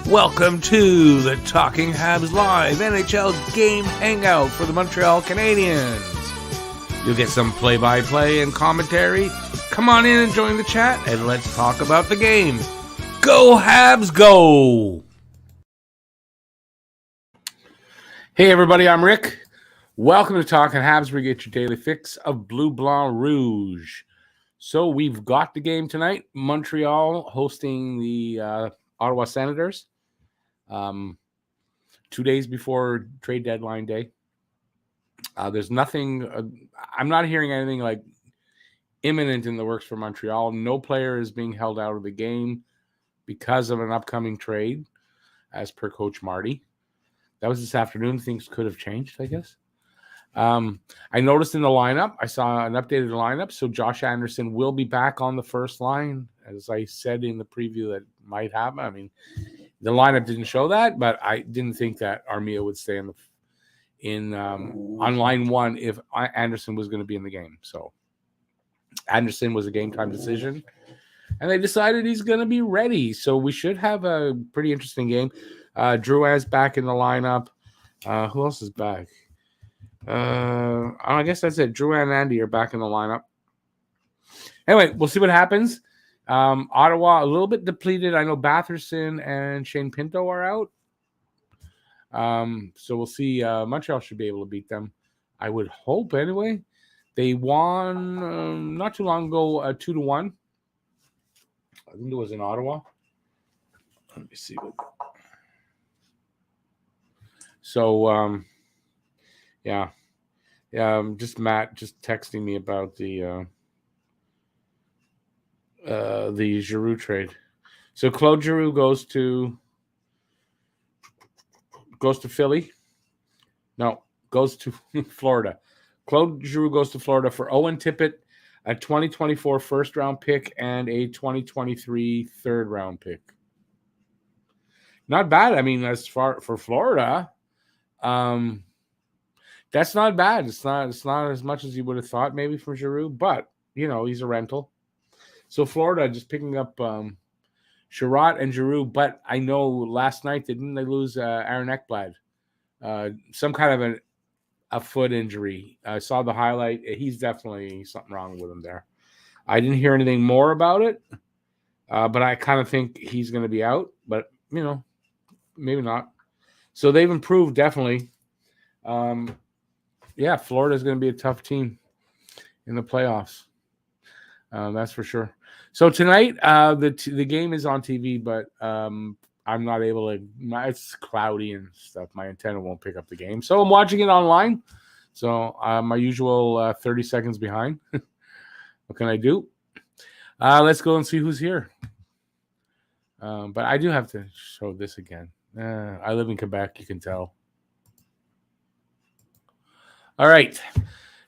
Welcome to the Talking Habs Live NHL Game Hangout for the Montreal Canadiens. You'll get some play-by-play and commentary. Come on in and join the chat, and let's talk about the game. Go Habs, go! Hey everybody, I'm Rick. Welcome to Talking Habs, where you get your daily fix of Bleu Blanc Rouge. So we've got the game tonight. Montreal hosting the Ottawa Senators. 2 days before trade deadline day. There's nothing, I'm not hearing anything like imminent in the works for Montreal. No player is being held out of the game because of an upcoming trade, as per Coach Marty. That was this afternoon. Things could have changed, I guess. I noticed in the lineup, I saw an updated lineup. So Josh Anderson will be back on the first line, as I said in the preview that might happen. I mean, the lineup didn't show that, but I didn't think that Armia would stay on line one if Anderson was going to be in the game. So Anderson was a game time decision, and they decided he's going to be ready. So we should have a pretty interesting game. Drouin's back in the lineup. Who else is back? I guess that's it. Drouin and Andy are back in the lineup. Anyway, we'll see what happens. Ottawa, a little bit depleted. I know Batherson and Shane Pinto are out. So we'll see. Montreal should be able to beat them. I would hope anyway. They won not too long ago, 2-1. I think it was in Ottawa. Let me see. So, yeah. Just Matt just texting me about the Giroux trade. So Claude Giroux goes to Philly. No, goes to Florida. Claude Giroux goes to Florida for Owen Tippett, a 2024 first-round pick, and a 2023 third-round pick. Not bad. I mean, as far for Florida, that's not bad. It's not as much as you would have thought maybe for Giroux, but he's a rental. So Florida just picking up Sherratt and Giroux, but I know last night didn't they lose Aaron Ekblad? Some kind of a foot injury. I saw the highlight. He's definitely something wrong with him there. I didn't hear anything more about it, but I kind of think he's going to be out, but maybe not. So they've improved definitely. Florida's going to be a tough team in the playoffs. That's for sure. So tonight, the game is on TV, but I'm not able to. It's cloudy and stuff. My antenna won't pick up the game, so I'm watching it online. So my usual 30 seconds behind. What can I do? Let's go and see who's here. But I do have to show this again. I live in Quebec, you can tell. All right,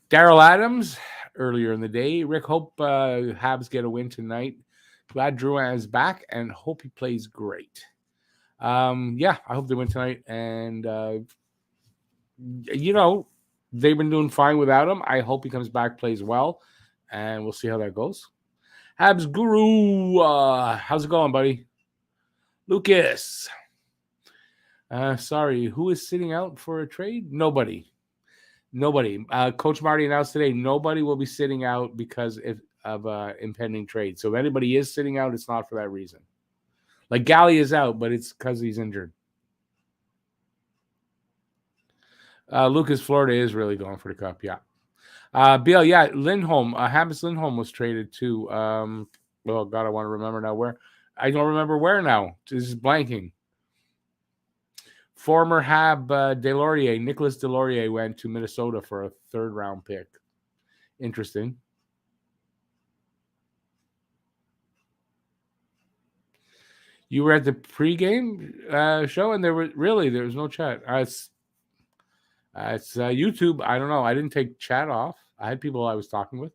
Daryl Adams. Earlier in the day, Rick, hope Habs get a win tonight. Glad Drouin is back and hope he plays great. I hope they win tonight. And, they've been doing fine without him. I hope he comes back, plays well, and we'll see how that goes. Habs Guru, how's it going, buddy? Lucas. Sorry, who is sitting out for a trade? Nobody. Coach Marty announced today nobody will be sitting out because of impending trade. So if anybody is sitting out, it's not for that reason. Like Galley is out, but it's because he's injured. Lucas, Florida is really going for the cup, yeah. Bill, yeah, Lindholm, Hampus Lindholm was traded too. Oh, God, I want to remember now where. I don't remember where now. This is blanking. Former Hab Nicholas Deslauriers went to Minnesota for a third-round pick. Interesting. You were at the pregame show, and there was no chat. It's YouTube. I don't know. I didn't take chat off. I had people I was talking with.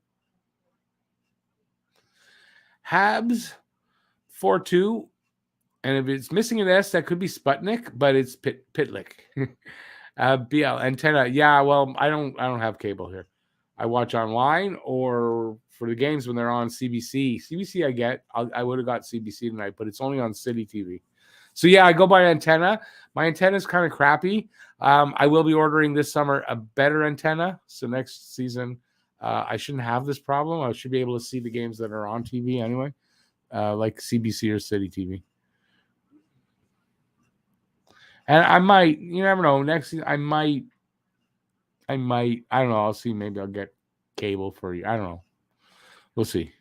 Habs 4-2. And if it's missing an S, that could be Sputnik, but it's Pitlick. BL antenna. Yeah, well, I don't have cable here. I watch online or for the games when they're on CBC. CBC I get. I would have got CBC tonight, but it's only on City TV. So yeah, I go by antenna. My antenna is kind of crappy. I will be ordering this summer a better antenna. So next season, I shouldn't have this problem. I should be able to see the games that are on TV anyway, like CBC or City TV. And I might, you never know. Next season, I might. I don't know. I'll see. Maybe I'll get cable for you. I don't know. We'll see.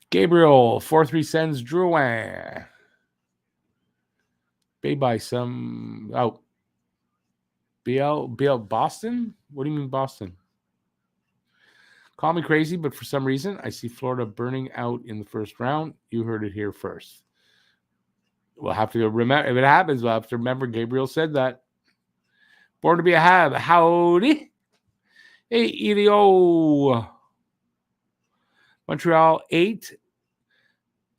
Gabriel, 4-3 sends Drouin. Bay by some. Oh. BL Boston? What do you mean Boston? Call me crazy, but for some reason, I see Florida burning out in the first round. You heard it here first. We'll have to remember. If it happens, we'll have to remember Gabriel said that. Born to be a Hab. Howdy. Hey, Elio. Montreal 8.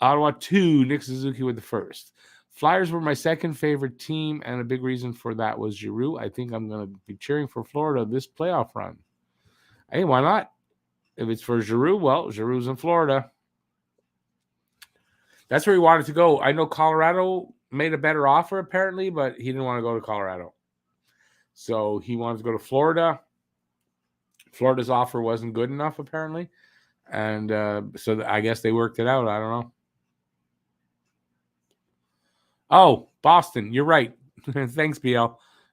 Ottawa 2. Nick Suzuki with the first. Flyers were my second favorite team, and a big reason for that was Giroux. I think I'm going to be cheering for Florida this playoff run. Hey, why not? If it's for Giroux, well, Giroux's in Florida. That's where he wanted to go. I know Colorado made a better offer, apparently, but he didn't want to go to Colorado. So he wanted to go to Florida. Florida's offer wasn't good enough, apparently. And so I guess they worked it out. I don't know. Oh, Boston. You're right. Thanks, BL.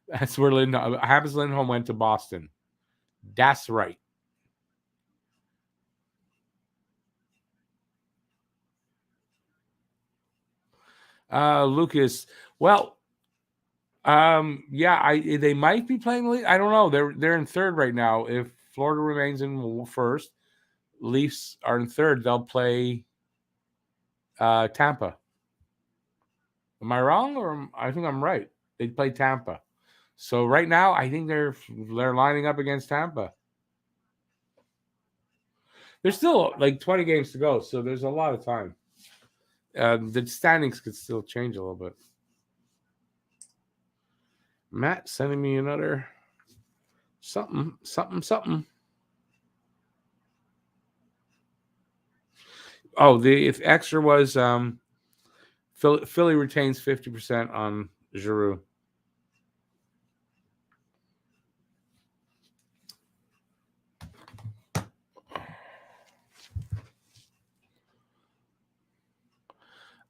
That's where Habs Lindholm went to Boston. That's right. Lucas. Well, yeah, they might be playing the league. I don't know. They're in third right now. If Florida remains in first, Leafs are in third. They'll play Tampa. Am I wrong, or I think I'm right? They play Tampa. So right now, I think they're lining up against Tampa. There's still like 20 games to go, so there's a lot of time. The standings could still change a little bit. Matt sending me another something. Oh, the extra was Philly retains 50% on Giroux.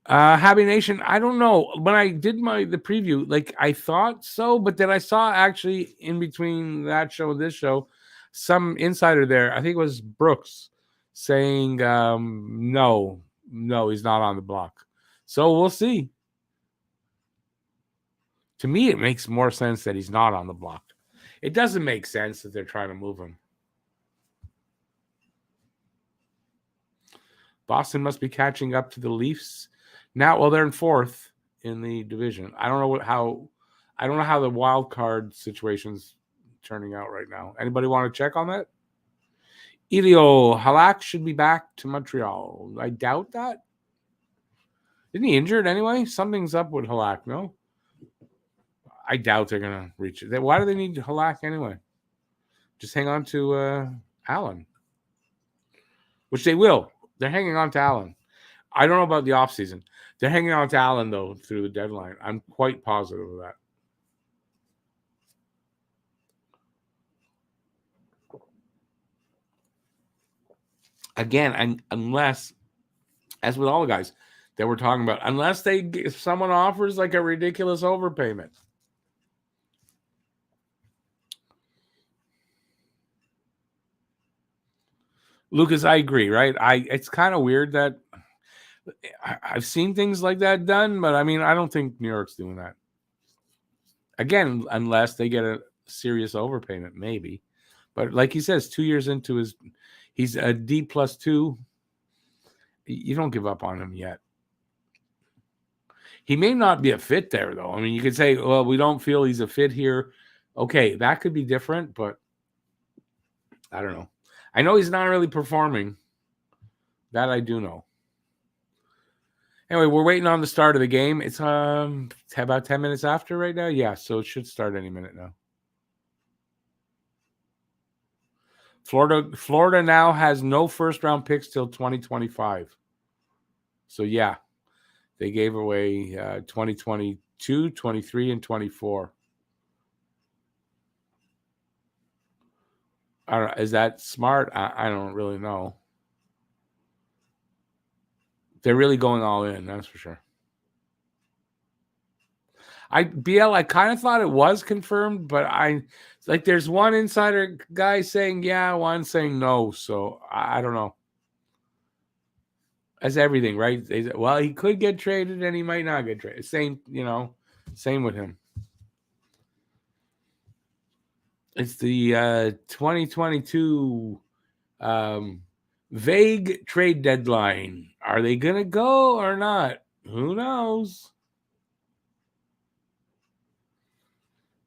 Happy Nation, I don't know. When I did the preview, like I thought so, but then I saw actually in between that show and this show, some insider there, I think it was Brooks, saying no, he's not on the block. So we'll see. To me, it makes more sense that he's not on the block. It doesn't make sense that they're trying to move him. Boston must be catching up to the Leafs now. Well, they're in fourth in the division. I don't know how the wild card situation's turning out right now. Anybody want to check on that? Elio Halak should be back to Montreal. I doubt that. Isn't he injured anyway? Something's up with Halak, no? I doubt they're going to reach it. Why do they need Halak anyway? Just hang on to Allen, which they will. They're hanging on to Allen. I don't know about the offseason. They're hanging on to Allen, though, through the deadline. I'm quite positive of that. Again, and unless, as with all the guys that we're talking about, unless if someone offers like a ridiculous overpayment. Lucas, I agree, right? It's kind of weird that I've seen things like that done, but I mean, I don't think New York's doing that. Again, unless they get a serious overpayment, maybe. But like he says, 2 years into he's a D+2. You don't give up on him yet. He may not be a fit there, though. I mean, you could say, well, we don't feel he's a fit here. Okay, that could be different, but I don't know. I know he's not really performing. That I do know. Anyway, we're waiting on the start of the game. It's about 10 minutes after right now. Yeah, so it should start any minute now. Florida now has no first round picks till 2025. So yeah, they gave away 2022, 23, and 24. I don't know. Is that smart? I don't really know. They're really going all in, that's for sure. I kind of thought it was confirmed, but there's one insider guy saying yeah, one saying no. So I don't know. That's everything, right? Well, he could get traded and he might not get traded. Same with him. It's the 2022 vague trade deadline. Are they going to go or not? Who knows?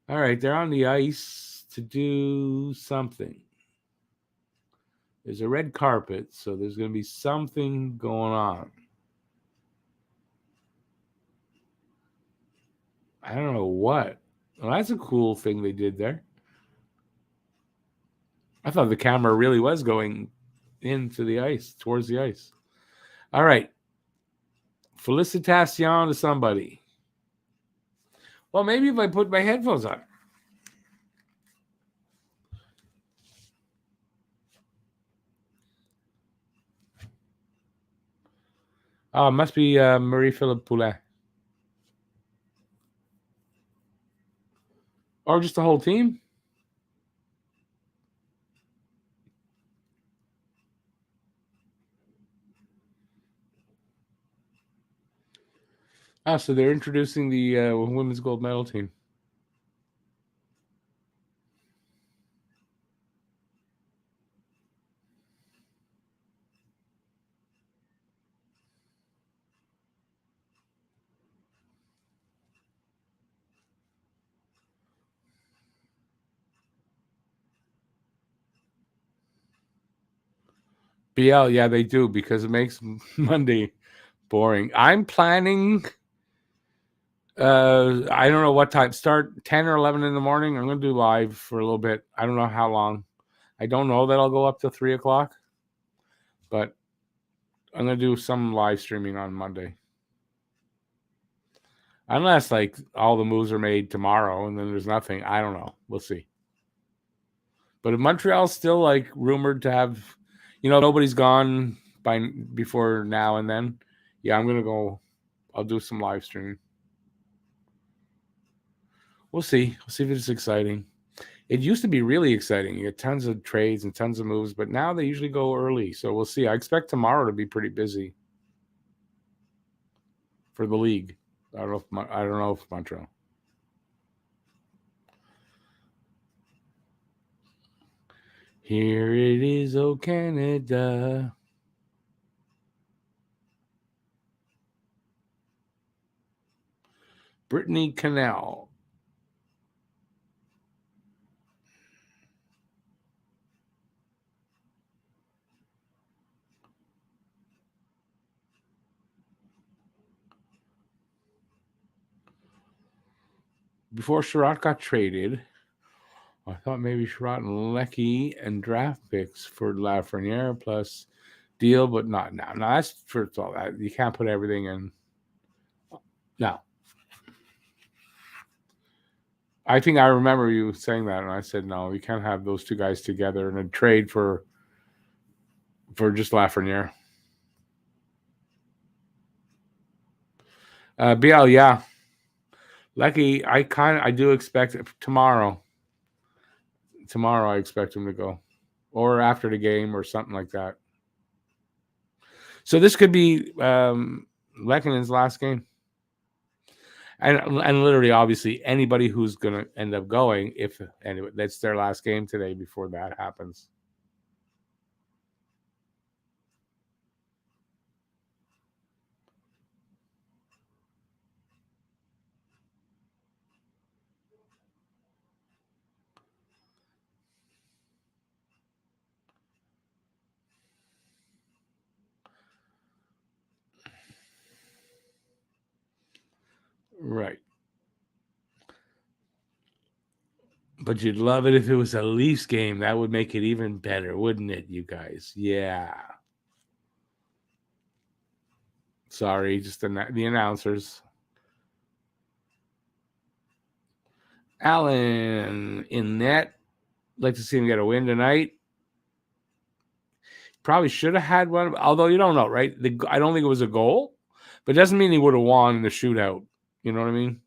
All right, they're on the ice to do something. There's a red carpet, so there's going to be something going on. I don't know what. Well, that's a cool thing they did there. I thought the camera really was going into the ice, towards the ice. All right. Felicitation to somebody. Well, maybe if I put my headphones on. Oh, it must be Marie-Philippe Poulin. Or just the whole team? Oh, so they're introducing the women's gold medal team. BL, yeah, they do because it makes Monday boring. I'm planning. I don't know what time. Start 10 or 11 in the morning. I'm going to do live for a little bit. I don't know how long. I don't know that I'll go up to 3 o'clock, but I'm going to do some live streaming on Monday. Unless like all the moves are made tomorrow and then there's nothing. I don't know. We'll see. But if Montreal's still like rumored to have, nobody's gone before now and then. Yeah, I'm going to go. I'll do some live streaming. We'll see. We'll see if it's exciting. It used to be really exciting. You get tons of trades and tons of moves, but now they usually go early. So we'll see. I expect tomorrow to be pretty busy for the league. I don't know if Montreal. Here it is, oh Canada. Brittany Canal. Before Sherratt got traded, I thought maybe Sherratt and Leckie and draft picks for Lafreniere plus deal, but not now. No, that's first of all that you can't put everything in. No. I think I remember you saying that, and I said no, you can't have those two guys together in a trade for just Lafreniere. BL, yeah. Leckie, I do expect tomorrow. Tomorrow, I expect him to go, or after the game, or something like that. So this could be Lekkonen's last game, and literally, obviously, anybody who's going to end up going, if anyway, that's their last game today before that happens. Right. But you'd love it if it was a Leafs game. That would make it even better, wouldn't it, you guys? Yeah. Sorry, just the announcers. Allen in net. Like to see him get a win tonight. Probably should have had one, although you don't know, right? I don't think it was a goal, but it doesn't mean he would have won in the shootout. You know what I mean?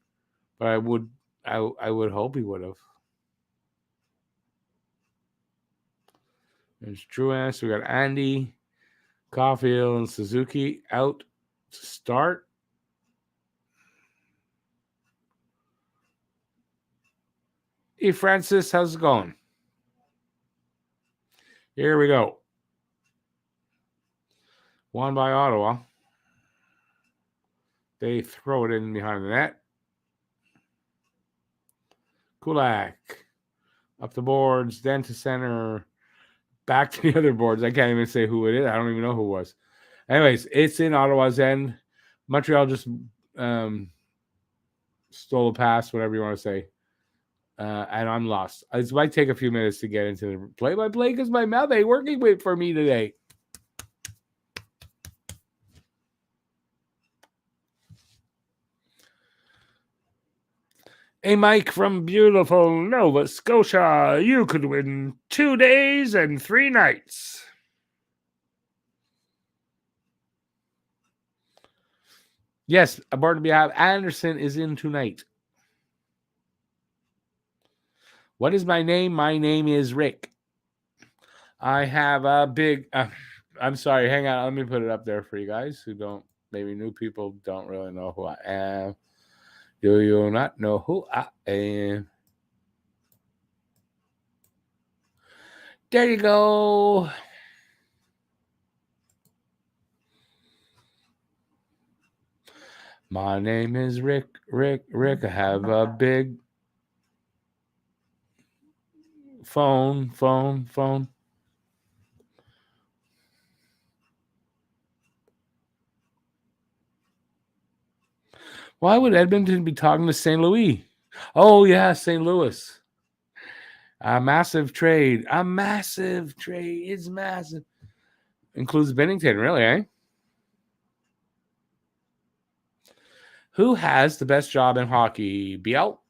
But I would hope he would have. There's Truance. We got Andy, Caulfield, and Suzuki out to start. Hey, Francis, how's it going? Here we go. Won by Ottawa. They throw it in behind the net. Kulak. Up the boards, then to center. Back to the other boards. I can't even say who it is. I don't even know who it was. Anyways, it's in Ottawa's end. Montreal just stole a pass, whatever you want to say. And I'm lost. It might take a few minutes to get into the play-by-play because my mouth ain't working for me today. Hey, Mike from beautiful Nova Scotia. You could win 2 days and 3 nights. Yes, aboard to be have. Anderson is in tonight. What is my name? My name is Rick. I have a big... I'm sorry. Hang on. Let me put it up there for you guys who don't... Maybe new people don't really know who I am. Do you not know who I am? There you go. My name is Rick. I have a big phone. Why would Edmonton be talking to St. Louis? Oh, yeah, St. Louis. A massive trade. It's massive. Includes Bennington, really, eh? Who has the best job in hockey? Biel?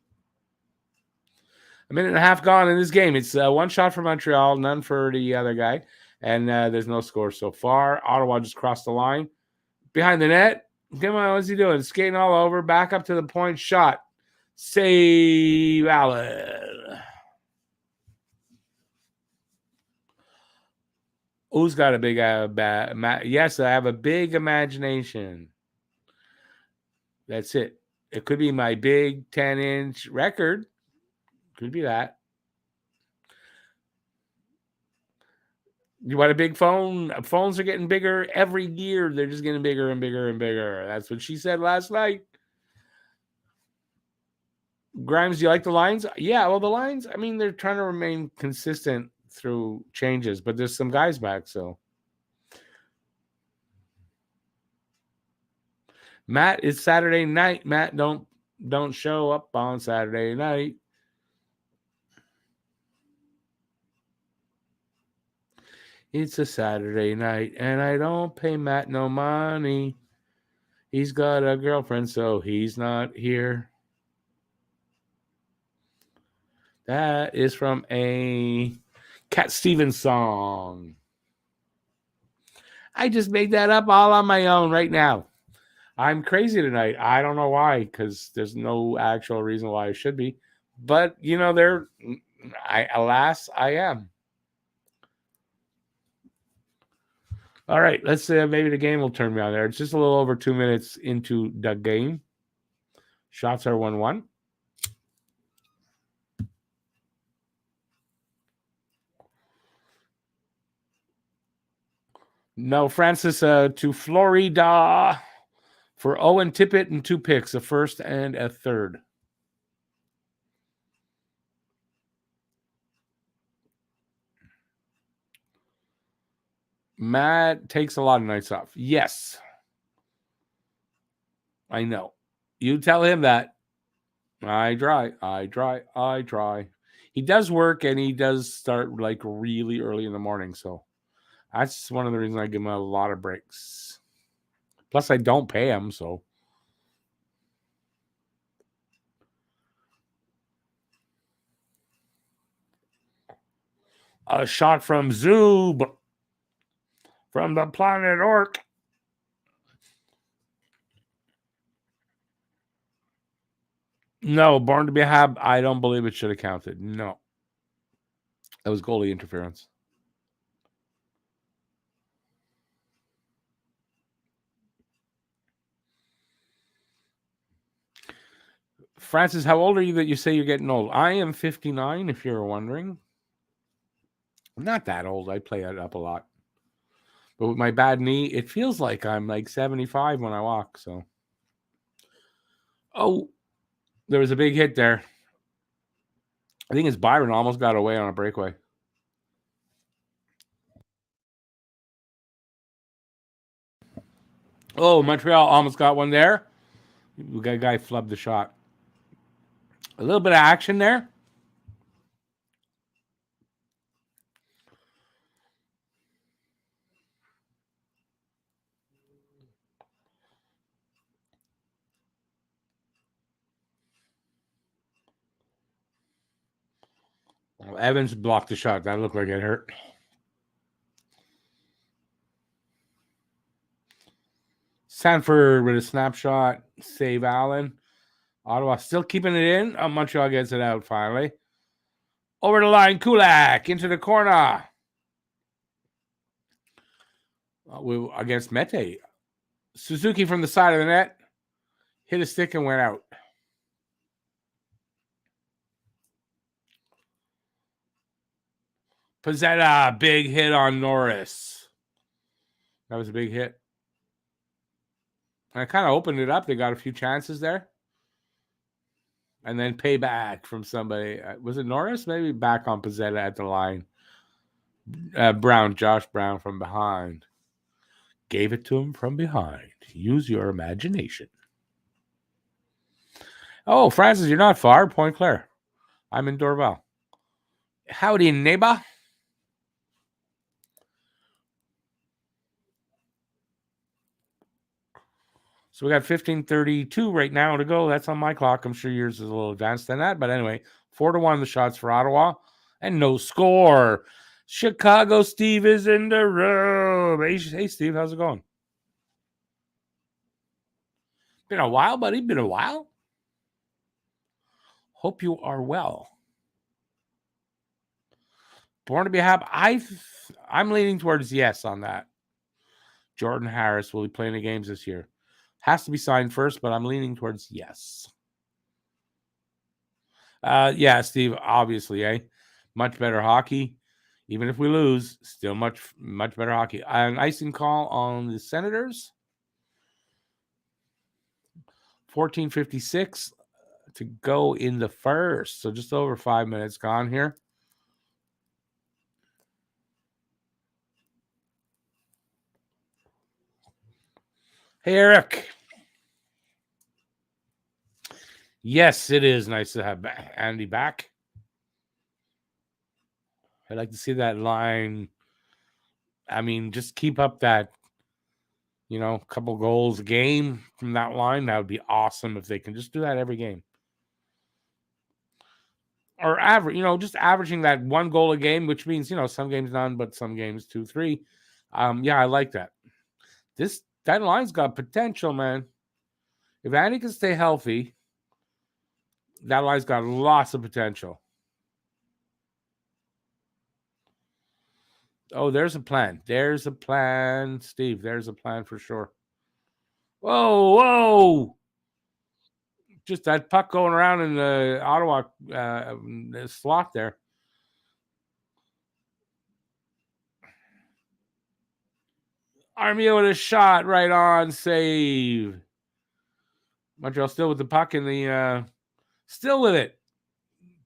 A minute and a half gone in this game. It's one shot for Montreal, none for the other guy. And there's no score so far. Ottawa just crossed the line. Behind the net. Come on, what's he doing? Skating all over. Back up to the point. Shot. Save Allen. Who's got a big yes, I have a big imagination. That's it. It could be my big 10-inch record. Could be that. You want a big phone? Phones are getting bigger every year. They're just getting bigger and bigger and bigger. That's what she said last night. Grimes, do you like the lines? Yeah, well, the lines, I mean, they're trying to remain consistent through changes, but there's some guys back, so. Matt, it's Saturday night. Matt, don't show up on Saturday night. It's a Saturday night, and I don't pay Matt no money. He's got a girlfriend, so he's not here. That is from a Cat Stevens song. I just made that up all on my own right now. I'm crazy tonight. I don't know why, because there's no actual reason why I should be. But, you know, alas, I am. All right, let's say maybe the game will turn me on there. It's just a little over 2 minutes into the game. Shots are 1-1. No, Francis to Florida for Owen Tippett and 2 picks, a first and a third. Matt takes a lot of nights off. Yes. I know. You tell him that. I try. he does work and he does start like really early in the morning. So that's one of the reasons I give him a lot of breaks. Plus, I don't pay him, so. A shot from Zub from the planet Orc. No, Born to be a Hab. I don't believe it should have counted. No. That was goalie interference. Francis, how old are you that you say you're getting old? I am 59, if you're wondering. I'm not that old. I play it up a lot. But with my bad knee, it feels like I'm like 75 when I walk. So, oh, there was a big hit there. I think it's Byron almost got away on a breakaway. Oh, Montreal almost got one there. The guy flubbed the shot. A little bit of action there. Evans blocked the shot. That looked like it hurt. Sanford with a snapshot. Save Allen. Ottawa still keeping it in. Oh, Montreal gets it out finally. Over the line, Kulak into the corner. Against Mete. Suzuki from the side of the net. Hit a stick and went out. Pizzetta, big hit on Norris. That was a big hit. And I kind of opened it up. They got a few chances there. And then payback from somebody. Was it Norris? Maybe back on Pizzetta at the line. Josh Brown from behind. Gave it to him from behind. Use your imagination. Oh, Francis, you're not far. Point Claire. I'm in Dorval. Howdy, neighbor. So we got 15:32 right now to go. That's on my clock. I'm sure yours is a little advanced than that. But anyway, 4-1 the shots for Ottawa. And no score. Chicago Steve is in the room. Hey, Steve, how's it going? Been a while, buddy. Been a while. Hope you are well. Born to be happy. I'm leaning towards yes on that. Jordan Harris will be playing the games this year. Has to be signed first, but I'm leaning towards yes. Yeah, Steve, obviously, much better hockey. Even if we lose, still much better hockey. An icing call on the Senators. 14:56 to go in the first. So just over 5 minutes gone here. Hey, Eric. Yes, it is nice to have Andy back. I'd like to see that line. I mean, just keep up that, couple goals a game from that line. That would be awesome if they can just do that every game. Or average, just averaging that one goal a game, which means, some games none, but some games 2, 3. Yeah, I like that. That line's got potential, man. If Andy can stay healthy, that line's got lots of potential. Oh, there's a plan. There's a plan, Steve. There's a plan for sure. Whoa. Just that puck going around in the Ottawa slot there. Armia with a shot right on save. Montreal still with the puck in the still with it.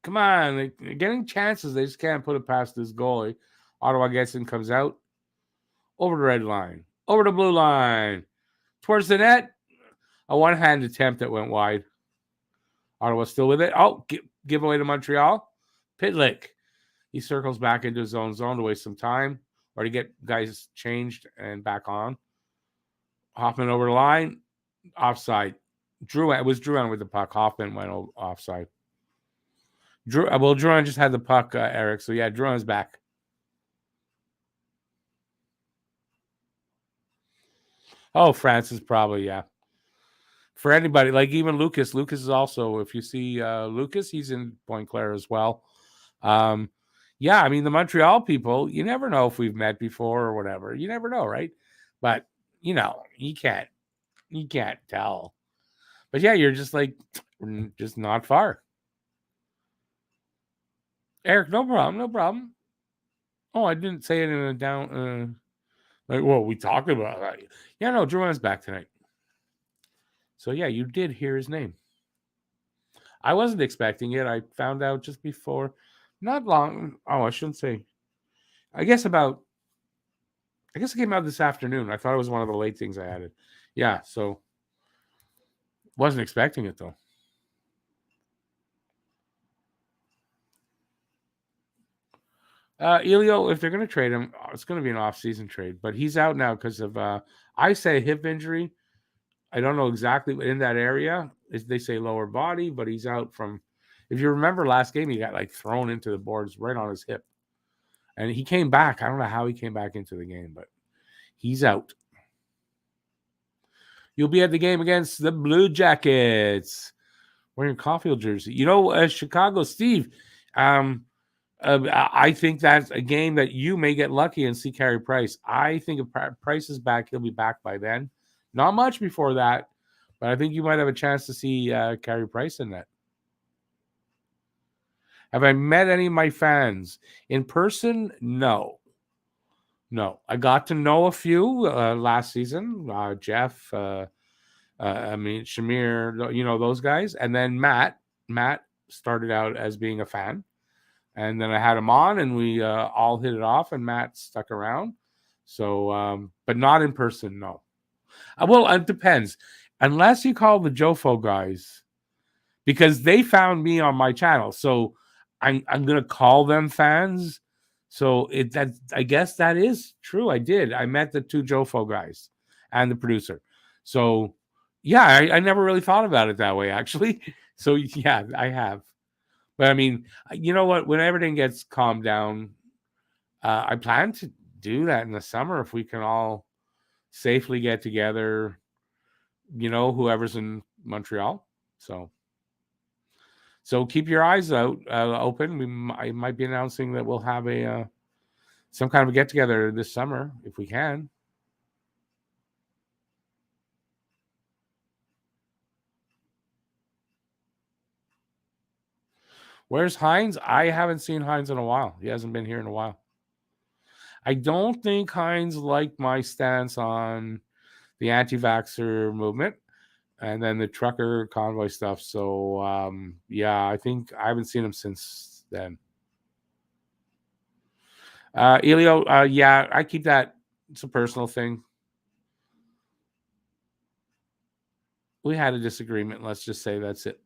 Come on. They're getting chances. They just can't put it past this goalie. Ottawa gets in, comes out. Over the red line. Over the blue line. Towards the net. A one-hand attempt that went wide. Ottawa still with it. Oh, give away to Montreal. Pitlick. He circles back into his own zone to waste some time or to get guys changed and back on. Hoffman over the line. Offside. It was Drouin with the puck. Hoffman went offside. Drouin just had the puck, Eric. So, yeah, Drouin's back. Oh, Francis probably, yeah. For anybody, like even Lucas. Lucas is also, if you see Lucas, he's in Point Claire as well. Yeah, I mean, the Montreal people, you never know if we've met before or whatever. You never know, right? But, you can't tell. But yeah, you're just like, just not far. Eric, no problem. Oh, I didn't say it in a down, we talked about that. Yeah, no, Drouin's back tonight. So yeah, you did hear his name. I wasn't expecting it. I found out just before, not long. Oh, I shouldn't say. I guess it came out this afternoon. I thought it was one of the late things I added. Yeah, so wasn't expecting it though. Elio, if they're going to trade him, it's going to be an off-season trade. But he's out now because of, I say hip injury. I don't know exactly, but in that area, they say lower body, but he's out from, if you remember last game, he got like thrown into the boards right on his hip. And he came back. I don't know how he came back into the game, but he's out. You'll be at the game against the Blue Jackets wearing a Caulfield jersey. Chicago, Steve, I think that's a game that you may get lucky and see Carey Price. I think if Price is back, he'll be back by then. Not much before that, but I think you might have a chance to see Carey Price in that. Have I met any of my fans in person? No. I got to know a few last season. Jeff, Shamir, those guys. And then Matt started out as being a fan. And then I had him on and we all hit it off and Matt stuck around. So, but not in person, no. Well, it depends. Unless you call the Jofo guys, because they found me on my channel. So I'm going to call them fans. So I guess that is true. I did. I met the two Jofo guys and the producer. So, yeah, I never really thought about it that way, actually. So, yeah, I have. But, I mean, you know what? When everything gets calmed down, I plan to do that in the summer if we can all safely get together, whoever's in Montreal. So keep your eyes out open. I might be announcing that we'll have some kind of a get-together this summer if we can. Where's Hines? I haven't seen Hines in a while. He hasn't been here in a while. I don't think Hines liked my stance on the anti-vaxxer movement and then the trucker convoy stuff. So, yeah, I think I haven't seen him since then. Elio, yeah, I keep that. It's a personal thing. We had a disagreement. Let's just say that's it.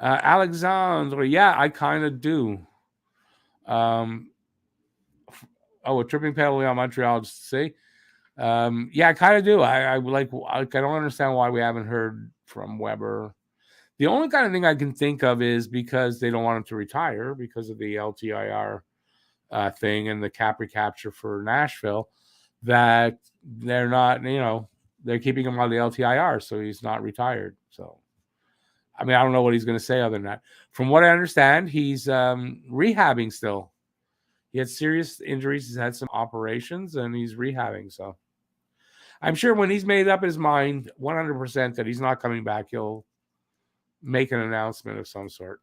Alexandre, yeah, I kind of do. A tripping penalty on Montreal, just to say. Yeah, I kind of do. I don't understand why we haven't heard from Weber. The only kind of thing I can think of is because they don't want him to retire because of the LTIR thing and the cap recapture for Nashville, that they're not, they're keeping him on the LTIR, so he's not retired. So, I mean, I don't know what he's going to say other than that. From what I understand, he's rehabbing still. He had serious injuries. He's had some operations, and he's rehabbing. So I'm sure when he's made up his mind 100% that he's not coming back, he'll make an announcement of some sort.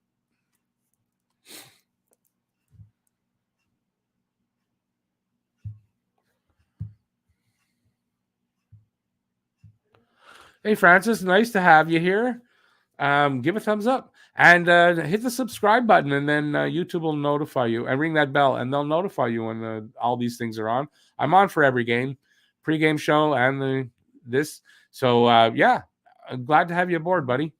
Hey, Francis, nice to have you here. Give a thumbs up and hit the subscribe button, and then YouTube will notify you, and ring that bell, and they'll notify you when all these things are on. I'm on for every game, pregame show, and this. So yeah, glad to have you aboard, buddy.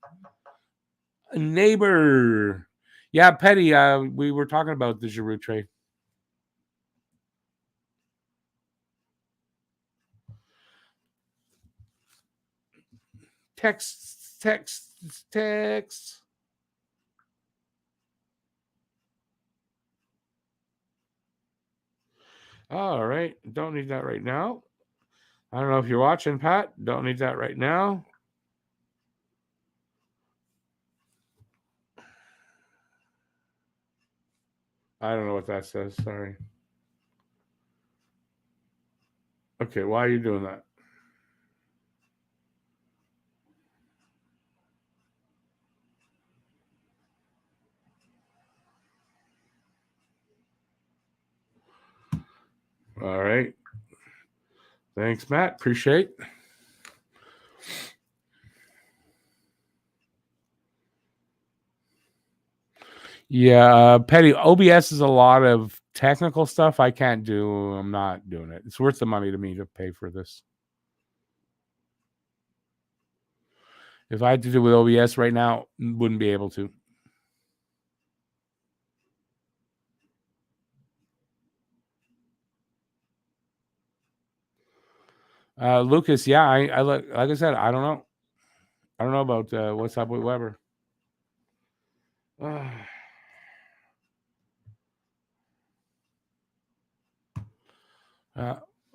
Neighbor. Yeah, Petty, we were talking about the Giroux trade. Text. All right. Don't need that right now. I don't know if you're watching, Pat. Don't need that right now. I don't know what that says. Sorry. Okay, why are you doing that? All right. Thanks, Matt. Appreciate. Yeah, Petty, OBS is a lot of technical stuff I can't do. I'm not doing it. It's worth the money to me to pay for this. If I had to do it with OBS right now, wouldn't be able to. Lucas, yeah, I like I said, I don't know. I don't know about what's up with Weber.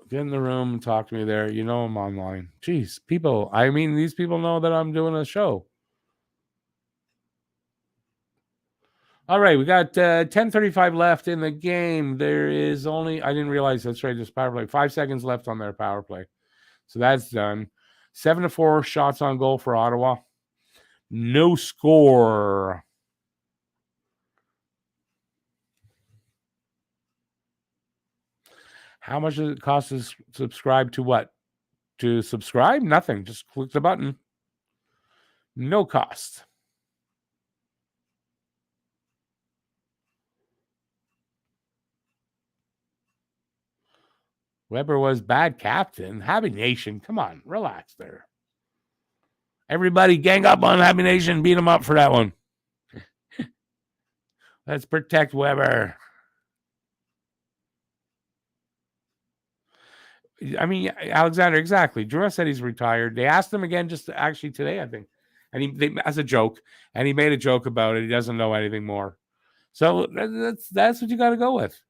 Get in the room and talk to me there. You know I'm online. Jeez, people. I mean, these people know that I'm doing a show. All right, we got 10:35 left in the game. There is only, I didn't realize that's right, just power play. 5 seconds left on their power play. So that's done. 7-4 shots on goal for Ottawa. No score. How much does it cost to subscribe to what? To subscribe? Nothing. Just click the button. No cost. Weber was bad captain. Happy Nation. Come on, relax there. Everybody gang up on Happy Nation. Beat them up for that one. Let's protect Weber. I mean, Alexander, exactly. Drew said he's retired. They asked him again just actually today, I think. And as a joke. And he made a joke about it. He doesn't know anything more. So that's what you got to go with.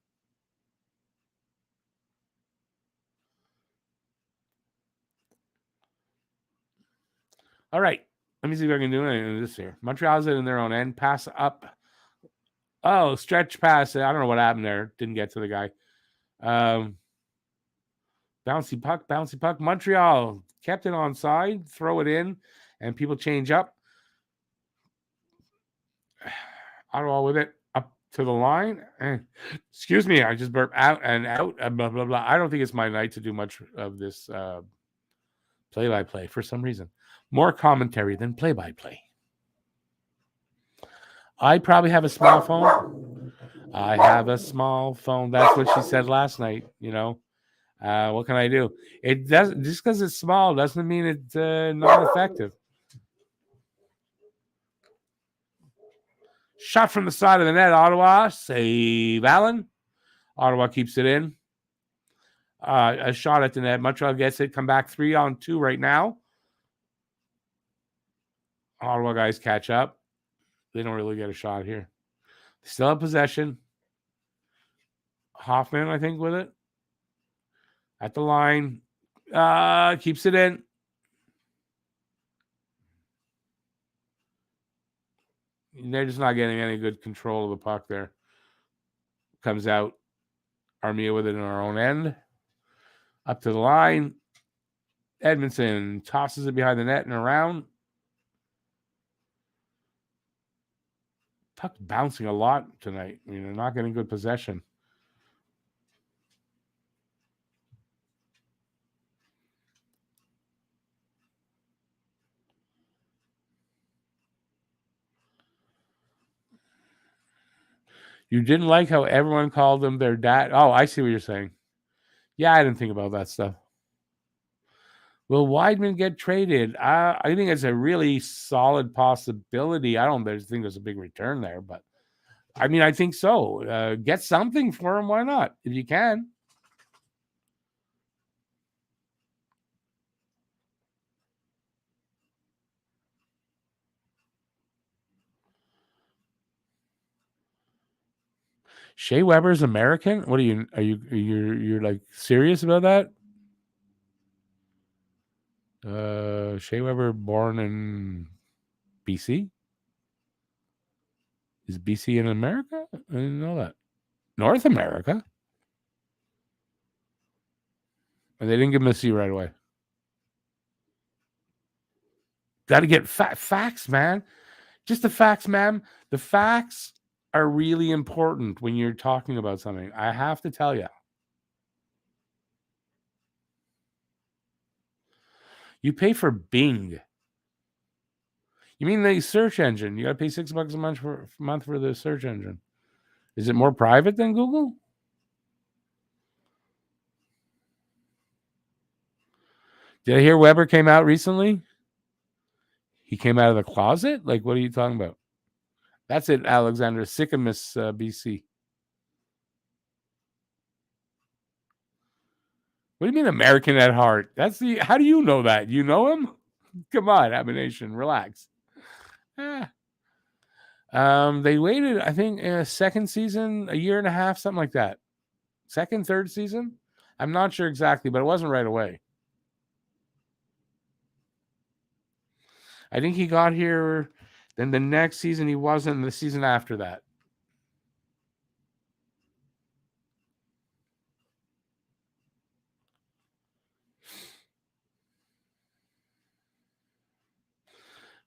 All right. Let me see if I can do anything this here. Montreal's in their own end. Pass up. Oh, stretch pass. I don't know what happened there. Didn't get to the guy. Bouncy puck. Montreal kept it onside. Throw it in, and people change up. Ottawa with it up to the line. Excuse me, I just burped out. Blah blah blah. I don't think it's my night to do much of this play-by-play for some reason. More commentary than play-by-play. I probably have a small phone. I have a small phone. That's what she said last night. You know, what can I do? It doesn't just because it's small doesn't mean it's not effective. Shot from the side of the net, Ottawa. Save Allen. Ottawa keeps it in. A shot at the net. Montreal gets it. Come back 3-on-2 right now. Ottawa guys catch up. They don't really get a shot here. They still have possession. Hoffman, I think, with it. At the line. Keeps it in. They're just not getting any good control of the puck there. Comes out. Armia with it in our own end. Up to the line. Edmondson tosses it behind the net and around. Puck bouncing a lot tonight. I mean, they're not getting good possession. You didn't like how everyone called them their dad. Oh, I see what you're saying. Yeah, I didn't think about that stuff. Will Weidman get traded? I think it's a really solid possibility. I don't think there's a big return there, but I mean, I think so. Get something for him. Why not? If you can. Shea Weber's American? What you're like serious about that? Shea Weber born in BC? Is BC in America? I didn't know that. North America? And they didn't give him a C right away. Got to get facts, man. Just the facts, ma'am. The facts are really important when you're talking about something. I have to tell you. You pay for Bing. You mean the search engine? You got to pay $6 a month for the search engine. Is it more private than Google? Did I hear Weber came out recently? He came out of the closet? Like, what are you talking about? That's it, Alexander. Sycamus, BC. What do you mean American at heart? How do you know that? You know him? Come on, Abomination. Relax. They waited, I think, second season, a year and a half, something like that. Second, third season? I'm not sure exactly, but it wasn't right away. I think he got here, then the next season he wasn't, the season after that.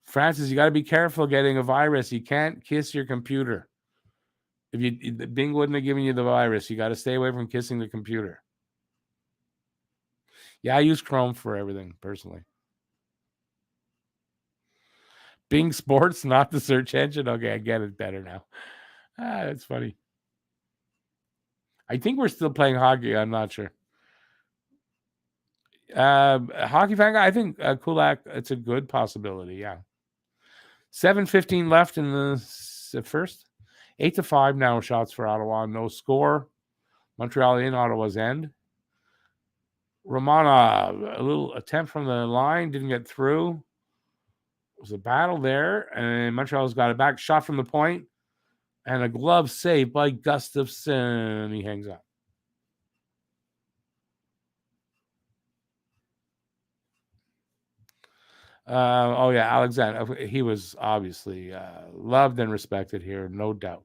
Francis, you got to be careful getting a virus. You can't kiss your computer. If Bing wouldn't have given you the virus, you got to stay away from kissing the computer. Yeah, I use Chrome for everything personally. Bing Sports, not the search engine. Okay, I get it better now. That's funny. I think we're still playing hockey. I'm not sure. Hockey fan guy, I think Kulak, it's a good possibility. Yeah. 7:15 left in the first. 8-5 now shots for Ottawa. No score. Montreal in Ottawa's end. Romana, a little attempt from the line, didn't get through. It was a battle there, and Montreal's got it back. Shot from the point, and a glove save by Gustafsson. He hangs up. Oh, yeah, Alexander. He was obviously loved and respected here, no doubt.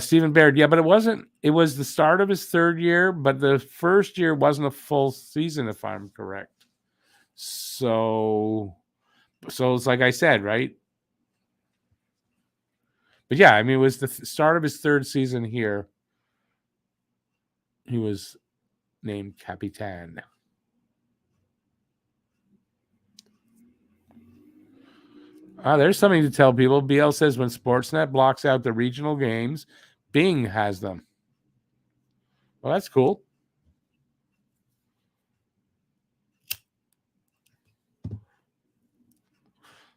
Stephen Baird, yeah, but it wasn't. It was the start of his third year, but the first year wasn't a full season, if I'm correct. So it's like I said, right? But yeah, I mean, it was the start of his third season here. He was named Capitan. There's something to tell people. BL says when Sportsnet blocks out the regional games, Bing has them. Well, that's cool.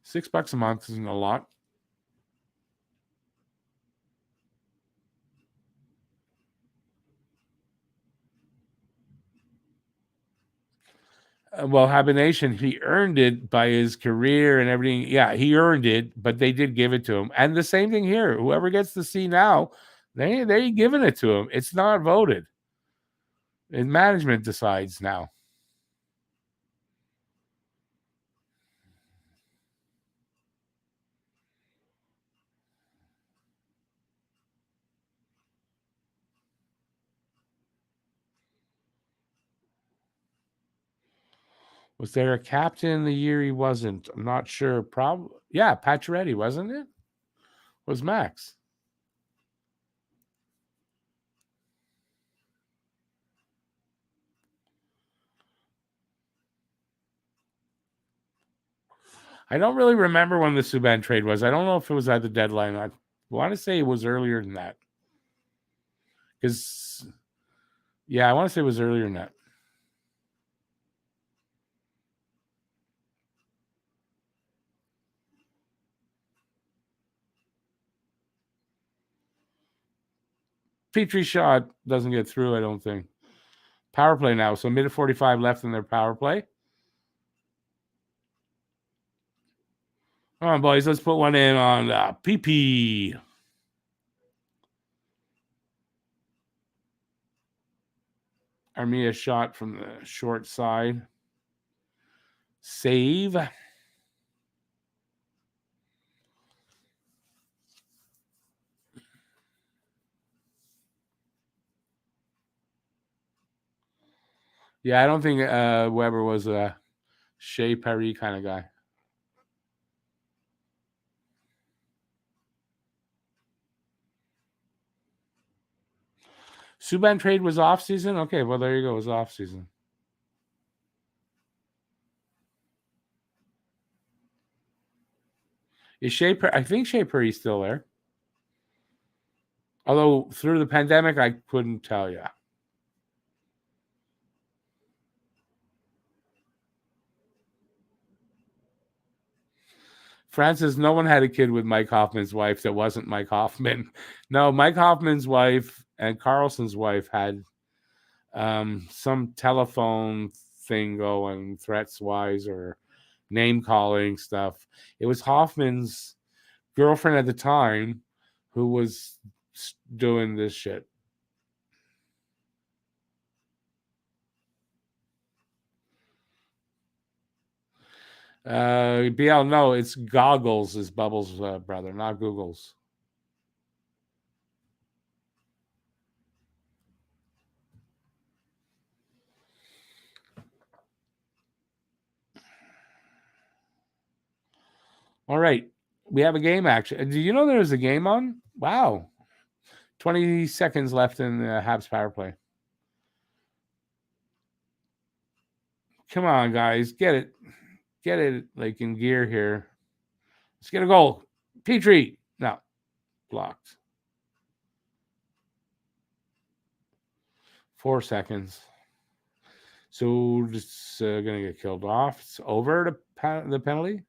$6 a month isn't a lot. Well, Habination, he earned it by his career and everything. Yeah, he earned it, but they did give it to him. And the same thing here. Whoever gets the C now, they're giving it to him. It's not voted. And management decides now. Was there a captain the year he wasn't? I'm not sure. Probably. Yeah, Pacioretty, wasn't it? Was Max. I don't really remember when the Subban trade was. I don't know if it was at the deadline. I want to say it was earlier than that. Because Yeah, I want to say it was earlier than that. Petrie shot doesn't get through, I don't think. Power play now. So minute 45 left in their power play. Come on, boys. Let's put one in on PP. Armia shot from the short side. Save. Yeah, I don't think Weber was a Shea Perry kind of guy. Subban trade was off season? Okay, well, there you go. It was off season. Is Shea Perry? I think Shea Perry's still there. Although through the pandemic, I couldn't tell you. Francis, no one had a kid with Mike Hoffman's wife that wasn't Mike Hoffman. No, Mike Hoffman's wife and Carlson's wife had some telephone thing going, threats wise or name calling stuff. It was Hoffman's girlfriend at the time who was doing this shit. BL, no, it's Goggles is Bubbles' brother, not Google's. All right. We have a game action. Do you know there's a game on? Wow. 20 seconds left in the Habs power play. Come on, guys. Get it. Get it like in gear here. Let's get a goal. Petrie. No. Blocked. 4 seconds. So it's going to get killed off. It's over the penalty.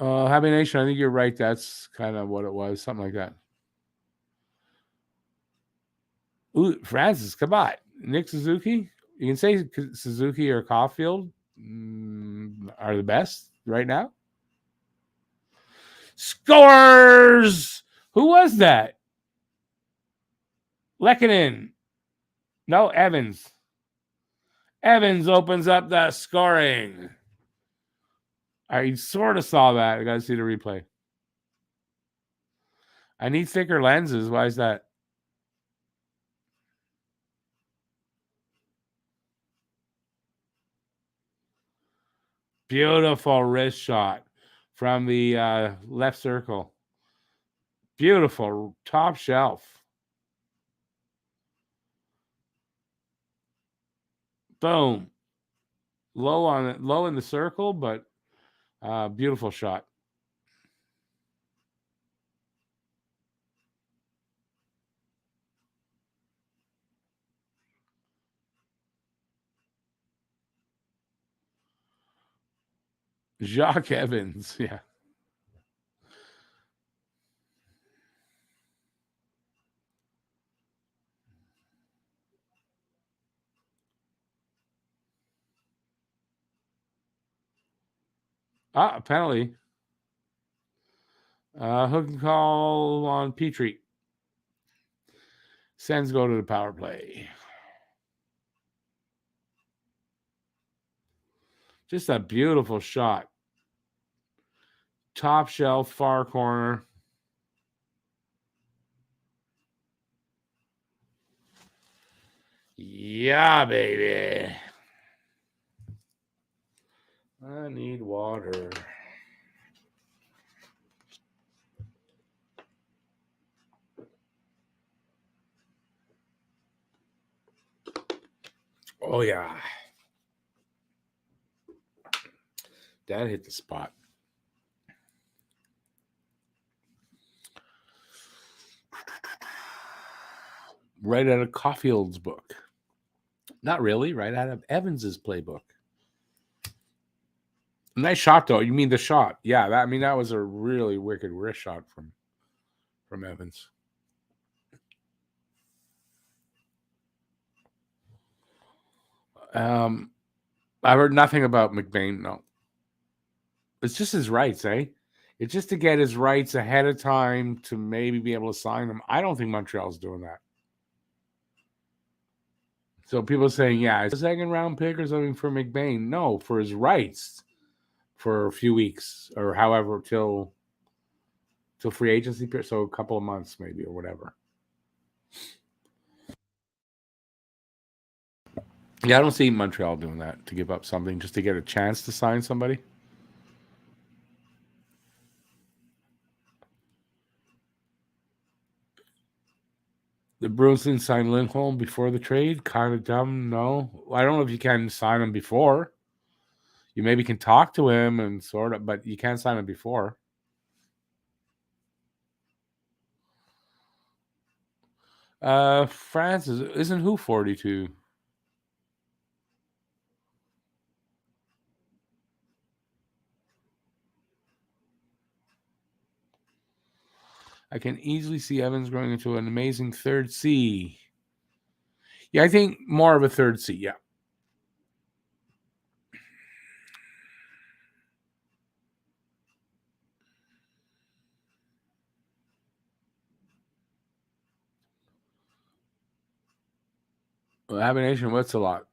Happy Nation, I think you're right. That's kind of what it was. Something like that. Ooh, Francis, come on. Nick Suzuki. You can say Suzuki or Caulfield are the best right now. Scores! Who was that? Lehkonen. No, Evans. Evans opens up the scoring. I sort of saw that. I got to see the replay. I need thicker lenses. Why is that? Beautiful wrist shot from the left circle. Beautiful top shelf. Boom. Low in the circle, but beautiful shot. Jacques Evans, yeah. A penalty. Hook and call on Petrie. Sens go to the power play. Just a beautiful shot. Top shelf, far corner. Yeah, baby. I need water. Oh, yeah. That hit the spot. Right out of Caulfield's book. Not really. Right out of Evans's playbook. Nice shot, though. You mean the shot? Yeah, that was a really wicked wrist shot from Evans. I've heard nothing about McBain. No, it's just his rights, eh? It's just to get his rights ahead of time to maybe be able to sign him. I don't think Montreal's doing that. So people are saying, yeah, it's a second round pick or something for McBain. No, for his rights for a few weeks or however till free agency period. So a couple of months maybe or whatever. Yeah, I don't see Montreal doing that to give up something just to get a chance to sign somebody. The Bruins didn't sign Lindholm before the trade. Kind of dumb. No, I don't know if you can sign him before. You maybe can talk to him and sort of, but you can't sign him before. France isn't who 42. I can easily see Evans growing into an amazing third C. Yeah, I think more of a third C. Yeah. Well, Abination, what's a lot?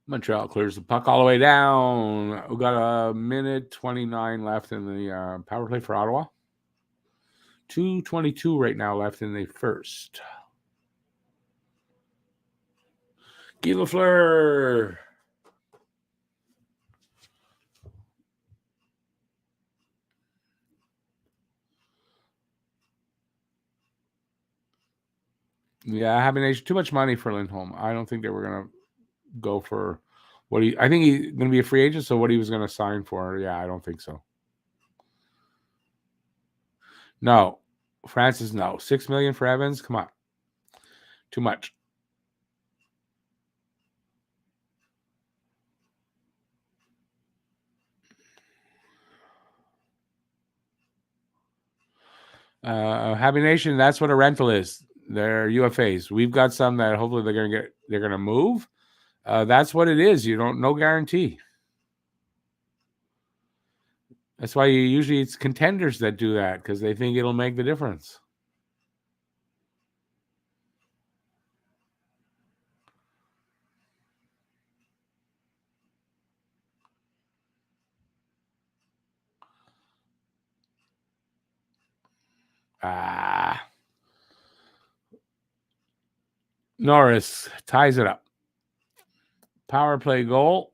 Montreal clears the puck all the way down. We got a minute 29 left in the power play for Ottawa. 2:22 right now left in the first. Guy Lafleur. Yeah, having too much money for Lindholm. I don't think they were gonna go for what he. I think he's gonna be a free agent. So what he was gonna sign for? Yeah, I don't think so. No, Francis. No, $6 million for Evans. Come on, too much. Happy Nation. That's what a rental is. They're UFAs. We've got some that hopefully they're gonna move. That's what it is. You don't no guarantee. That's why usually it's contenders that do that because they think it'll make the difference. Norris ties it up. Power play goal.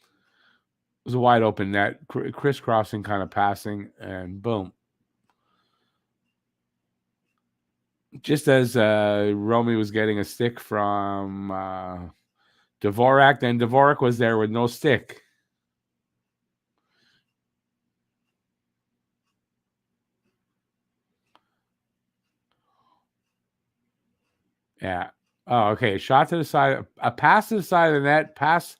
It was a wide open net, crisscrossing kind of passing, and boom. Just as Romy was getting a stick from Dvorak, then Dvorak was there with no stick. Yeah. Oh, okay. Shot to the side, a pass to the side of the net, pass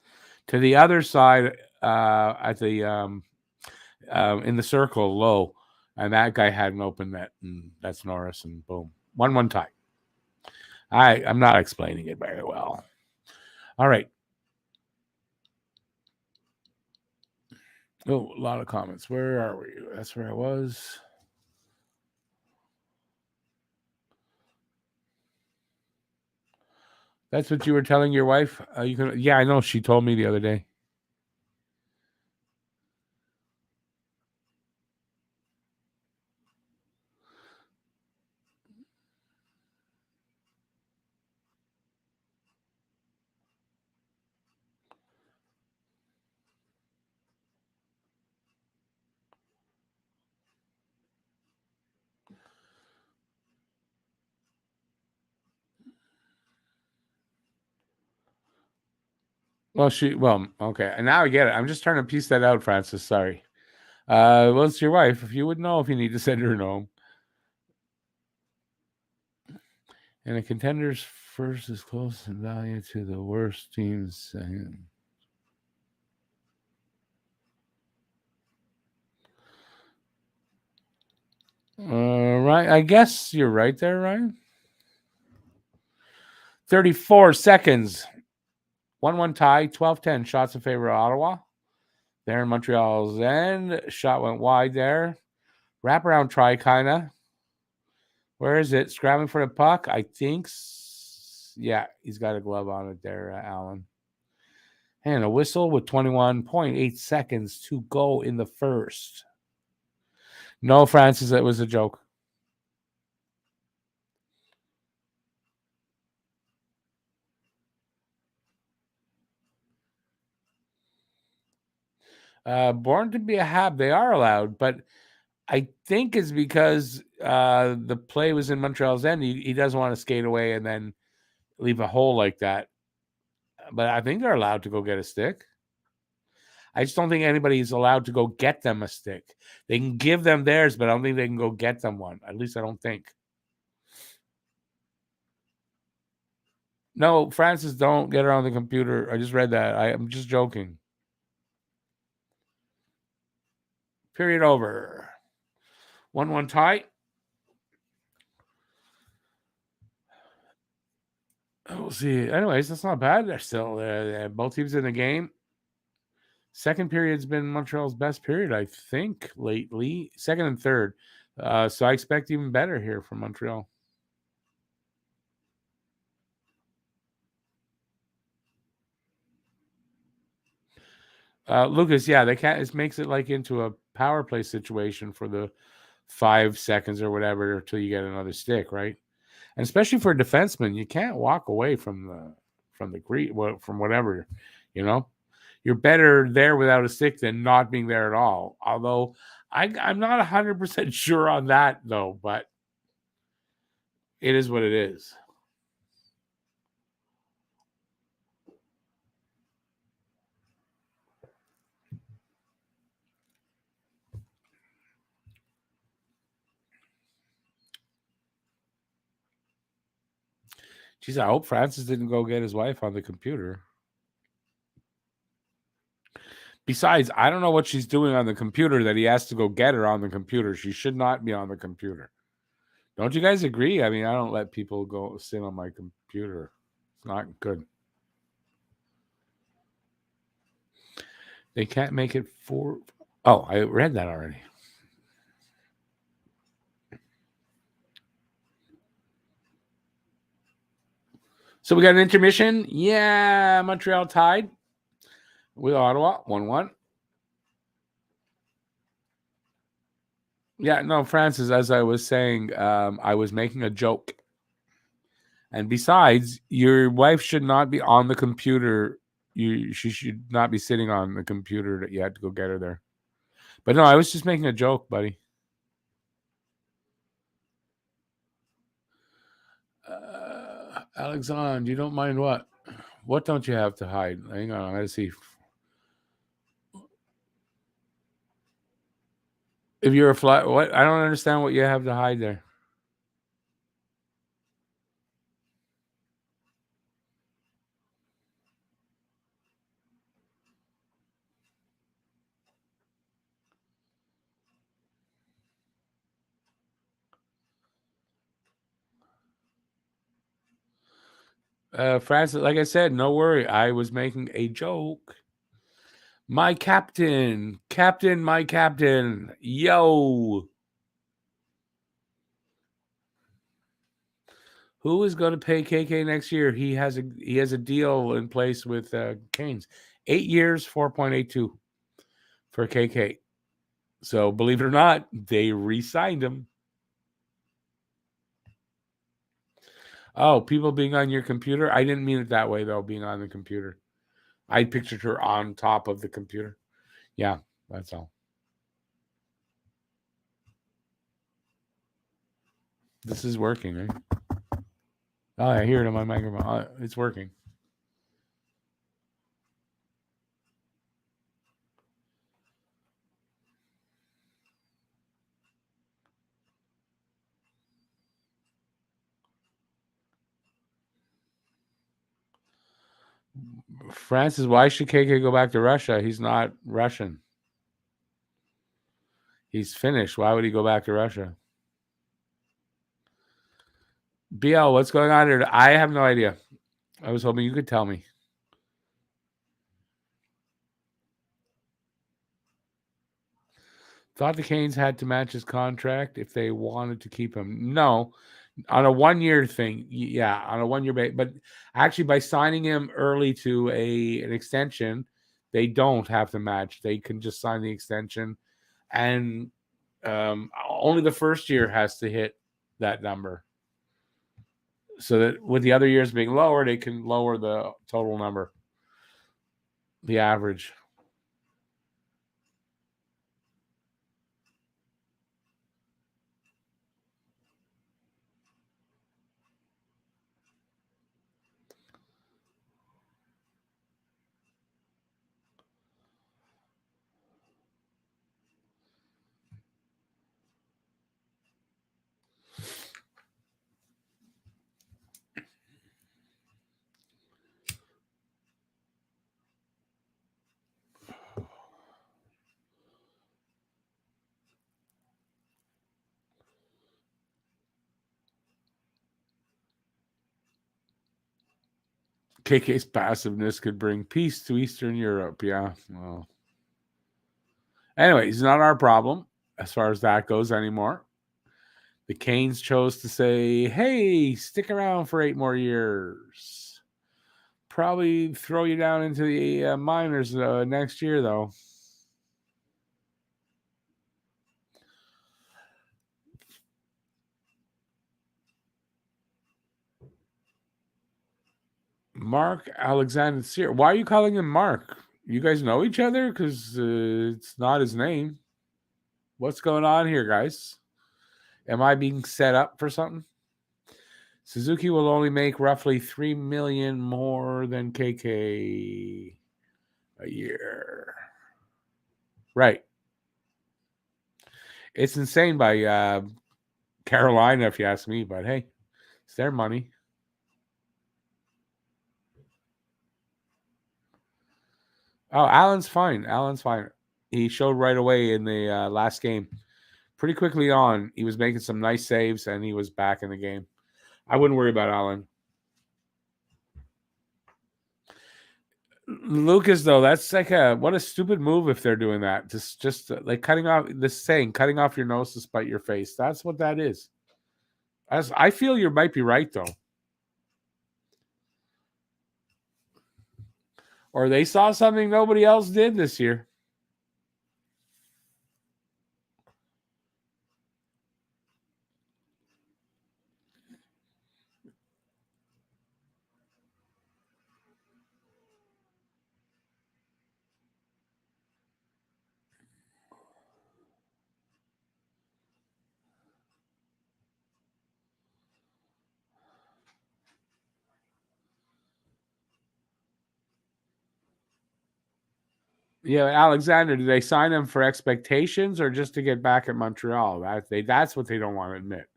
to the other side at the in the circle low, and that guy had an open net, and that's Norris, and boom, 1-1 tie. I'm not explaining it very well. All right. Oh, a lot of comments. Where are we? That's where I was. That's what you were telling your wife. You can. Yeah, I know. She told me the other day. Okay. And now I get it. I'm just trying to piece that out, Francis. Sorry. It's your wife. If you would know if you need to send her home. And a contender's first is close in value to the worst team's second. Right. I guess you're right there, Ryan. 34 seconds. 1-1 tie, 12-10 shots in favor of Ottawa. There in Montreal's end. Shot went wide there. Wraparound try, kind of. Where is it? Scrambling for the puck, I think. Yeah, he's got a glove on it there, Allen. And a whistle with 21.8 seconds to go in the first. No, Francis, that was a joke. Born to be a Hab, they are allowed, but I think it's because the play was in Montreal's end. He doesn't want to skate away and then leave a hole like that. But I think they're allowed to go get a stick. I just don't think anybody's allowed to go get them a stick. They can give them theirs, but I don't think they can go get them one. At least I don't think. No, Francis, don't get her on the computer. I just read that. I'm just joking. Period over. 1-1 tie. We'll see. Anyways, that's not bad. They're still both teams in the game. Second period's been Montreal's best period, I think, lately. Second and third. So I expect even better here from Montreal. Lucas, yeah, they can't. It makes it like into a power play situation for the 5 seconds or whatever until you get another stick, right? And especially for a defenseman, you can't walk away from from whatever, you know. You're better there without a stick than not being there at all. Although I'm not 100% sure on that though, but it is what it is. Geez, I hope Francis didn't go get his wife on the computer. Besides, I don't know what she's doing on the computer that he has to go get her on the computer. She should not be on the computer. Don't you guys agree? I mean, I don't let people go sit on my computer. It's not good. They can't make it for. Oh, I read that already. So we got an intermission. Yeah, Montreal tied with Ottawa, 1-1. Yeah, no, Francis, as I was saying, I was making a joke. And besides, your wife should not be on the computer. She should not be sitting on the computer that you had to go get her there. But no, I was just making a joke, buddy. Alexandre, you don't mind what? What don't you have to hide? Hang on, I gotta see. If you're a fly, what? I don't understand what you have to hide there. Francis, like I said, no worry. I was making a joke. My captain, my captain. Yo. Who is going to pay KK next year? He has a deal in place with Canes. 8 years, 4.82 for KK. So believe it or not, they re-signed him. Oh, people being on your computer? I didn't mean it that way, though, being on the computer. I pictured her on top of the computer. Yeah, that's all. This is working, right? Oh, I hear it on my microphone. It's working. Francis, why should KK go back to Russia? He's not Russian. He's Finnish. Why would he go back to Russia? BL, what's going on here? I have no idea. I was hoping you could tell me. Thought the Canes had to match his contract if they wanted to keep him. No, on a 1-year thing. Yeah, on a 1-year basis. But actually, by signing him early to an extension, they don't have to match. They can just sign the extension, and only the first year has to hit that number. So that with the other years being lower, they can lower the total number, the average. KK's passiveness could bring peace to Eastern Europe. Yeah. Well. Anyway, it's not our problem as far as that goes anymore. The Canes chose to say, hey, stick around for 8 more years. Probably throw you down into the minors next year, though. Mark Alexander. Why are you calling him Mark? You guys know each other? Because it's not his name. What's going on here, guys? Am I being set up for something? Suzuki will only make roughly $3 million more than KK a year. Right. It's insane by Carolina, if you ask me, but hey, it's their money. Oh, Allen's fine. He showed right away in the last game. Pretty quickly on, he was making some nice saves, and he was back in the game. I wouldn't worry about Allen. Lucas, though, that's like what a stupid move if they're doing that. Just like cutting off your nose to spite your face. That's what that is. I feel you might be right, though. Or they saw something nobody else did this year. Yeah, Alexander, do they sign him for expectations or just to get back at Montreal? That's what they don't want to admit.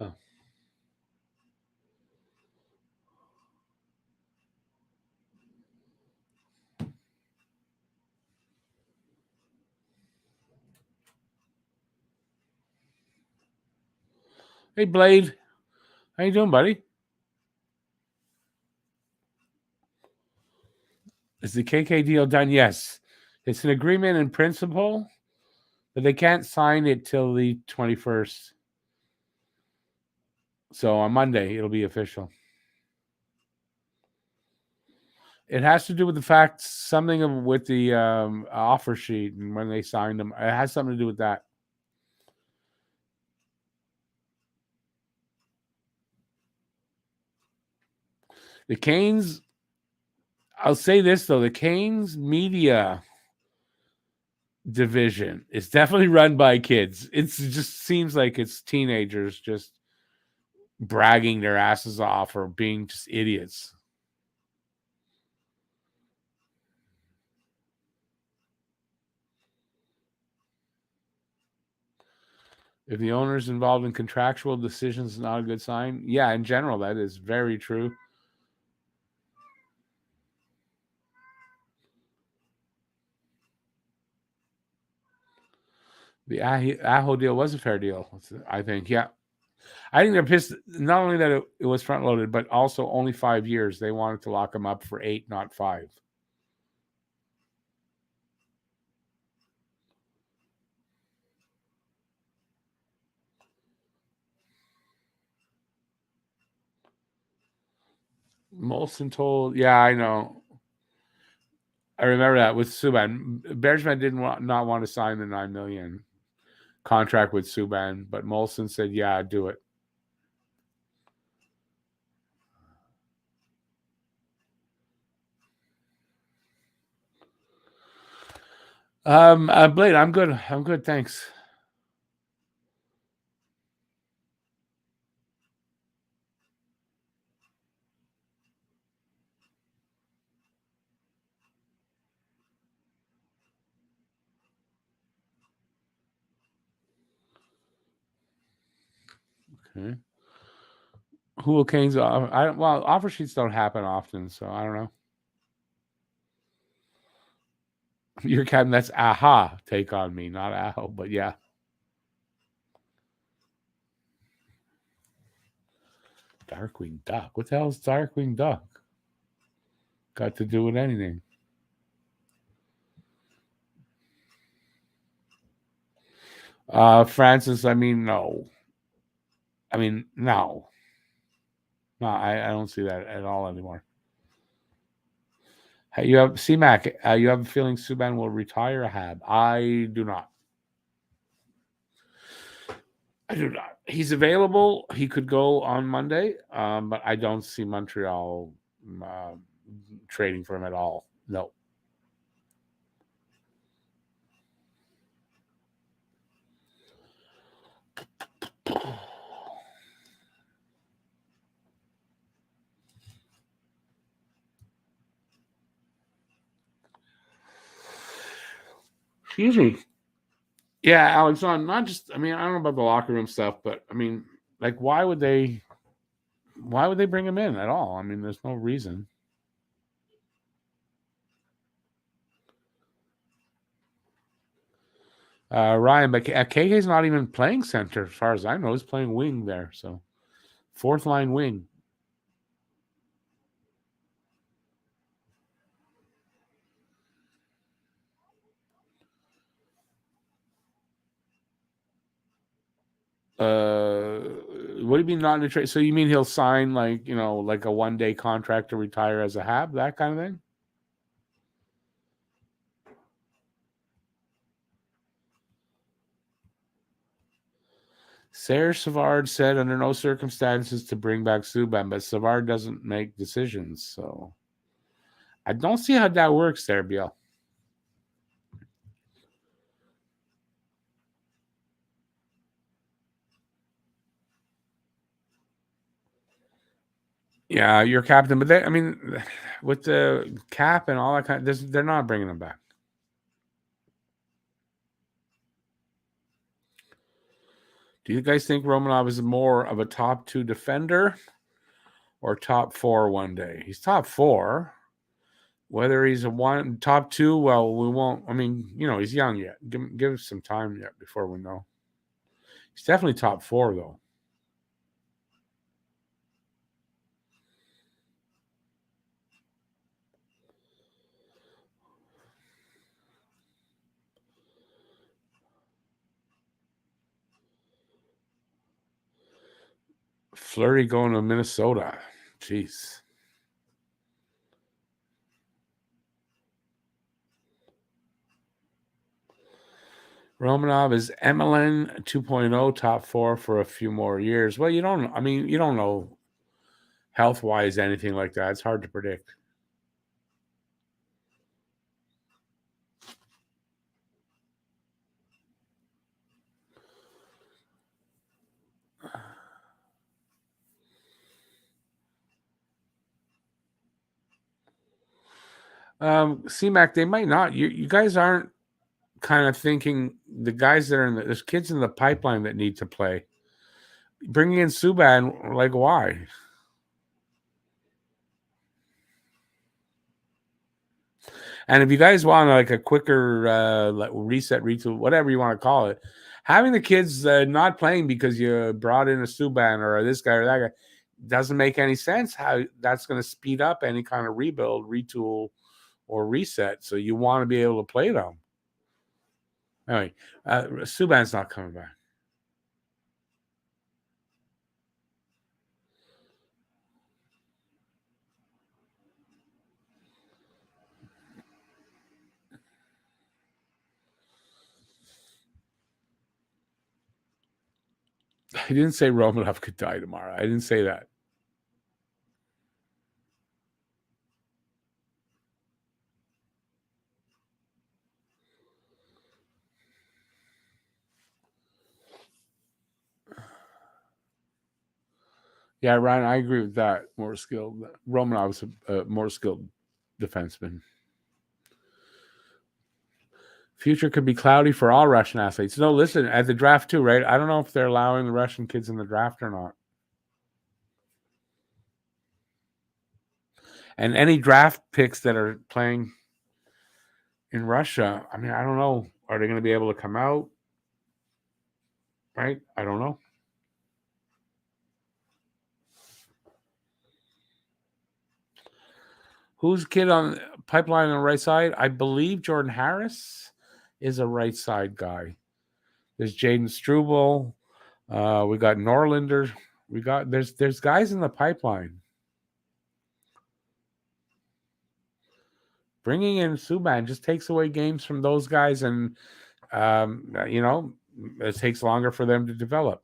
Oh. Hey, Blade. How you doing, buddy? Is the KK deal done? Yes. It's an agreement in principle, but they can't sign it till the 21st. So on Monday, it'll be official. It has to do with the fact something with the offer sheet and when they signed them. It has something to do with that. The Canes, I'll say this, though. The Canes media division. It's definitely run by kids. It just seems like it's teenagers just bragging their asses off or being just idiots. If the owner is involved in contractual decisions, not a good sign. Yeah, in general, that is very true. The Aho deal was a fair deal, I think. Yeah. I think they're pissed. Not only that it was front loaded, but also only 5 years. They wanted to lock him up for 8, not 5. Molson told, yeah, I know. I remember that with Subban. Bergman didn't not want to sign the $9 million contract with Subban, but Molson said, "Yeah, do it." Blade, I'm good. I'm good, thanks. Okay. Who will Kane's? Well, offer sheets don't happen often, so I don't know. Your captain, that's aha take on me, not Aho, but yeah. Darkwing Duck. What the hell is Darkwing Duck? Got to do with anything? Francis, I mean, no. I mean, no. No, I don't see that at all anymore. Hey, you have CMAC. You have a feeling Subban will retire? Hab? I do not. I do not. He's available. He could go on Monday, but I don't see Montreal uh, trading for him at all. No. Excuse me. Yeah, Alex, on not just, I mean, I don't know about the locker room stuff, but I mean, like, why would they bring him in at all? I mean, there's no reason. Ryan, but KK's not even playing center as far as I know. He's playing wing there, so fourth line wing. What do you mean not in a trade? So you mean he'll sign like like a 1-day contract to retire as a Hab, that kind of thing? Serge Savard said under no circumstances to bring back Subban, but Savard doesn't make decisions, so I don't see how that works there, Bill. Yeah, you're captain, but I mean, with the cap and all that they're not bringing him back. Do you guys think Romanov is more of a top 2 defender or top 4 one day? He's top 4. Whether he's a top 2, well, we won't. I mean, he's young yet. Give us some time yet before we know. He's definitely top 4 though. Fleury going to Minnesota. Jeez. Romanov is Emelin 2.0 top 4 for a few more years. Well, you don't know health-wise anything like that. It's hard to predict. CMAC, they might not. You guys aren't kind of thinking the guys that are there's kids in the pipeline that need to play. Bringing in Subban, like why? And if you guys want like a quicker like reset, retool, whatever you want to call it, having the kids not playing because you brought in a Subban or this guy or that guy doesn't make any sense. How that's going to speed up any kind of rebuild, retool, or reset. So you want to be able to play them. Anyway, Subban's not coming back. I didn't say Romanov could die tomorrow. I didn't say that. Yeah, Ryan, I agree with that. More skilled. Romanov's a more skilled defenseman. Future could be cloudy for all Russian athletes. No, listen, at the draft too, right? I don't know if they're allowing the Russian kids in the draft or not. And any draft picks that are playing in Russia, I mean, I don't know. Are they going to be able to come out? Right? I don't know. Who's kid on pipeline on the right side? I believe Jordan Harris is a right side guy. There's Jaden Struble. We got Norlinder. There's guys in the pipeline. Bringing in Subban just takes away games from those guys, and it takes longer for them to develop.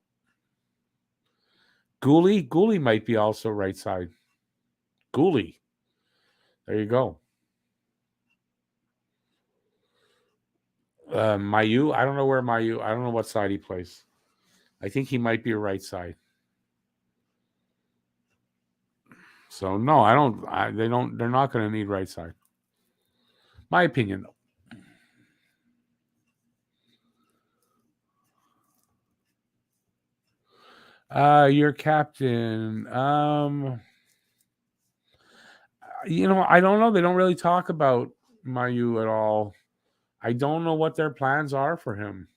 Gooley might be also right side. Gooley. There you go. Mayu. I don't know where Mayu. I don't know what side he plays. I think he might be a right side. So no, I don't. They don't. They're not going to need right side. My opinion, though. Your captain. I don't know. They don't really talk about Mayu at all. I don't know what their plans are for him.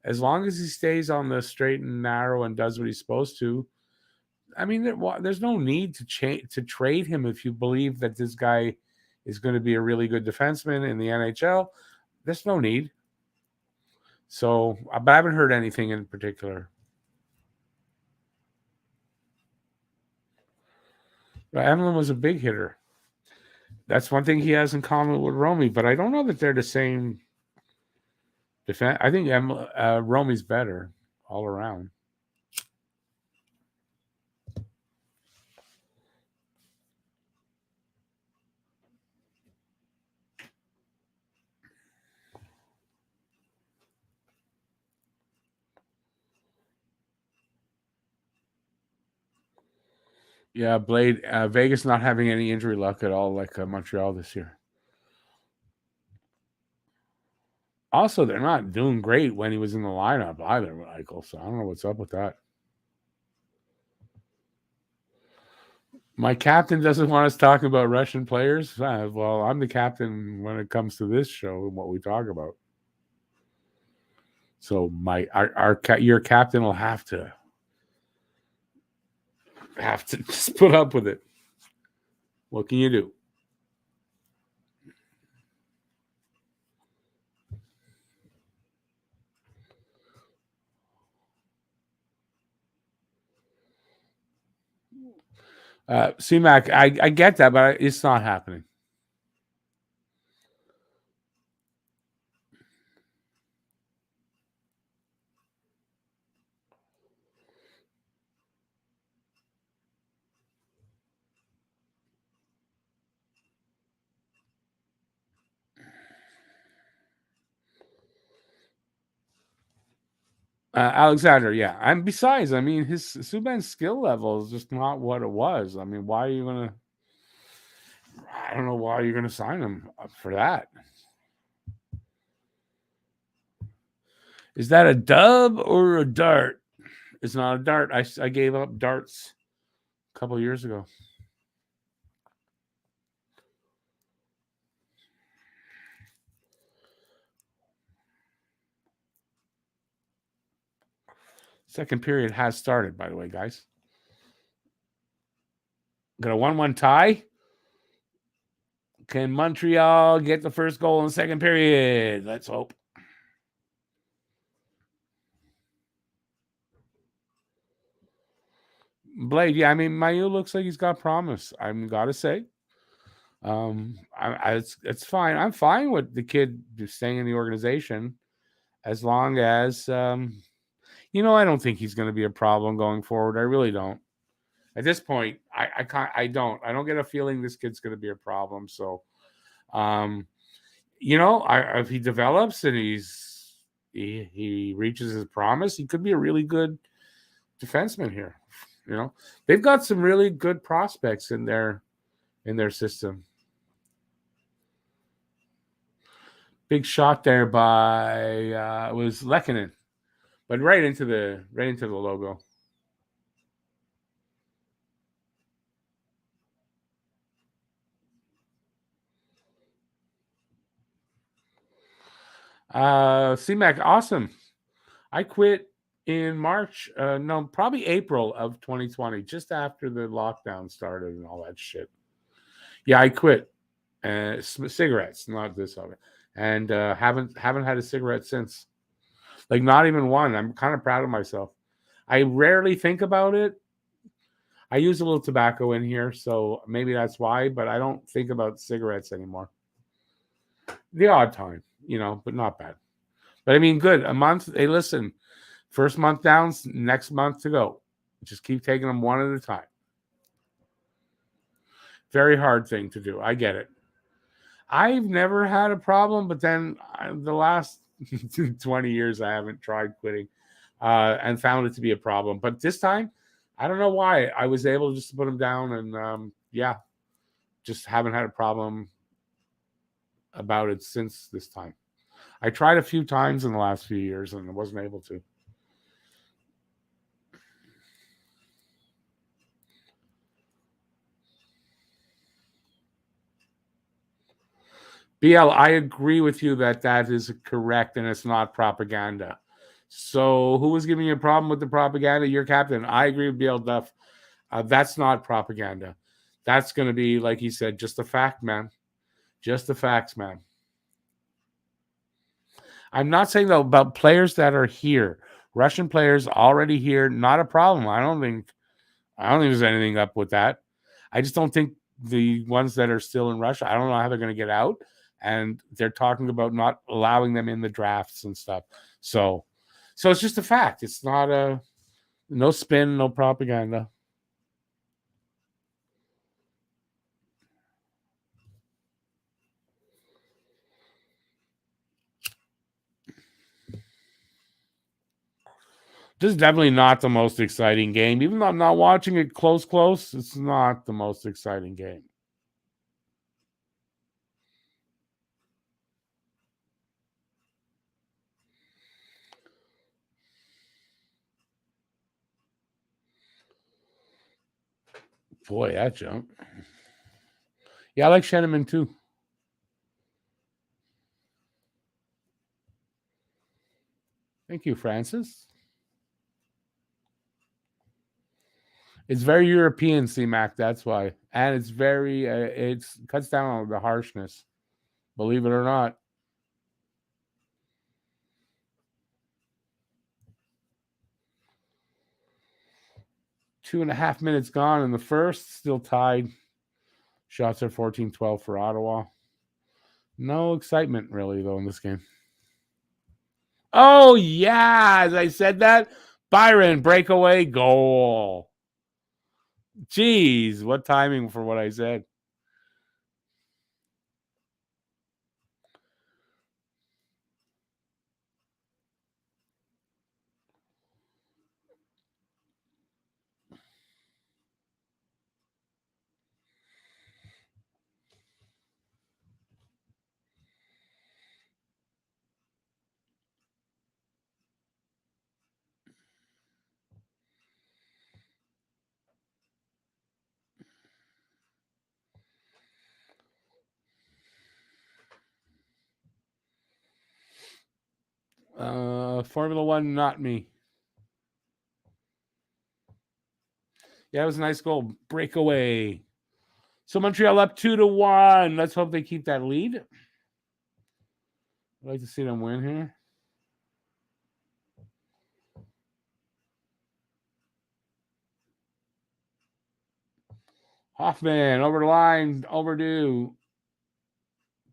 As long as he stays on the straight and narrow and does what he's supposed to, I mean, there's no need to trade him if you believe that this guy is going to be a really good defenseman in the NHL. There's no need. So, but I haven't heard anything in particular. Evelyn was a big hitter. That's one thing he has in common with Romy, but I don't know that they're the same defense. I think Romy's better all around. Yeah, Blade. Vegas not having any injury luck at all, like Montreal this year. Also, they're not doing great when he was in the lineup either, Michael. So I don't know what's up with that. My captain doesn't want us talking about Russian players. Well, I'm the captain when it comes to this show and what we talk about. So your captain will have to just put up with it. What can you do? CMAC, I get that, but it's not happening. Alexander, yeah. And besides, I mean, his Subban's skill level is just not what it was. I mean, why are you gonna? I don't know why you're going to sign him for that. Is that a dub or a dart? It's not a dart. I gave up darts a couple years ago. Second period has started, by the way, guys. Got a 1-1 tie. Can Montreal get the first goal in the second period? Let's hope. Blade, yeah, I mean, Mayu looks like he's got promise. I'm gotta say, it's fine. I'm fine with the kid just staying in the organization as long as I don't think he's going to be a problem going forward. I really don't. At this point, I can't. I don't get a feeling this kid's going to be a problem. So, if he develops and he reaches his promise, he could be a really good defenseman here. They've got some really good prospects in their system. Big shot there by it was Lehkonen, but right into the logo. CMAC, awesome. I quit in March, no, probably April of 2020, just after the lockdown started and all that shit. Yeah, I quit. Cigarettes, not this of it, and haven't had a cigarette since. Like not even one. I'm kind of proud of myself. I rarely think about it. I use a little tobacco in here, so maybe that's why. But I don't think about cigarettes anymore. The odd time, but not bad. But I mean, good. A month. Hey, listen. First month down, next month to go. Just keep taking them one at a time. Very hard thing to do. I get it. I've never had a problem, but then the last 20 years, I haven't tried quitting and found it to be a problem. But this time, I don't know why. I was able just to put them down and, just haven't had a problem about it since this time. I tried a few times in the last few years and I wasn't able to. BL, I agree with you that is correct and it's not propaganda. So who was giving you a problem with the propaganda? Your captain. I agree with BL Duff. That's not propaganda. That's going to be, like he said, just a fact, man. Just the facts, man. I'm not saying, though, about players that are here. Russian players already here, not a problem. I don't think there's anything up with that. I just don't think the ones that are still in Russia, I don't know how they're going to get out. And they're talking about not allowing them in the drafts and stuff. So it's just a fact. It's not no spin, no propaganda. This is definitely not the most exciting game. Even though I'm not watching it close, it's not the most exciting game. Boy, that jump. Yeah, I like Sheneman too. Thank you, Francis. It's very European, C-Mac. That's why, and it's very it cuts down on the harshness. Believe it or not. 2.5 minutes gone in the first, still tied. Shots are 14-12 for Ottawa. No excitement really though in this game. Oh yeah, as I said that, Byron breakaway goal. Jeez, what timing for what I said. Formula One, not me. Yeah, it was a nice goal. Breakaway. So Montreal up 2-1. Let's hope they keep that lead. I'd like to see them win here. Hoffman over the line, overdue.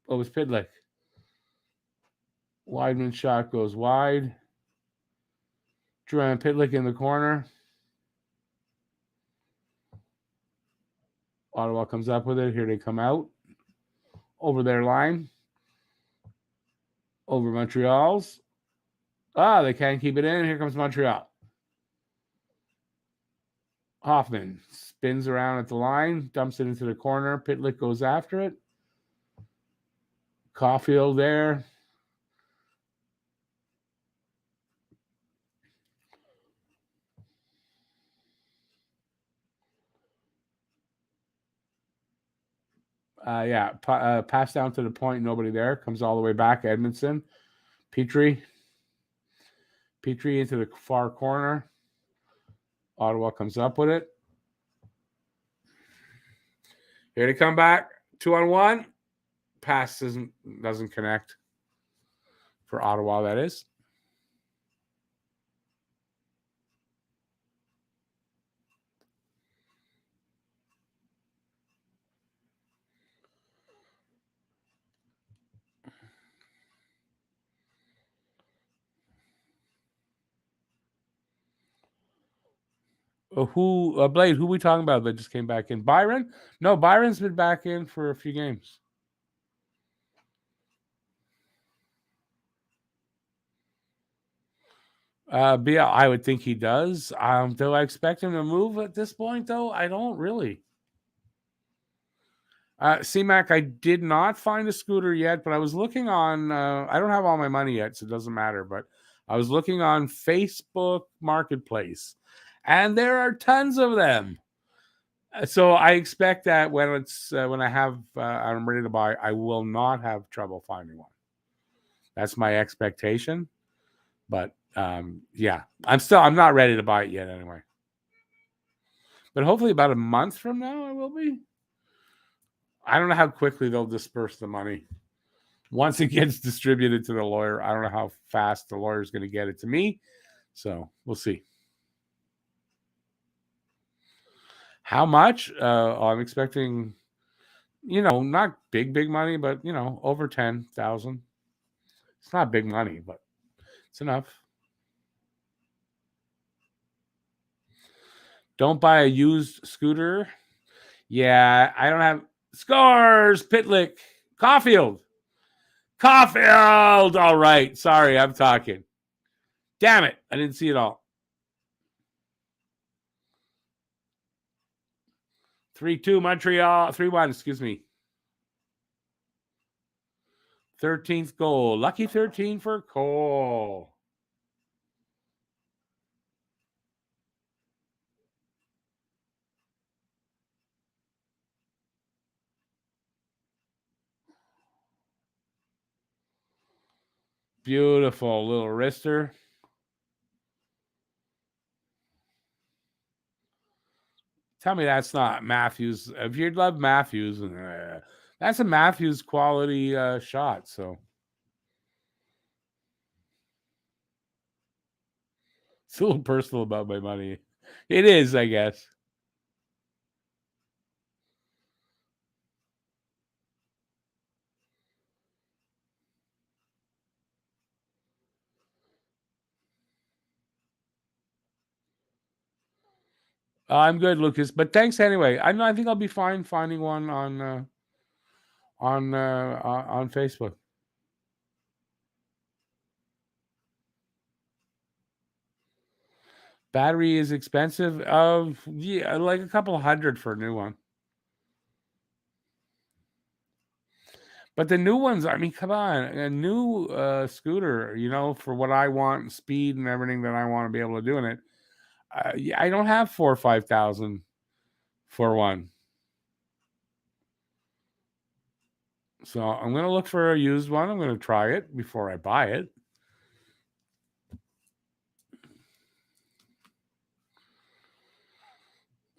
Oh, it was Pitlick. Wideman shot goes wide. Drew Pitlick in the corner. Ottawa comes up with it. Here they come out. Over their line. Over Montreal's. They can't keep it in. Here comes Montreal. Hoffman spins around at the line, dumps it into the corner. Pitlick goes after it. Caulfield there. Pass down to the point. Nobody there. Comes all the way back. Edmondson. Petrie into the far corner. Ottawa comes up with it. Here they come back. 2-on-1. Pass doesn't connect. For Ottawa, that is. Blade, who we talking about that just came back in? Byron? No, Byron's been back in for a few games. I would think he does. Do I expect him to move at this point, though? I don't really. CMAC, I did not find a scooter yet, but I was looking on, I don't have all my money yet, so it doesn't matter, but I was looking on Facebook Marketplace, and there are tons of them. So I expect that when I'm ready to buy, I will not have trouble finding one. That's my expectation. But I'm not ready to buy it yet anyway. But hopefully about a month from now I will be. I don't know how quickly they'll disperse the money. Once it gets distributed to the lawyer, I don't know how fast the lawyer is going to get it to me. So we'll see. How much? I'm expecting, not big money, but, over 10,000. It's not big money, but it's enough. Don't buy a used scooter. Yeah, I don't have scores. Pitlick. Caulfield. All right. Sorry, I'm talking. Damn it. I didn't see it all. 3-2 Montreal. 3-1, excuse me. 13th goal. Lucky 13 for Cole. Beautiful little wrister. Tell me that's not Matthews. If you'd love Matthews, that's a Matthews quality shot. So it's a little personal about my money. It is, I guess. I'm good, Lucas. But thanks anyway. I think I'll be fine finding one on Facebook. Battery is expensive. Like a couple $100 for a new one. But the new ones, I mean, come on, a new scooter, for what I want, speed and everything that I want to be able to do in it. I don't have 4,000 or 5,000 for one. So I'm going to look for a used one. I'm going to try it before I buy it.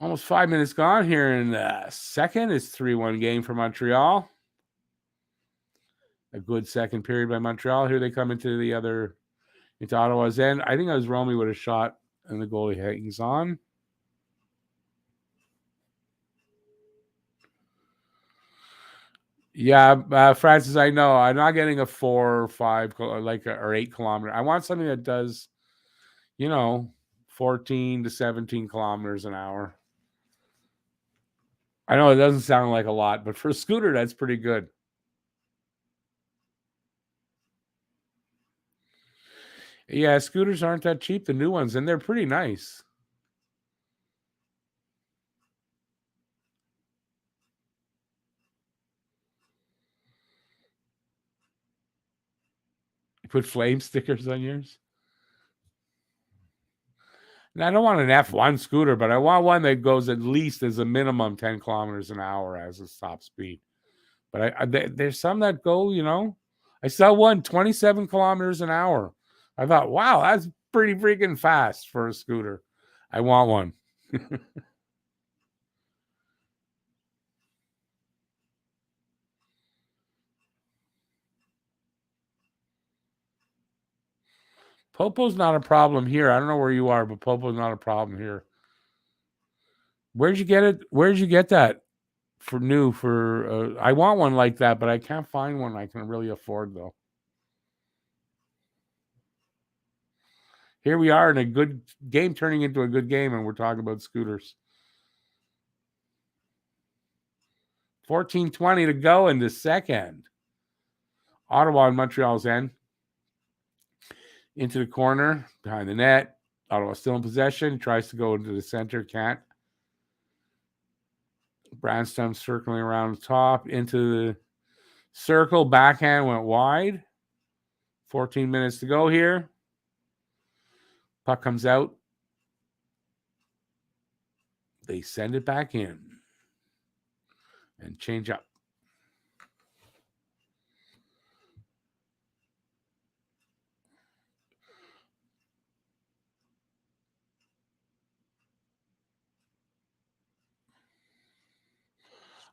Almost 5 minutes gone here in the second. It's 3-1 game for Montreal. A good second period by Montreal. Here they come into Ottawa's end. I think it was Romy with a shot, and the goalie hangs on. Yeah, Francis, I know. I'm not getting a 4 or 5 or 8 kilometer. I want something that does, 14 to 17 kilometers an hour. I know it doesn't sound like a lot, but for a scooter, that's pretty good. Yeah, scooters aren't that cheap, the new ones, and they're pretty nice. You put flame stickers on yours? And I don't want an F1 scooter, but I want one that goes at least as a minimum 10 kilometers an hour as a top speed. But there's some that go, I saw one 27 kilometers an hour. I thought, wow, that's pretty freaking fast for a scooter. I want one. Popo's not a problem here. I don't know where you are, but Popo's not a problem here. Where'd you get it? Where'd you get that for new? I want one like that, but I can't find one I can really afford though. Here we are in a good game turning into a good game, and we're talking about scooters. 14:20 to go in the second. Ottawa and Montreal's end. Into the corner, behind the net. Ottawa still in possession. Tries to go into the center, can't. Branston circling around the top. Into the circle. Backhand went wide. 14 minutes to go here. Puck comes out. They send it back in. And change up.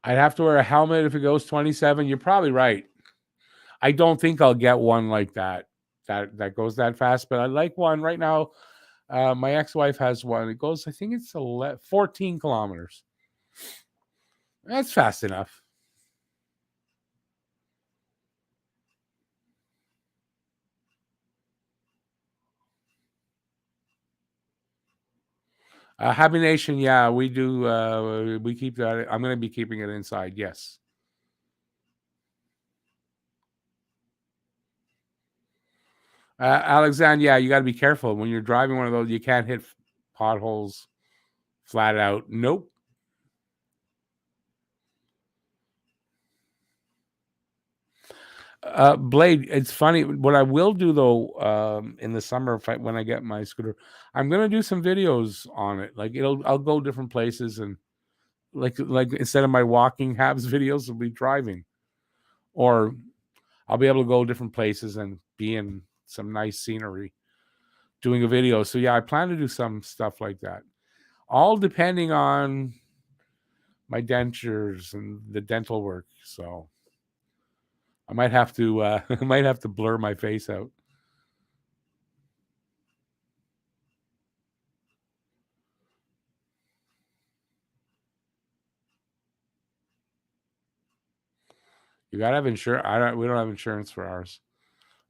I'd have to wear a helmet if it goes 27. You're probably right. I don't think I'll get one like that that goes that fast, but I like one right now. My ex-wife has one. It goes, I think it's 14 kilometers. That's fast enough. Happy Nation, yeah, we do. We keep that. I'm going to be keeping it inside. Yes. Alexander, yeah, you got to be careful when you're driving one of those. You can't hit potholes flat out. Nope. Blade, it's funny. What I will do though, in the summer, when I get my scooter, I'm gonna do some videos on it. Like I'll go different places and like instead of my walking Habs videos, I'll be driving, or I'll be able to go different places and be in some nice scenery, doing a video. So yeah, I plan to do some stuff like that. All depending on my dentures and the dental work. So I might have to I might have to blur my face out. You gotta have insurance. We don't have insurance for ours.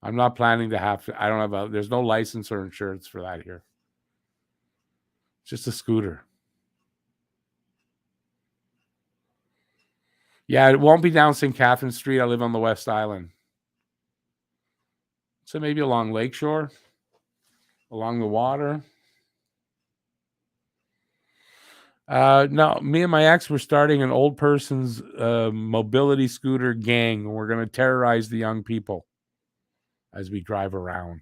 I'm not planning to have to. I don't have there's no license or insurance for that here. It's just a scooter. Yeah, it won't be down St. Catherine Street. I live on the West Island. So maybe along Lakeshore, along the water. No, me and my ex were starting an old person's mobility scooter gang. And we're going to terrorize the young people as we drive around.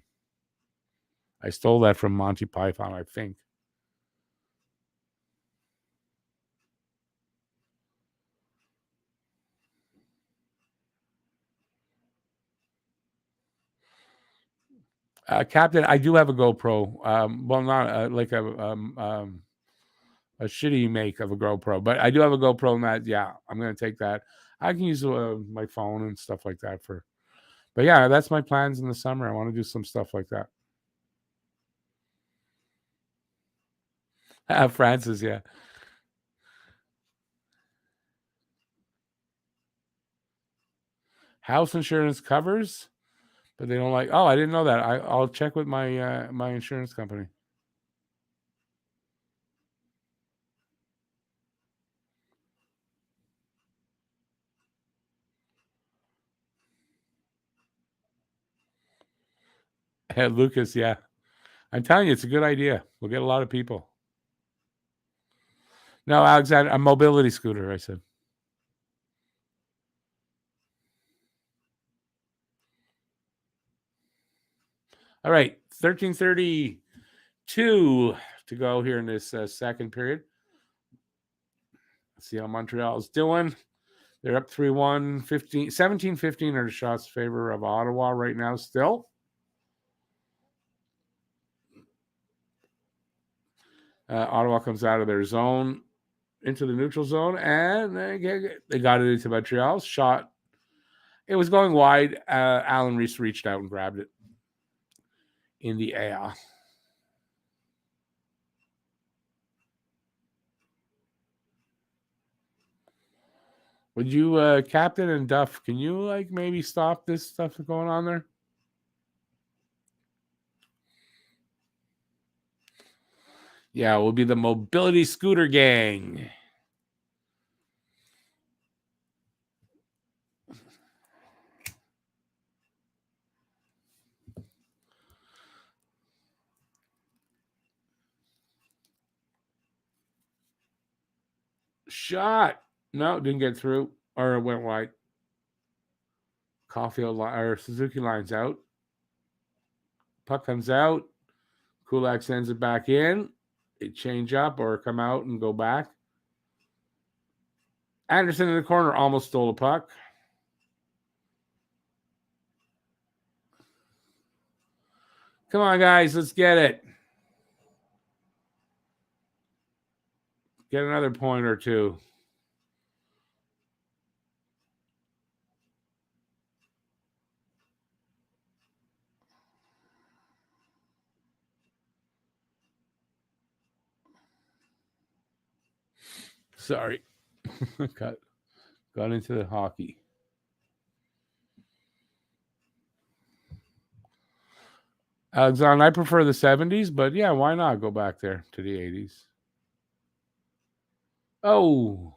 I stole that from Monty Python, I think. Captain, I do have a GoPro. Well, not like a shitty make of a GoPro, but I do have a GoPro, and that, yeah, I'm gonna take that. I can use my phone and stuff like that for. But yeah, that's my plans in the summer. I want to do some stuff like that. Francis, yeah. House insurance covers, but they don't like. Oh, I didn't know that. I'll check with my my insurance company. Lucas, yeah. I'm telling you, it's a good idea. We'll get a lot of people. No, Alexander, a mobility scooter, I said. All right, 13:32 to go here in this second period. Let's see how Montreal is doing. They're up 3-1, 17-15 are the shots in favor of Ottawa right now still. Ottawa comes out of their zone into the neutral zone, and they got it into Montreal's shot. It was going wide. Alan Reese reached out and grabbed it in the air. Would you, Captain and Duff, can you like maybe stop this stuff that's going on there? Yeah, we'll be the mobility scooter gang. Shot. No, didn't get through, or it went wide. Caulfield or Suzuki lines out. Puck comes out. Kulak sends it back in. They change up or come out and go back. Anderson in the corner almost stole a puck. Come on, guys, let's get it. Get another point or two. Sorry. Got into the hockey. Alexander, I prefer the 70s, but yeah, why not go back there to the 80s? Oh.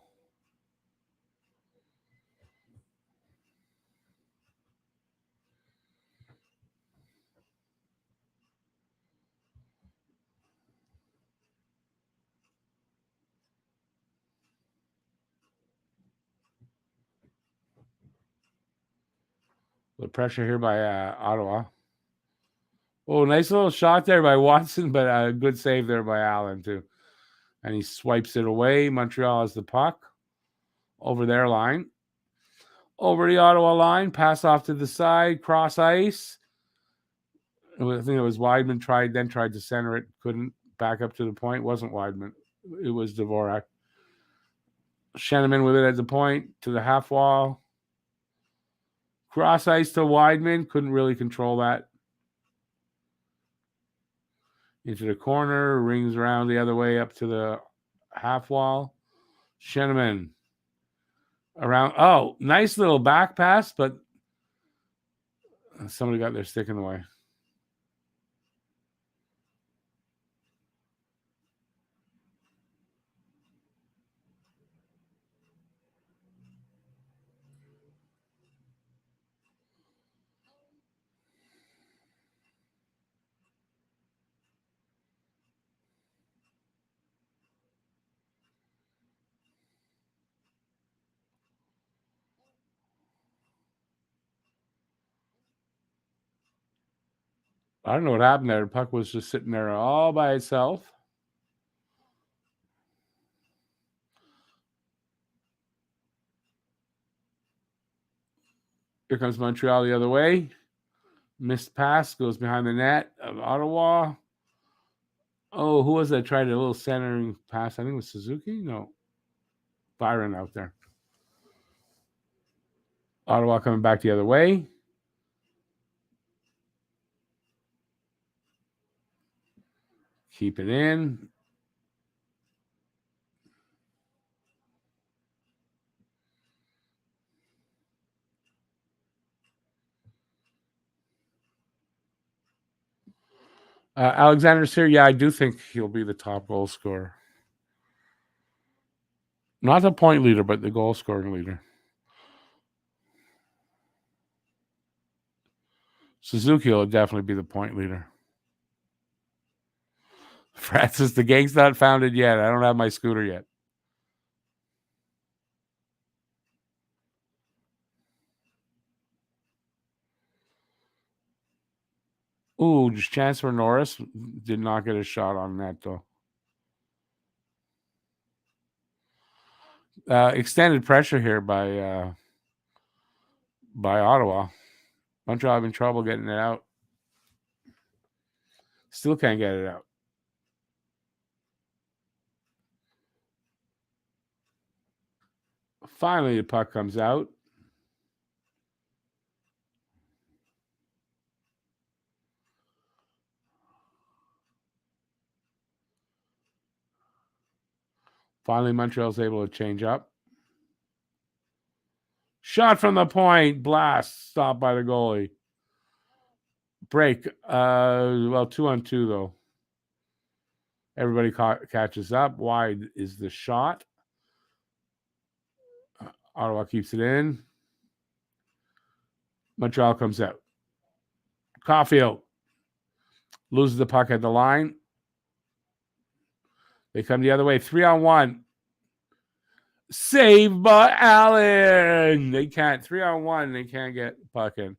The pressure here by Ottawa. Oh, nice little shot there by Watson, but a good save there by Allen, too. And he swipes it away. Montreal has the puck over their line. Over the Ottawa line, pass off to the side, cross ice. I think it was Weidman tried to center it, couldn't. Back up to the point. Wasn't Weidman. It was Dvorak. Sheneman with it at the point to the half wall. Cross ice to Weidman. Couldn't really control that. Into the corner. Rings around the other way up to the half wall. Sheneman around. Oh, nice little back pass, but somebody got their stick in the way. I don't know what happened there. The puck was just sitting there all by itself. Here comes Montreal the other way. Missed pass goes behind the net of Ottawa. Oh, who was that? Tried a little centering pass. I think it was Suzuki. No, Byron out there. Ottawa coming back the other way. Keep it in. Alexander's here. Yeah, I do think he'll be the top goal scorer. Not the point leader, but the goal scoring leader. Suzuki will definitely be the point leader. Francis, the gang's not founded yet. I don't have my scooter yet. Ooh, just Chancellor Norris did not get a shot on that, though. Extended pressure here by Ottawa. Montreal having trouble getting it out. Still can't get it out. Finally, the puck comes out. Finally, Montreal's able to change up. Shot from the point. Blast. Stopped by the goalie. Break. Well, 2-on-2, though. Everybody catches up. Wide is the shot. Ottawa keeps it in. Montreal comes out. Caulfield loses the puck at the line. They come the other way. 3-on-1. Saved by Allen. They can't. 3-on-1. They can't get the puck in.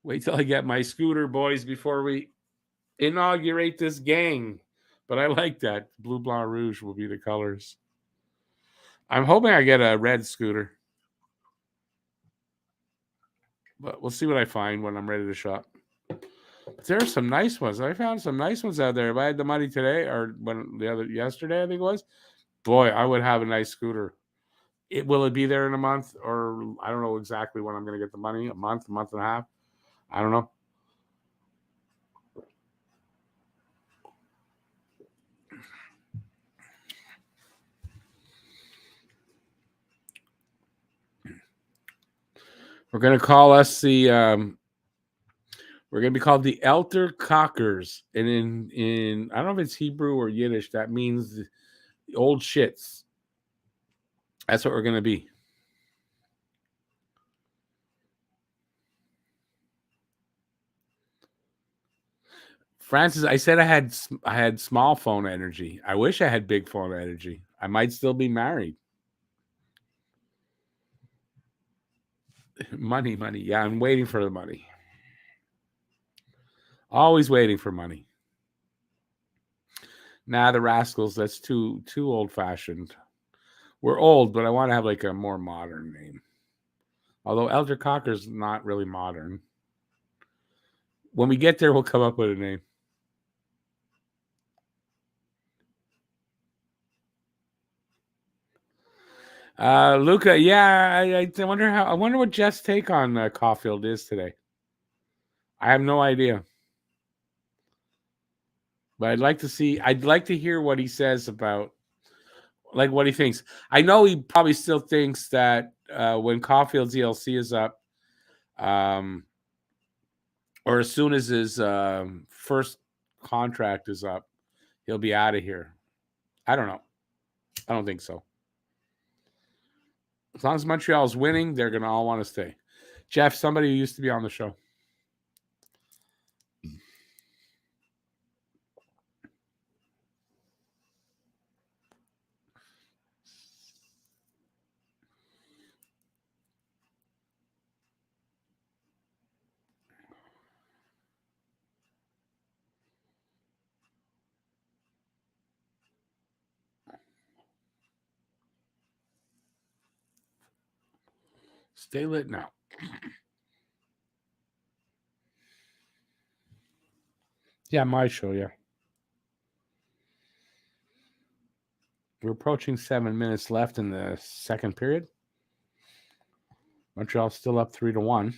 Wait till I get my scooter, boys, before we inaugurate this gang. But I like that. Blue, blanc, rouge will be the colors. I'm hoping I get a red scooter. But we'll see what I find when I'm ready to shop. But there are some nice ones. I found some nice ones out there. If I had the money today or yesterday, I think it was, boy, I would have a nice scooter. Will it be there in a month? Or I don't know exactly when I'm going to get the money. A month and a half. I don't know. We're going to call us the we're going to be called the Elter Cockers. And in I don't know if it's Hebrew or Yiddish, that means the old shits. That's what we're going to be. Francis, I said I had small phone energy. I wish I had big phone energy. I might still be married. Money. Yeah, I'm waiting for the money. Always waiting for money. Nah, the Rascals, that's too old fashioned. We're old, but I want to have like a more modern name. Although Elder Cocker's not really modern. When we get there, we'll come up with a name. Luca, yeah, I wonder what Jeff's take on Caulfield is today. I have no idea. But I'd like to hear what he says about, like, what he thinks. I know he probably still thinks that when Caulfield's ELC is up, or as soon as his first contract is up, he'll be out of here. I don't know. I don't think so. As long as Montreal's winning, they're going to all want to stay. Jeff, somebody who used to be on the show. Stay lit now. Yeah, my show, yeah. We're approaching 7 minutes left in the second period. Montreal's still up 3-1.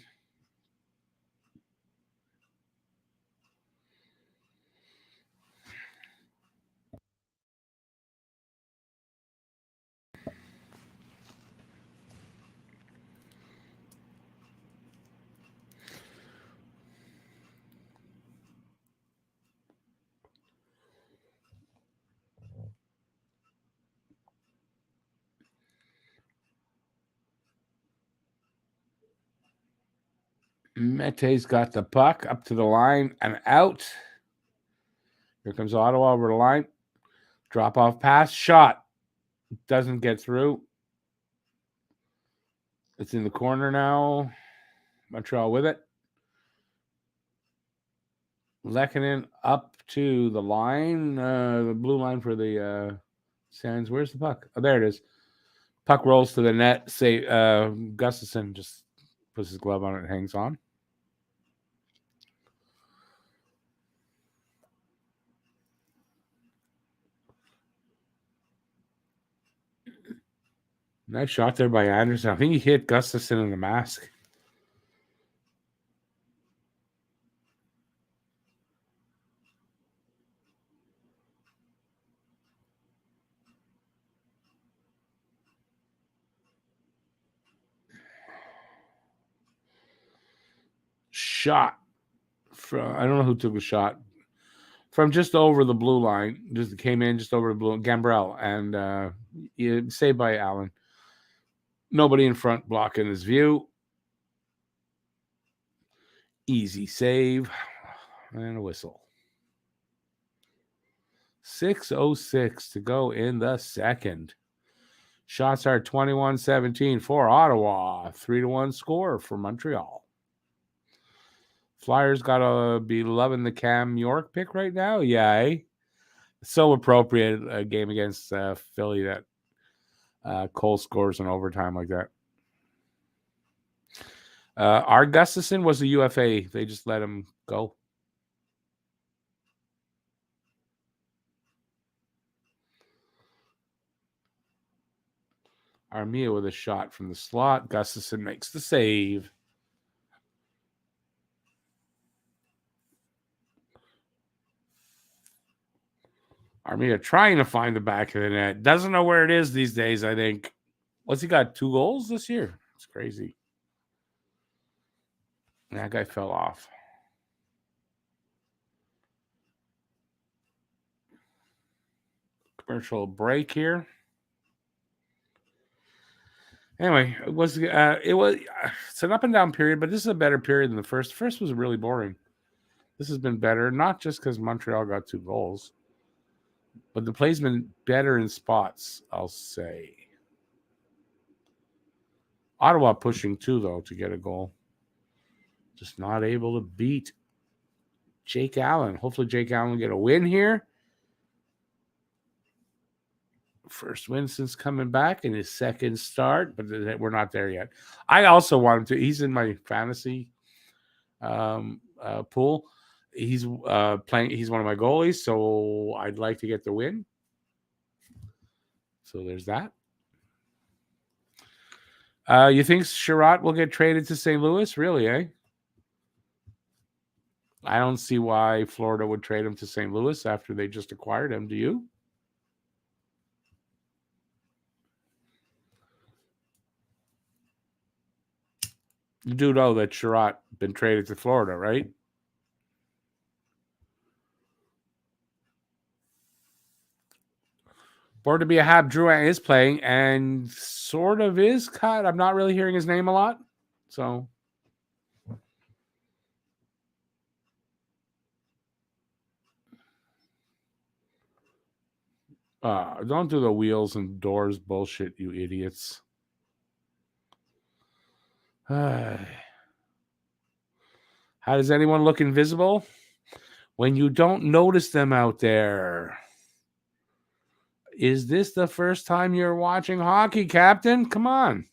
Mete's got the puck up to the line and out. Here comes Ottawa over the line. Drop off pass. Shot. Doesn't get through. It's in the corner now. Montreal with it. Lehkonen up to the line. The blue line for the Sens. Where's the puck? Oh, there it is. Puck rolls to the net. Say Gustafsson just puts his glove on it and hangs on. Nice shot there by Anderson. I think he hit Gustafsson in the mask. Shot from, I don't know who took the shot, from just over the blue line. Just came in just over the blue. Gambrell, and saved by Allen. Nobody in front blocking his view. Easy save and a whistle. 6:06 to go in the second. Shots are 21-17 for Ottawa. 3-1 score for Montreal. Flyers gotta be loving the Cam York pick right now. Yeah, eh? So appropriate, a game against Philly that Cole scores in overtime like that. Our Gustafsson was a UFA. They just let him go. Armia with a shot from the slot. Gustafsson makes the save. Armia trying to find the back of the net. Doesn't know where it is these days, I think. What's he got? 2 goals this year? It's crazy. That guy fell off. Commercial break here. Anyway, it's an up and down period, but this is a better period than the first. The first was really boring. This has been better, not just because Montreal got 2 goals, but the play's been better in spots, I'll say. Ottawa pushing 2, though, to get a goal. Just not able to beat Jake Allen. Hopefully Jake Allen will get a win here. First win since coming back in his second start, but we're not there yet. I also want him to. He's in my fantasy pool. He's playing. He's one of my goalies, so I'd like to get the win. So there's that. You think Sherratt will get traded to St. Louis? Really, eh? I don't see why Florida would trade him to St. Louis after they just acquired him. Do you? You do know that Sherratt been traded to Florida, right? Born to be a Hab, Drouin is playing and sort of is cut. I'm not really hearing his name a lot. So don't do the wheels and doors bullshit, you idiots. How does anyone look invisible? When you don't notice them out there. Is this the first time you're watching hockey, Captain? Come on.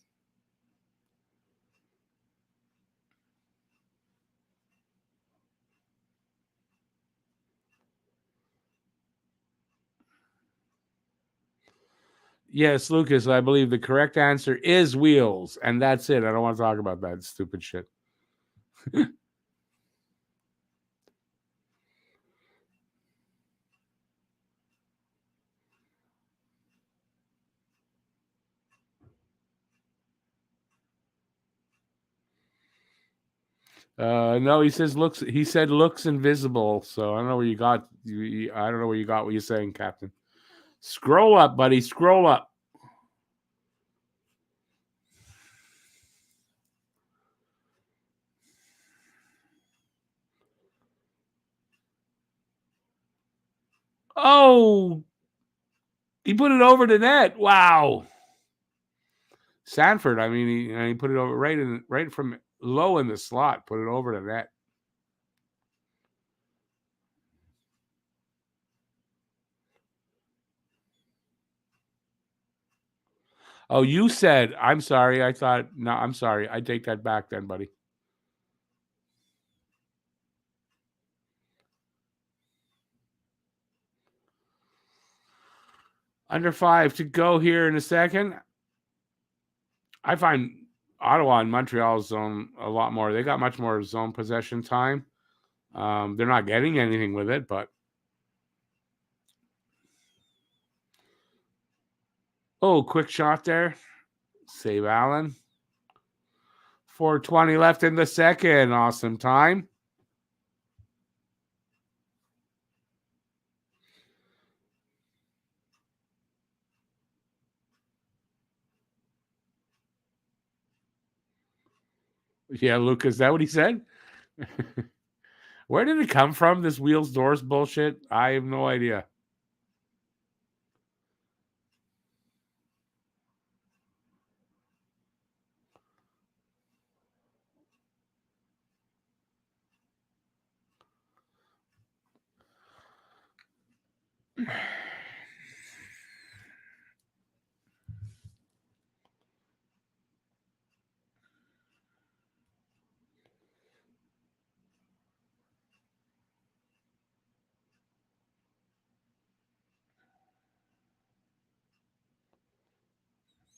Yes, Lucas, I believe the correct answer is wheels, and that's it. I don't want to talk about that stupid shit. No, he says looks. He said looks invisible. So I don't know where you got. I don't know where you got what you're saying, Captain. Scroll up, buddy. Scroll up. Oh, he put it over the net. Wow. Sanford. I mean, he put it over right from low in the slot. Put it over the net. Oh, you said. I'm sorry. I thought. No, I'm sorry. I take that back, then, buddy. Under 5 to go here in a second. I find Ottawa and Montreal's zone a lot more. They got much more zone possession time. They're not getting anything with it, but quick shot there. Save Allen. 4:20 left in the second. Awesome time. Yeah, Luke, is that what he said? Where did it come from? This wheels doors bullshit? I have no idea.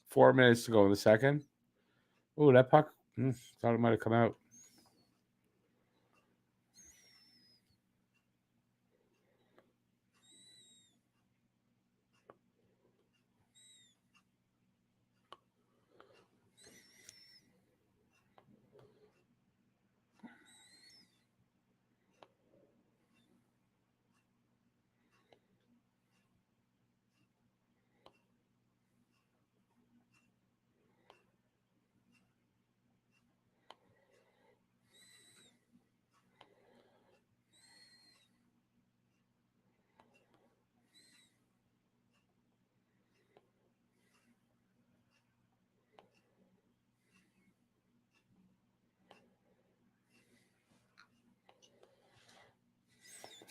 Four minutes to go in the second. Oh, that puck. Thought it might have come out.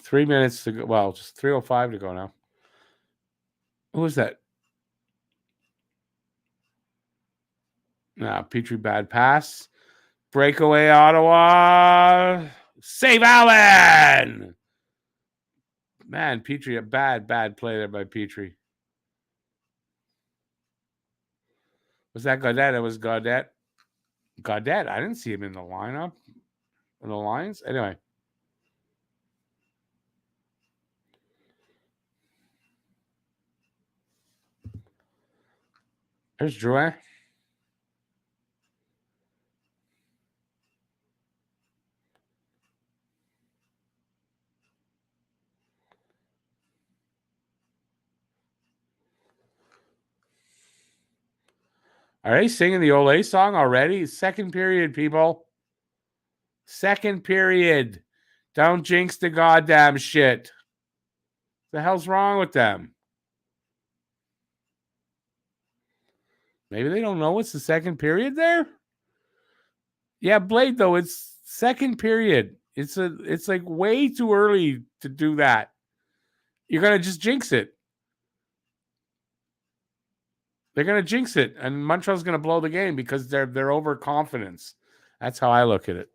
Three minutes to go. Well, just 3:05 to go now. Who was that? Petrie, bad pass. Breakaway, Ottawa. Save Allen. Man, Petrie, a bad play there by Petrie. Was that Gaudette? It was Gaudette. Gaudette. I didn't see him in the lineup. In the lines. Anyway. There's Drouin. Are they singing the Olay song already? Second period, people. Second period. Don't jinx the goddamn shit. The hell's wrong with them? Maybe they don't know it's the second period there? Yeah, Blade, though, it's second period. It's like way too early to do that. You're gonna just jinx it. They're gonna jinx it, and Montreal's gonna blow the game because they're overconfidence. That's how I look at it.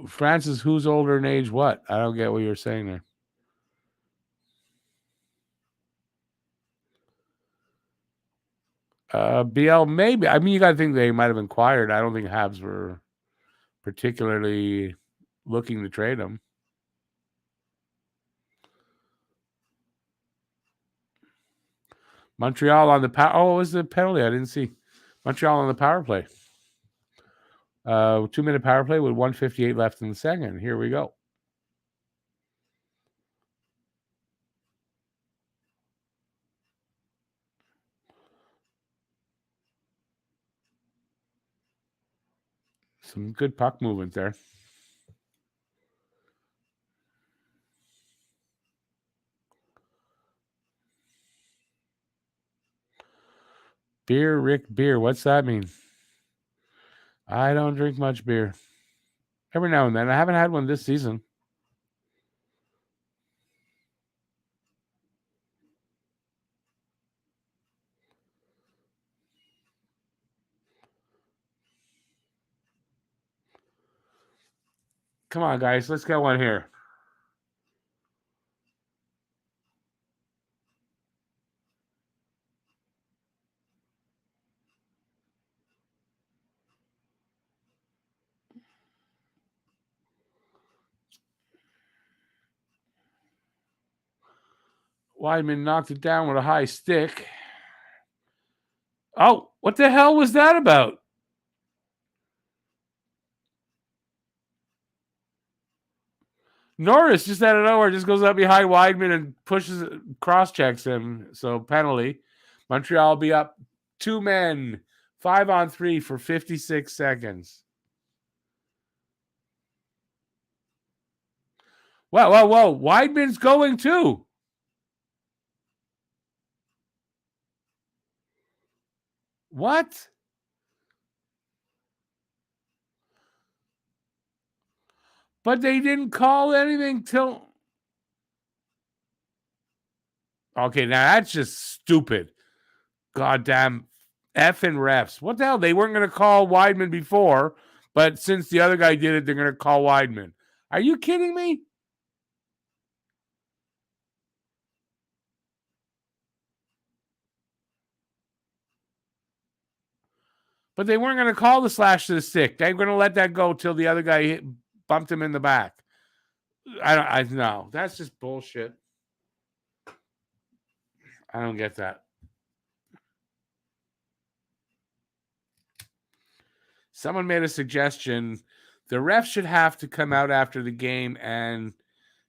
Francis, who's older in age? What? I don't get what you're saying there. BL, maybe. I mean, you got to think they might have inquired. I don't think Habs were particularly looking to trade him. Montreal on the power. Oh, what was the penalty? I didn't see. Montreal on the power play. 2-minute power play with 1:58 left in the second. Here we go. Some good puck movement there. Beer, Rick, beer. What's that mean? I don't drink much beer. Every now and then. I haven't had one this season. Come on, guys. Let's get one here. Weidman knocked it down with a high stick. Oh, what the hell was that about? Norris just out of nowhere just goes up behind Weidman and cross-checks him. So penalty. Montreal will be up 2 men, 5-on-3 for 56 seconds. Whoa. Weidman's going too. What? But they didn't call anything till... Okay, now that's just stupid. Goddamn effing refs. What the hell? They weren't going to call Weidman before, but since the other guy did it, they're going to call Weidman. Are you kidding me? But they weren't going to call the slash to the stick. They were going to let that go till the other guy bumped him in the back. I no. That's just bullshit. I don't get that. Someone made a suggestion. The refs should have to come out after the game and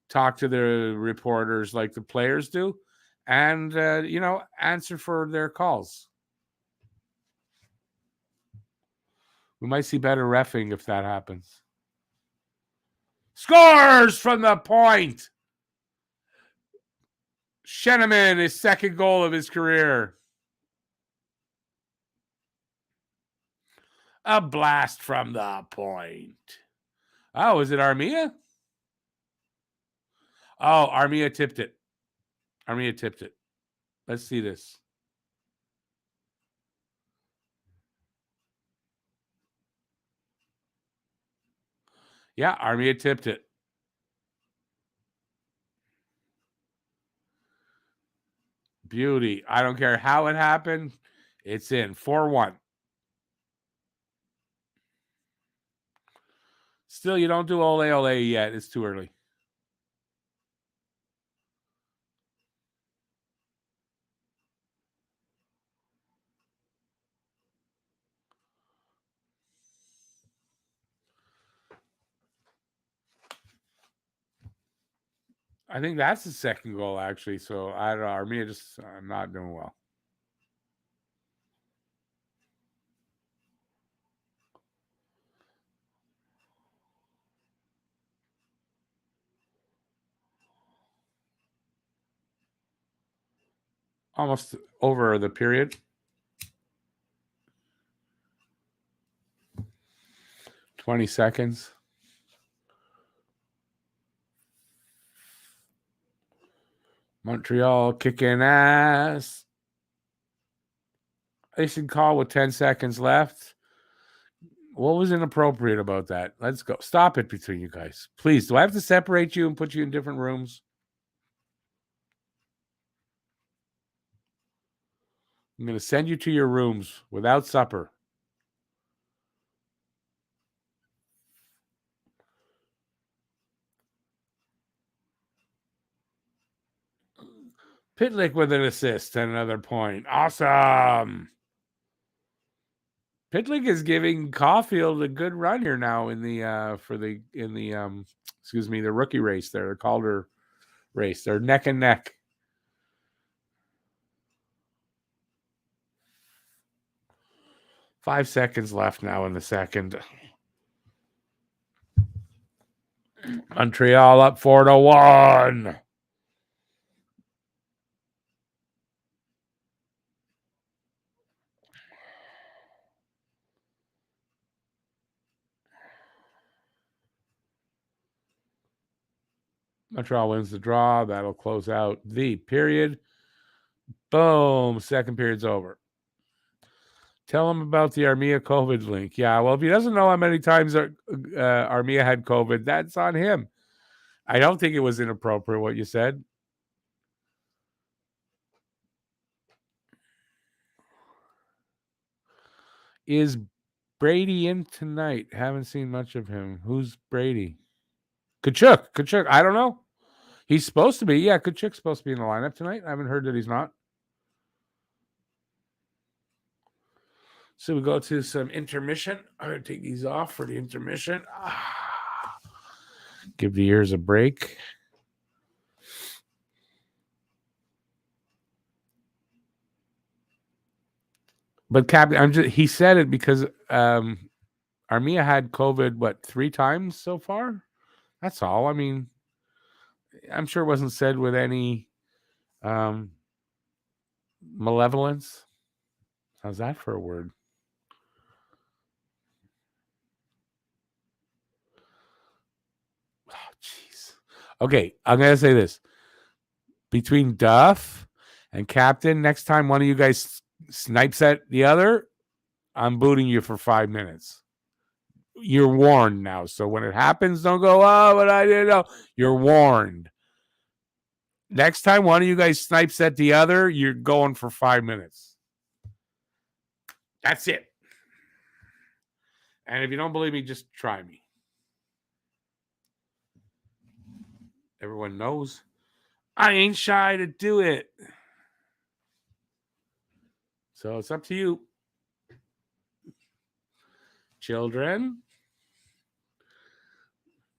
talk to the reporters like the players do and, answer for their calls. We might see better reffing if that happens. Scores from the point. Sheneman, his second goal of his career. A blast from the point. Oh, is it Armia? Oh, Armia tipped it. Let's see this. Yeah, Armia tipped it. Beauty. I don't care how it happened. It's in 4-1. Still, you don't do ole ole yet. It's too early. I think that's the second goal, actually. So, I don't know. Armia just not doing well. Almost over the period. 20 seconds. Montreal kicking ass. They should call with 10 seconds left. What was inappropriate about that? Let's go. Stop it between you guys. Please. Do I have to separate you and put you in different rooms? I'm going to send you to your rooms without supper. Pitlick with an assist and another point. Awesome. Pitlick is giving Caulfield a good run here now in the the rookie race there, the Calder race. They're neck and neck. Five seconds left now in the second. Montreal up 4-1. Montreal wins the draw. That'll close out the period. Boom. Second period's over. Tell him about the Armia COVID link. Yeah, well, if he doesn't know how many times Armia had COVID, that's on him. I don't think it was inappropriate what you said. Is Brady in tonight? Haven't seen much of him. Who's Brady? Kachuk. I don't know. He's supposed to be. Yeah, Kachuk's supposed to be in the lineup tonight. I haven't heard that he's not. So we go to some intermission. I'm going to take these off for the intermission. Give the ears a break. But Captain, he said it because Armia had COVID, 3 times so far? That's all. I mean, I'm sure it wasn't said with any malevolence. How's that for a word? Oh, jeez. Okay, I'm going to say this. Between Duff and Captain, next time one of you guys snipes at the other, I'm booting you for 5 minutes. You're warned now. So when it happens, don't go, oh, but I didn't know. You're warned. Next time one of you guys snipes at the other, you're going for 5 minutes. That's it. And if you don't believe me, just try me. Everyone knows I ain't shy to do it. So it's up to you. Children,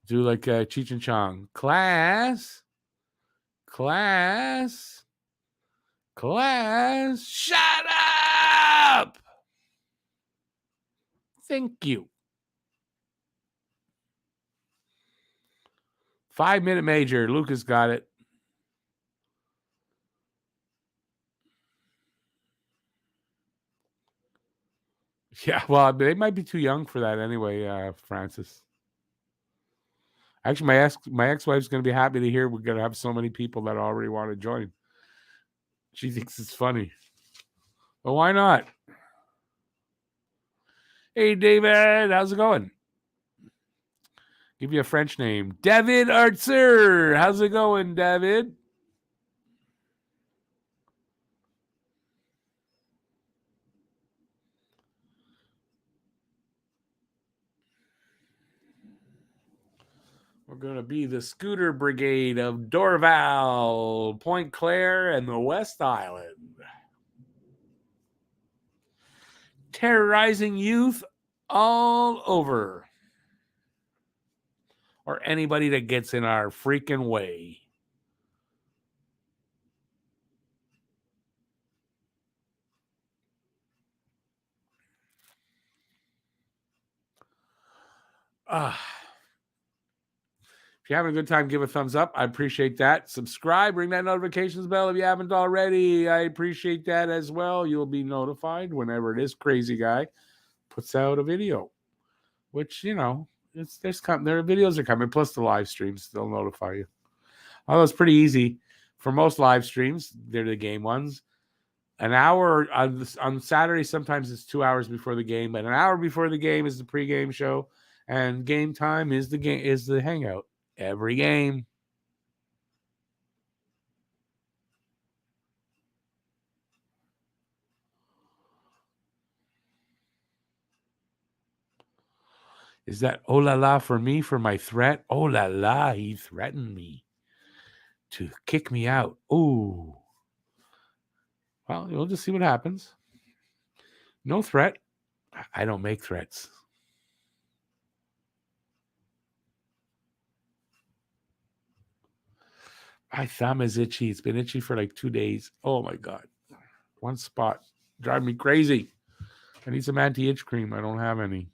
do like Cheech and Chong. Class, shut up. Thank you. 5-minute major. Lucas got it. Yeah, well, they might be too young for that anyway, Francis. Actually, my ex-wife's going to be happy to hear we're going to have so many people that already want to join. She thinks it's funny. Well, why not? Hey, David, how's it going? Give you a French name. David Arthur. How's it going, David? We're going to be the Scooter Brigade of Dorval, Point Claire, and the West Island. Terrorizing youth all over. Or anybody that gets in our freaking way. If you're having a good time, give a thumbs up. I appreciate that. Subscribe, ring that notifications bell if you haven't already. I appreciate that as well. You'll be notified whenever this crazy guy puts out a video, which, their videos are coming, plus the live streams. They'll notify you. Although it's pretty easy for most live streams. They're the game ones. An hour on Saturday, sometimes it's 2 hours before the game, but an hour before the game is the pregame show, and game time is the hangout. Every game. Is that oh la la for me for my threat? Oh la la, he threatened me to kick me out. Ooh. Well, we'll just see what happens. No threat. I don't make threats. My thumb is itchy. It's been itchy for like 2 days. Oh my God. One spot. Driving me crazy. I need some anti-itch cream. I don't have any.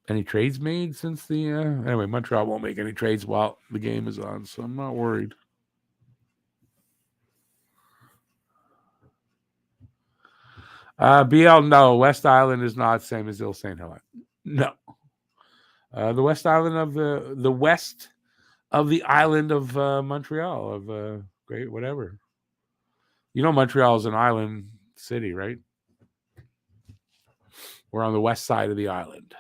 Any trades made since the anyway, Montreal won't make any trades while the game is on, so I'm not worried. BL, no. West Island is not same as Ile St. Helen. No. The West Island of the west of the island of Montreal, of great whatever. You know Montreal is an island city, right? We're on the west side of the island.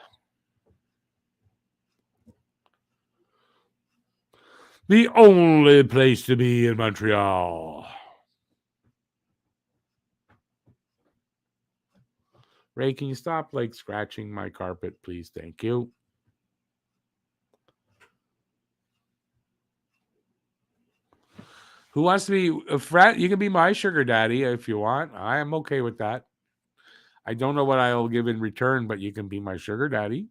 The only place to be in Montreal. Ray, can you stop like scratching my carpet, please? Thank you. Who wants to be a frat? You can be my sugar daddy if you want. I am okay with that. I don't know what I'll give in return, but you can be my sugar daddy.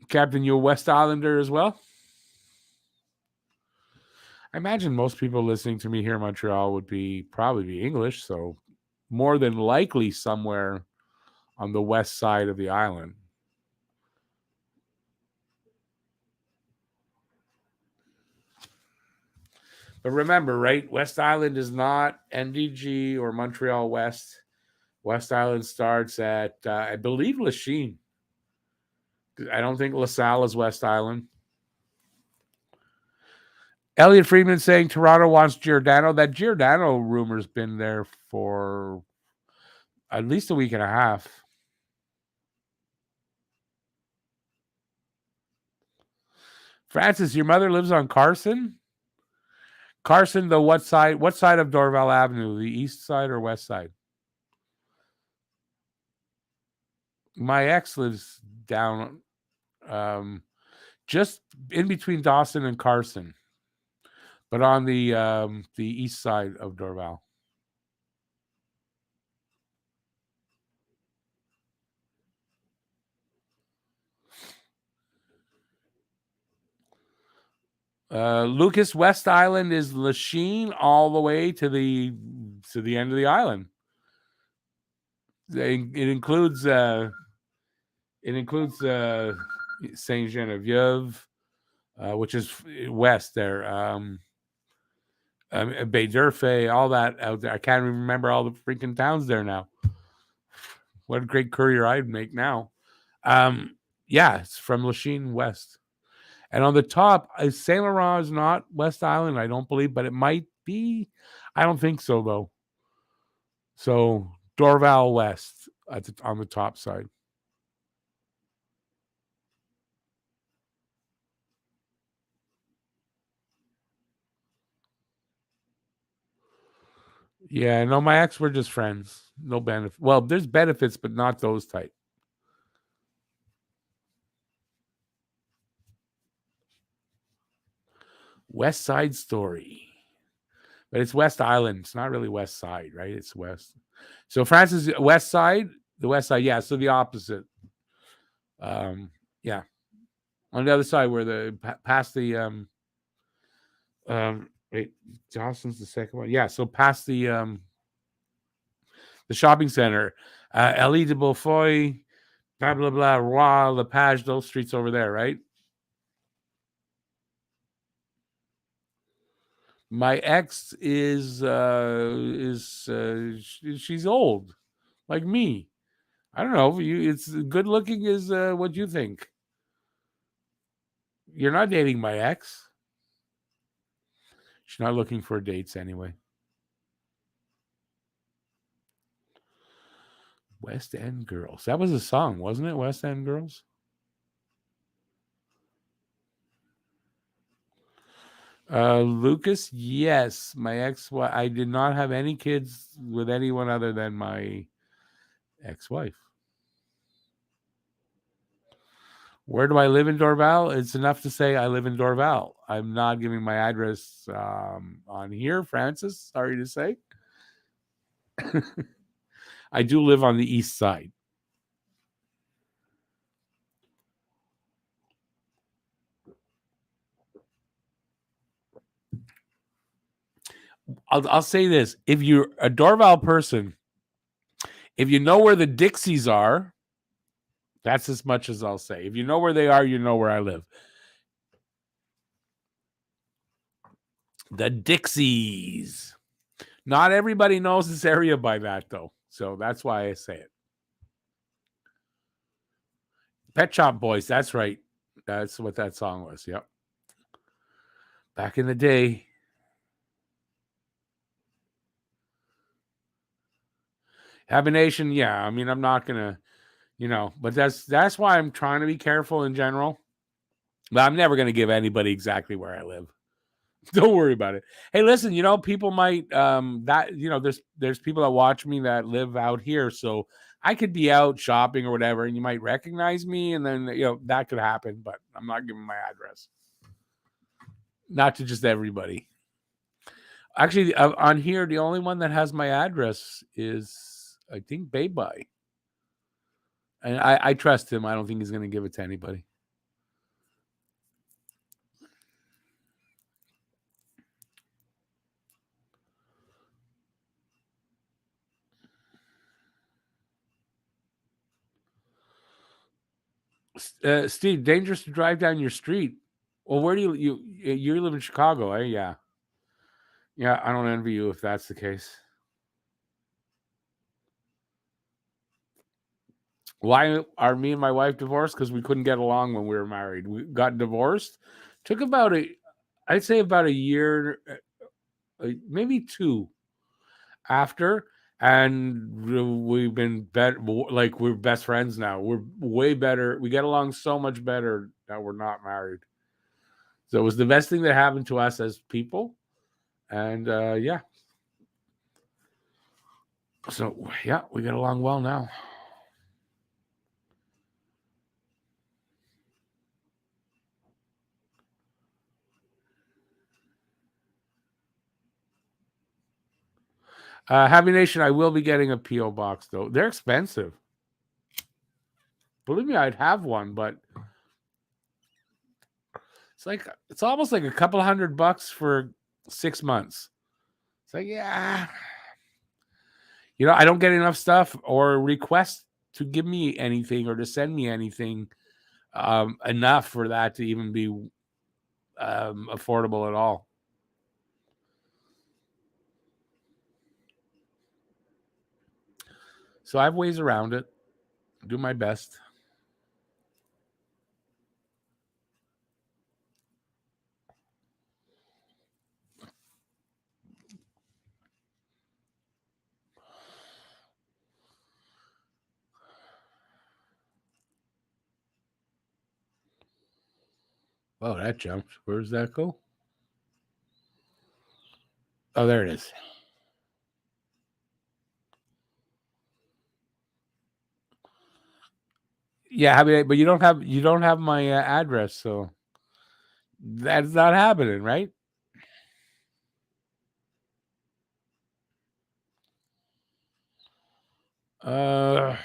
Captain, you a West Islander as well? I imagine most people listening to me here in Montreal would probably be English, so more than likely somewhere on the west side of the island. But remember, right? West Island is not NDG or Montreal West. West Island starts at, I believe, Lachine. I don't think LaSalle is West Island. Elliot Friedman saying Toronto wants Giordano. That Giordano rumor's been there for at least a week and a half. Francis, your mother lives on Carson? Carson, the what side? What side of Dorval Avenue? The east side or west side? My ex lives down just in between Dawson and Carson, but on the east side of Dorval. Lucas, West Island is Lachine all the way to the end of the island. It includes Saint Genevieve, which is west there. Bay d'Urfé, all that out there. I can't even remember all the freaking towns there now. What a great courier I'd make now. Yeah, it's from Lachine west. And on the top, Saint Laurent is not West Island, I don't believe, but it might be. I don't think so, though. So Dorval West on the top side. Yeah, no, my ex were just friends. No benefit. Well, there's benefits, but not those type. West Side Story. But it's West Island. It's not really West Side, right? It's West. So Francis, West Side, the West Side, yeah. So the opposite. Yeah, on the other side where past the wait, Dawson's the second one. Yeah, so past the shopping center, Elie de Beaufoy, blah blah blah, Roi, Lepage, those streets over there, right? My ex is she's old. like me. I don't know. It's good looking is what you think. You're not dating my ex. She's not looking for dates anyway. West End Girls. That was a song, wasn't it? West End Girls. Lucas, yes. My ex, I did not have any kids with anyone other than my ex-wife. Where do I live in Dorval? It's enough to say I live in Dorval. I'm not giving my address on here, Francis. Sorry to say. I do live on the east side. I'll say this. If you're a Dorval person, if you know where the Dixies are, that's as much as I'll say. If you know where they are, you know where I live. The Dixies. Not everybody knows this area by that, though. So that's why I say it. Pet Shop Boys. That's right. That's what that song was. Yep. Back in the day. Habination, yeah. I mean, I'm not gonna, but that's why I'm trying to be careful in general. But I'm never gonna give anybody exactly where I live. Don't worry about it. Hey, listen, people might there's people that watch me that live out here, so I could be out shopping or whatever, and you might recognize me, and then that could happen. But I'm not giving my address, not to just everybody. Actually, on here, the only one that has my address is, I think, Baby. And I trust him. I don't think he's going to give it to anybody. Steve, dangerous to drive down your street. Well, where do you live in Chicago, eh? Yeah. Yeah, I don't envy you if that's the case. Why are me and my wife divorced? Because we couldn't get along when we were married. We got divorced. Took I'd say about a year, maybe two after. And we've been better. Like, we're best friends now. We're way better. We get along so much better that we're not married. So it was the best thing that happened to us as people. And yeah. So yeah, we get along well now. Happy Nation, I will be getting a P.O. box, though. They're expensive. Believe me, I'd have one, but it's almost like a couple $100 for 6 months. It's like, yeah. I don't get enough stuff or requests to give me anything or to send me anything enough for that to even be affordable at all. So I have ways around it. Do my best. Oh, that jumped. Where does that go? Oh, there it is. Yeah, but you don't have my address, so that's not happening, right? No,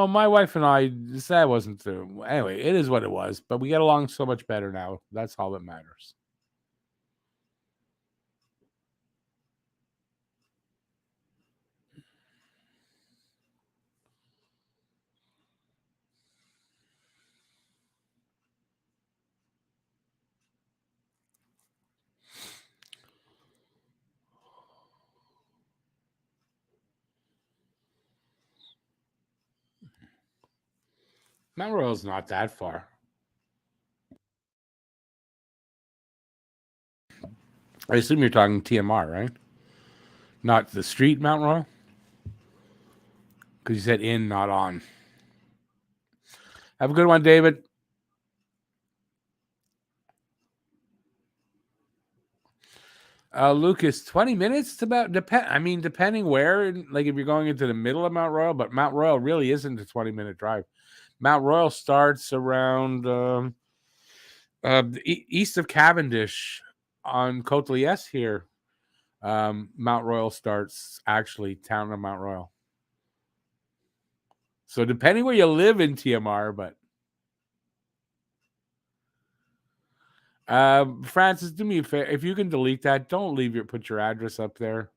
my wife and I, that wasn't the anyway. It is what it was, but we get along so much better now. That's all that matters. Mount Royal's not that far. I assume you're talking TMR, right? Not the street Mount Royal? Because you said in, not on. Have a good one, David. Lucas, 20 minutes? It's about depending where, like if you're going into the middle of Mount Royal, but Mount Royal really isn't a 20-minute drive. Mount Royal starts around east of Cavendish on Côte de Liesse here. Mount Royal starts actually town of Mount Royal. So depending where you live in TMR, but Francis, do me a favor. If you can delete that, don't put your address up there.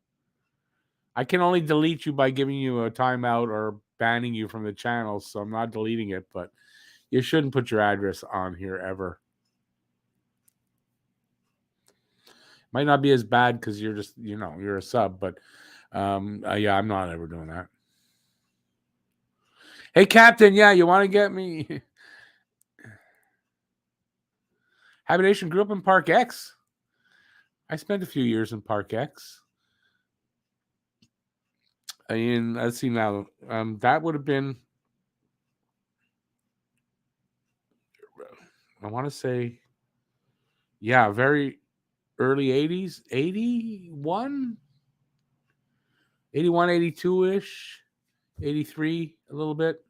I can only delete you by giving you a timeout or banning you from the channel, so I'm not deleting it, but you shouldn't put your address on here ever. Might not be as bad because you're just, you're a sub, but yeah, I'm not ever doing that. Hey, Captain, yeah, you want to get me? Habitation grew up in Park X. I spent a few years in Park X. And let's see now. That would have been, I want to say, yeah, very early 80s, 81, 82-ish, 83 a little bit.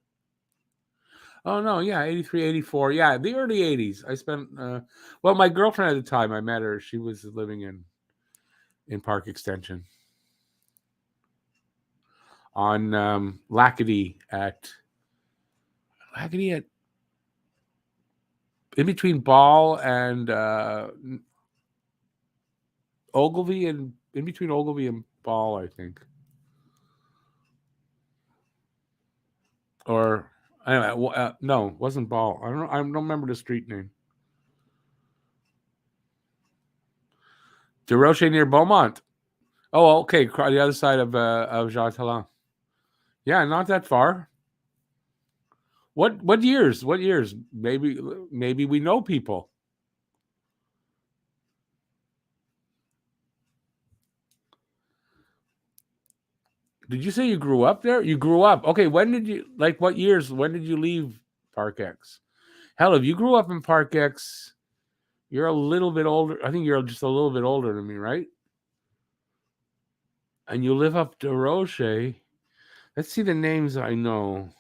Oh, no, yeah, 83, 84. Yeah, the early 80s. I spent, well, my girlfriend at the time, I met her. She was living in Park Extension on Lackady at in between Ball and Ogilvy, and in between Ogilvy and Ball, I think. Or anyway, no, it wasn't Ball. I don't remember the street name. DeRoche near Beaumont. Oh, okay, the other side of Jacques Talon. Yeah, not that far. What years? What years? Maybe we know people. Did you say you grew up there? You grew up. Okay, when did you, like, what years? When did you leave Park X? Hell, if you grew up in Park X, you're a little bit older. I think you're just a little bit older than me, right? And you live up DeRoche. Let's see the names I know.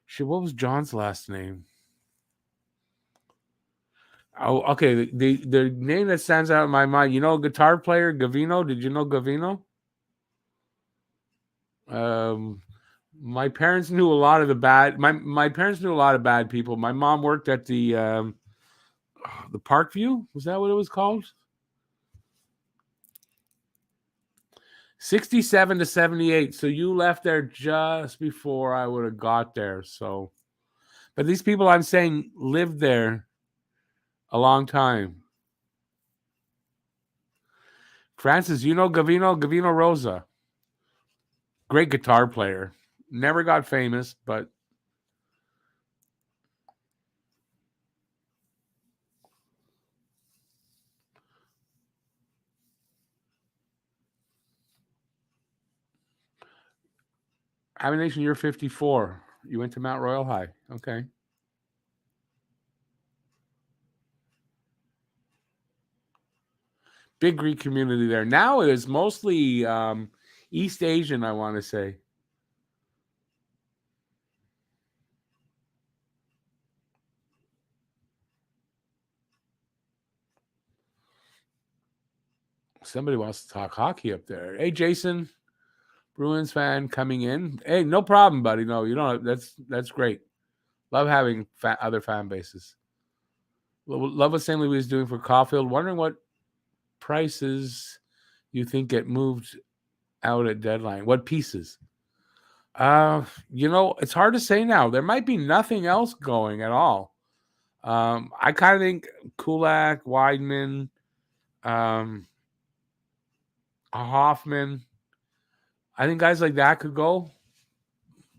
Shit, what was John's last name? Oh, okay. The name that stands out in my mind, guitar player Gavino. Did you know Gavino? My parents knew a lot of the bad. My parents knew a lot of bad people. My mom worked at the Parkview. Was that what it was called? 67 to 78. So you left there just before I would have got there. So, but these people I'm saying lived there a long time. Francis, you know Gavino Rosa. Great guitar player. Never got famous, but Nation, you're 54. You went to Mount Royal High. Okay. Big Greek community there. Now it is mostly East Asian, I want to say. Somebody wants to talk hockey up there. Hey, Jason, Bruins fan coming in. Hey, no problem, buddy. No, you don't. That's great. Love having other fan bases. Love what St. Louis is doing for Caulfield. Wondering what prices you think get moved out at deadline. What pieces? It's hard to say now. There might be nothing else going at all. I kind of think Kulak, Weidman, Hoffman. I think guys like that could go.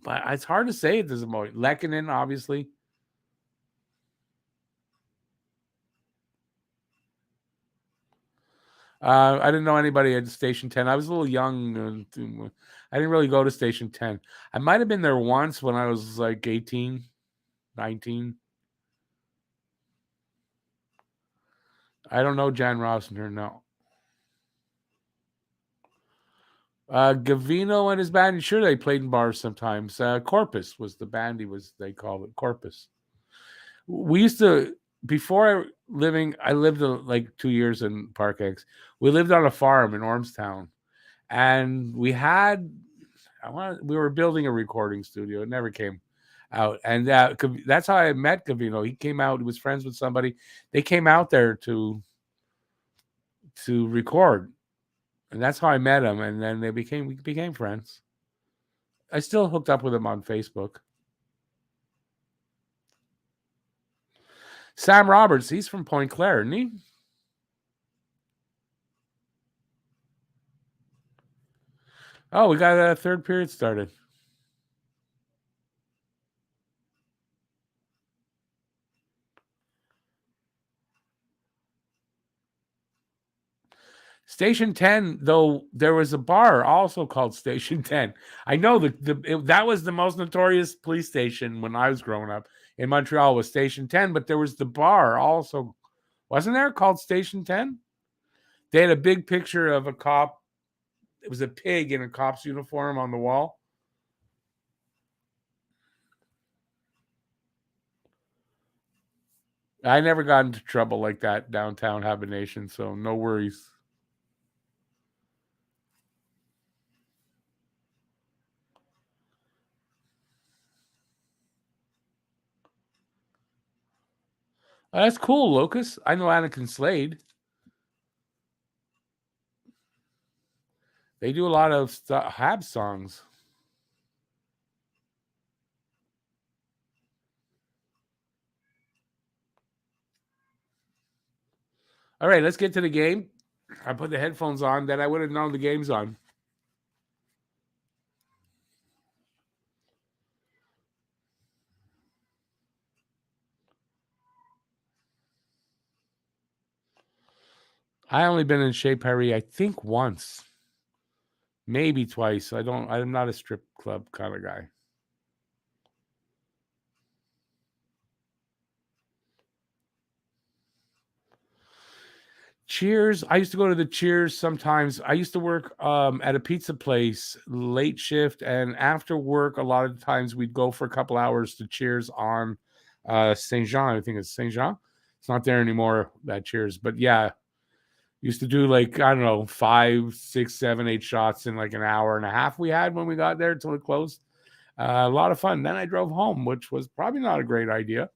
But it's hard to say at this moment. Lehkonen, obviously. I didn't know anybody at Station 10. I was a little young. I didn't really go to Station 10. I might have been there once when I was like 18, 19. I don't know Jan Rossner, no. Gavino and his band, sure, they played in bars sometimes. Corpus was the band they called it, Corpus. We used to, before I lived like 2 years in Park X. We lived on a farm in Ormstown, and we were building a recording studio. It never came out, and that's how I met Gavino. He came out. He was friends with somebody. They came out there to record, and that's how I met him. And then we became friends. I still hooked up with him on Facebook. Sam Roberts, he's from Point Claire, isn't he? Oh, we got a third period started. Station 10, though, there was a bar also called Station 10. I know that was the most notorious police station when I was growing up in Montreal was Station 10, but there was the bar also, wasn't there, called Station 10? They had a big picture of a cop. It was a pig in a cop's uniform on the wall. I never got into trouble like that downtown Habination, so no worries. Oh, that's cool, Locus. I know Anakin Slade. They do a lot of Habs songs. All right, let's get to the game. I put the headphones on, then I would have known the game's on. I only been in Chez Paris, I think once, maybe twice. I'm not a strip club kind of guy. Cheers. I used to go to the Cheers sometimes. I used to work at a pizza place, late shift, and after work, a lot of times we'd go for a couple hours to Cheers on Saint Jean. I think it's Saint Jean. It's not there anymore, that Cheers. But yeah, used to do like, I don't know, 5, 6, 7, 8 shots in like an hour and a half we had when we got there till it closed. A lot of fun. Then I drove home, which was probably not a great idea.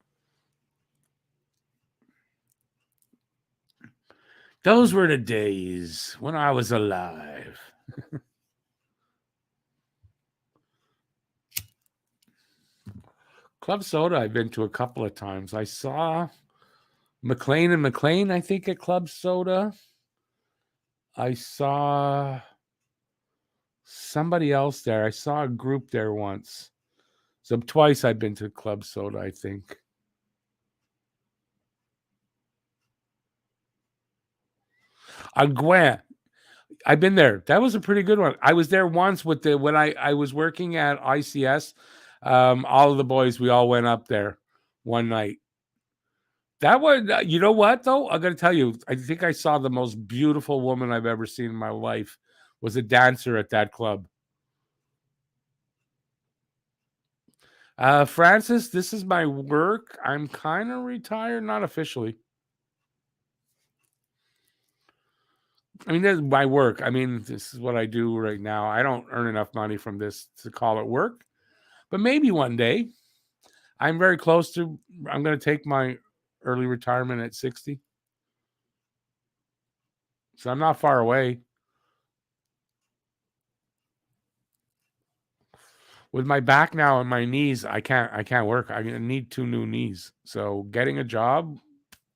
Those were the days when I was alive. Club Soda, I've been to a couple of times. I saw McLean and McLean, I think, at Club Soda. I saw somebody else there. I saw a group there once. So twice I've been to Club Soda, I think. Gwen. I've been there. That was a pretty good one. I was there once when I was working at ICS. All of the boys, we all went up there one night. That one, you know what though? I'm gonna tell you. I think I saw the most beautiful woman I've ever seen in my life. Was a dancer at that club. Francis, this is my work. I'm kind of retired, not officially. I mean, that's my work. I mean, this is what I do right now. I don't earn enough money from this to call it work, but maybe one day. I'm very close to. I'm going to take my early retirement at 60, so I'm not far away. With my back now and my knees, I can't work. I need 2 new knees. So getting a job,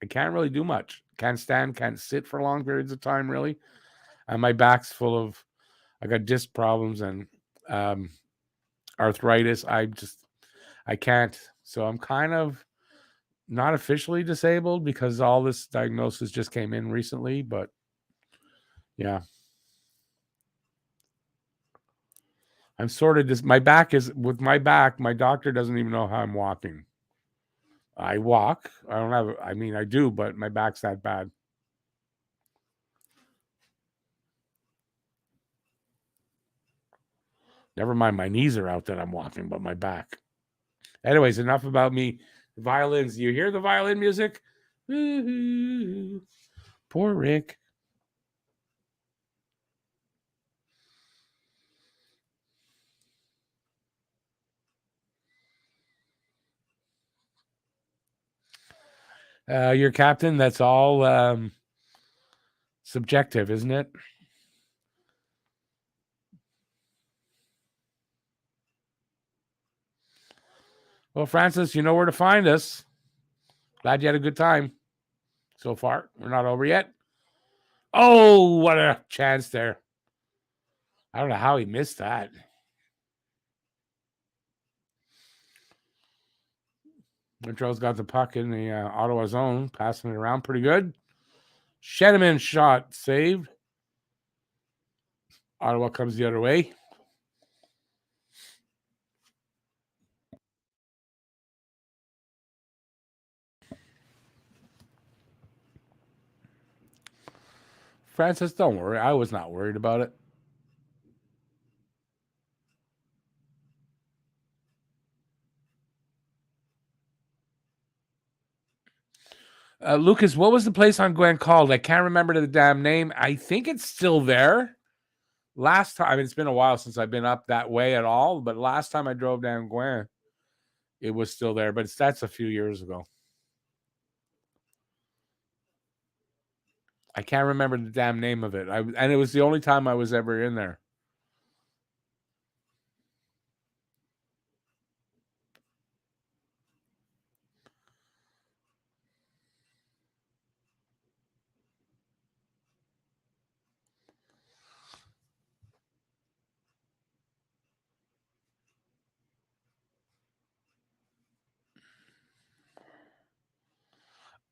I can't really do much. Can't stand, can't sit for long periods of time, really. And my back's full of, I got disc problems and arthritis. I can't. So I'm kind of not officially disabled because all this diagnosis just came in recently, but yeah. I'm sort of my back is with my back. My doctor doesn't even know how I'm walking. I walk. I don't have, I mean, I do, but my back's that bad. Never mind, my knees are out that I'm walking, but my back. Anyways, enough about me. Violins. You hear the violin music? Woo-hoo. Poor Rick. Your captain, that's all subjective, isn't it? Well, Francis, you know where to find us. Glad you had a good time so far. We're not over yet. Oh, what a chance there. I don't know how he missed that. Montreal's got the puck in the Ottawa zone, passing it around pretty good. Shedeman shot saved. Ottawa comes the other way. Francis, don't worry. I was not worried about it. Lucas, what was the place on Gwen called? I can't remember the damn name. I think it's still there. Last time, I mean, it's been a while since I've been up that way at all, but last time I drove down Gwen, it was still there, but that's a few years ago. I can't remember the damn name of it. And it was the only time I was ever in there.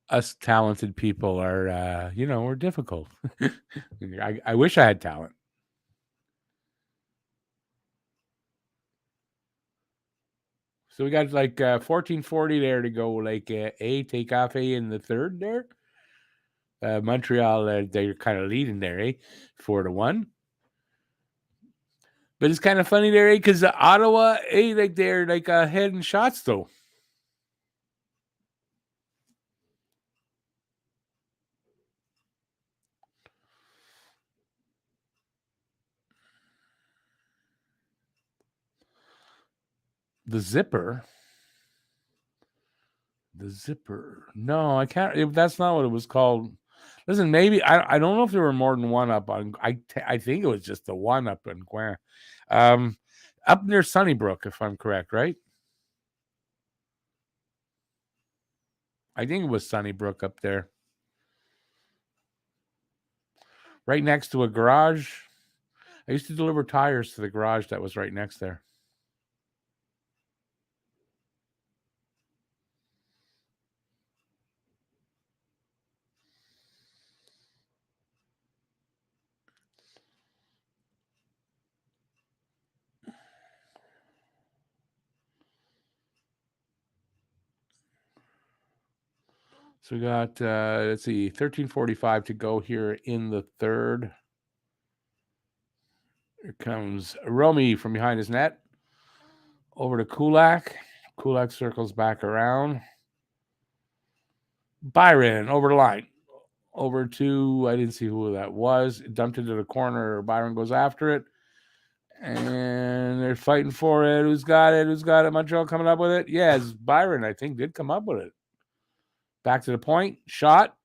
Us talented people are, we're difficult. I wish I had talent. So we got like 14:40 there to go. Like take off A in the third there. Montreal, they're kind of leading there, 4-1. But it's kind of funny there, because Ottawa, like they're like ahead in shots though. The zipper. No, I can't. That's not what it was called. Listen, maybe I don't know if there were more than one up on. I think it was just the one up in Gwen, up near Sunnybrook, if I'm correct, right? I think it was Sunnybrook up there, right next to a garage. I used to deliver tires to the garage that was right next there. So we got let's see, 13:45 to go here in the third. Here comes Romy from behind his net. Over to Kulak. Kulak circles back around. Byron over the line. Over to, I didn't see who that was. Dumped into the corner. Byron goes after it. And they're fighting for it. Who's got it? Montreal coming up with it? Yes, Byron, I think, did come up with it. Back to the point. Shot.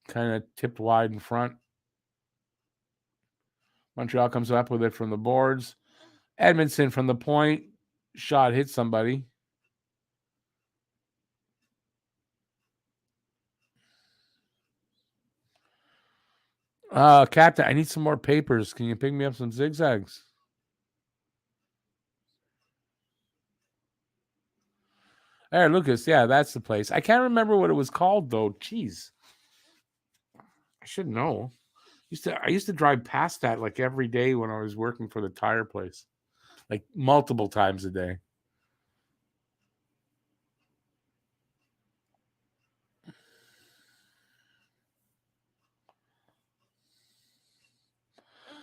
Kind of tipped wide in front. Montreal comes up with it from the boards. Edmondson from the point. Shot hit somebody. Captain, I need some more papers. Can you pick me up some zigzags? Hey, Lucas, yeah, that's the place. I can't remember what it was called though. Jeez, I should know. I used to drive past that like every day when I was working for the tire place, like multiple times a day.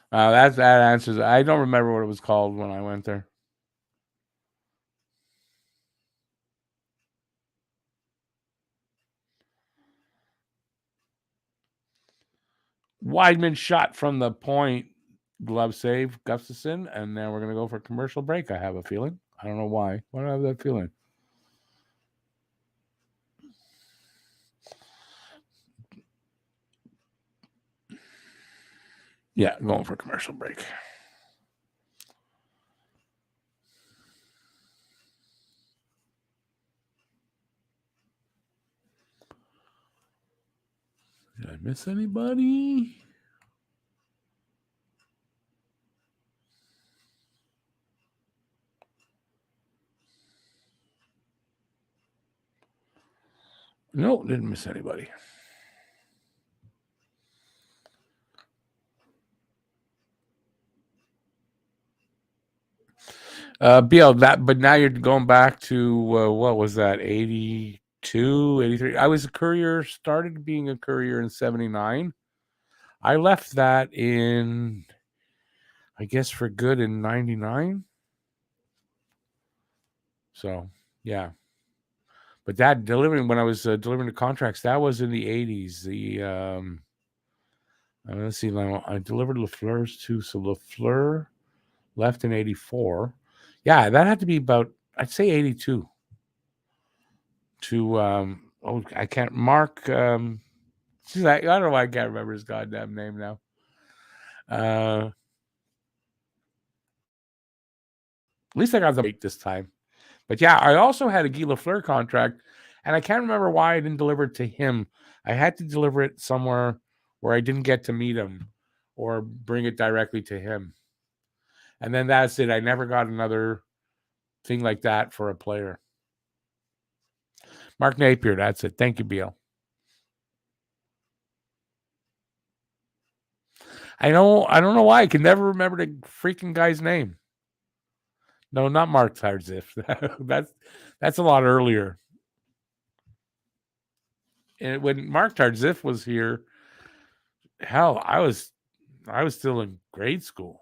That answers. I don't remember what it was called when I went there. Weidman shot from the point, glove save, Gustafson, and then we're gonna go for a commercial break. I have a feeling. I don't know why. Why do I have that feeling? Yeah, going for a commercial break. Did I miss anybody? No, didn't miss anybody. BL, but now you're going back to what was that, 82, 83? I was a courier, started being a courier in 79. I left that in, I guess, for good in 99. So, yeah. But that delivering, when I was delivering the contracts, that was in the 80s. Let's see, I delivered Lafleur's too. So Lafleur left in 84. Yeah, that had to be about, I'd say 82. To I can't, Mark, she's like, I don't know why I can't remember his goddamn name now. At least I got the break this time. But yeah, I also had a Guy Lafleur contract, and I can't remember why I didn't deliver it to him. I had to deliver it somewhere where I didn't get to meet him or bring it directly to him. And then that's it. I never got another thing like that for a player. Mark Napier, that's it. Thank you, Beal. I don't know why. I can never remember the freaking guy's name. No, not Mark Tardif. that's a lot earlier. And when Mark Tardif was here, hell, I was still in grade school.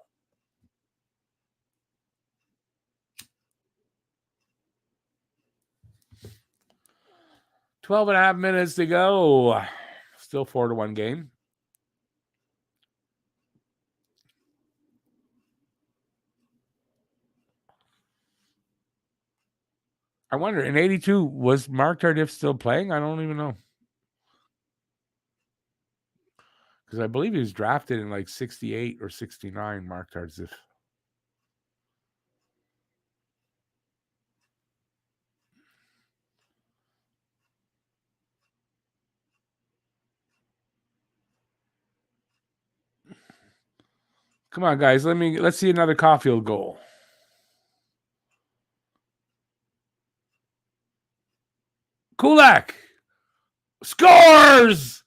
12 and a half minutes to go. Still 4-1 game. I wonder, in 82, was Mark Tardif still playing? I don't even know. Because I believe he was drafted in like 68 or 69, Mark Tardif. Come on, guys. Let's see another Caulfield goal. Kulak scores!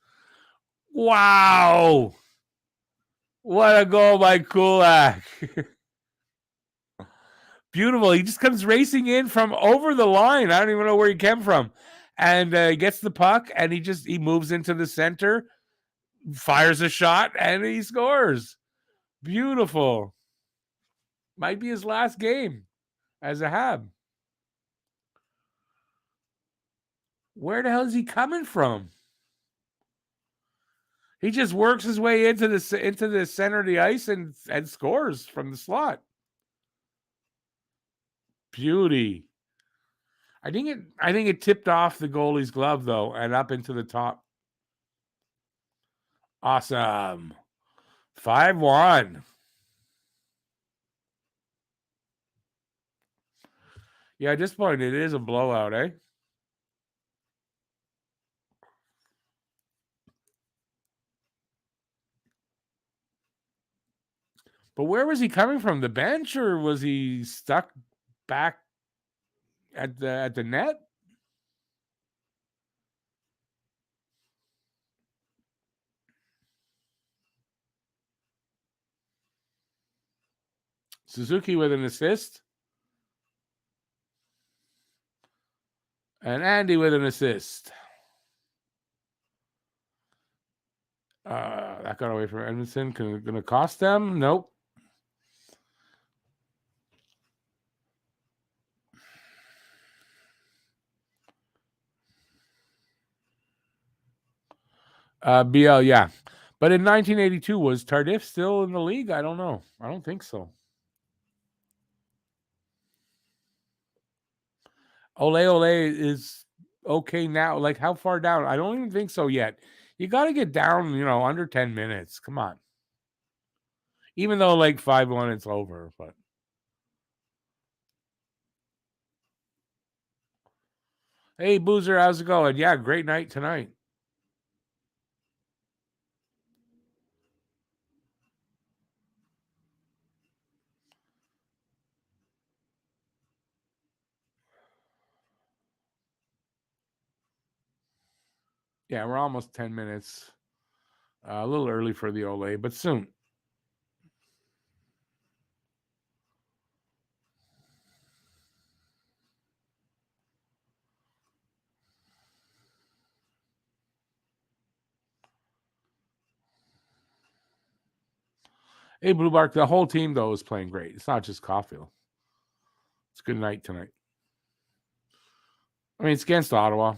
Wow. What a goal by Kulak. Beautiful. He just comes racing in from over the line. I don't even know where he came from. And he gets the puck and he moves into the center, fires a shot, and he scores. Beautiful. Might be his last game as a Hab. Where the hell is he coming from? He just works his way into the center of the ice and scores from the slot. Beauty. I think it tipped off the goalie's glove though and up into the top. Awesome. 5-1. Yeah, at this point it is a blowout, eh? But where was he coming from? The bench, or was he stuck back at the net? Suzuki with an assist. And Andy with an assist. That got away from Edmondson. Going to cost them? Nope. BL, yeah. But in 1982, was Tardif still in the league? I don't know. I don't think so. Ole is okay now. Like, how far down? I don't even think so yet. You got to get down, under 10 minutes. Come on. Even though, like, 5-1, it's over. But hey, Boozer, how's it going? Yeah, great night tonight. Yeah, we're almost 10 minutes. A little early for the Ole, but soon. Hey, Blue Bark, the whole team, though, is playing great. It's not just Caulfield. It's a good night tonight. I mean, it's against Ottawa.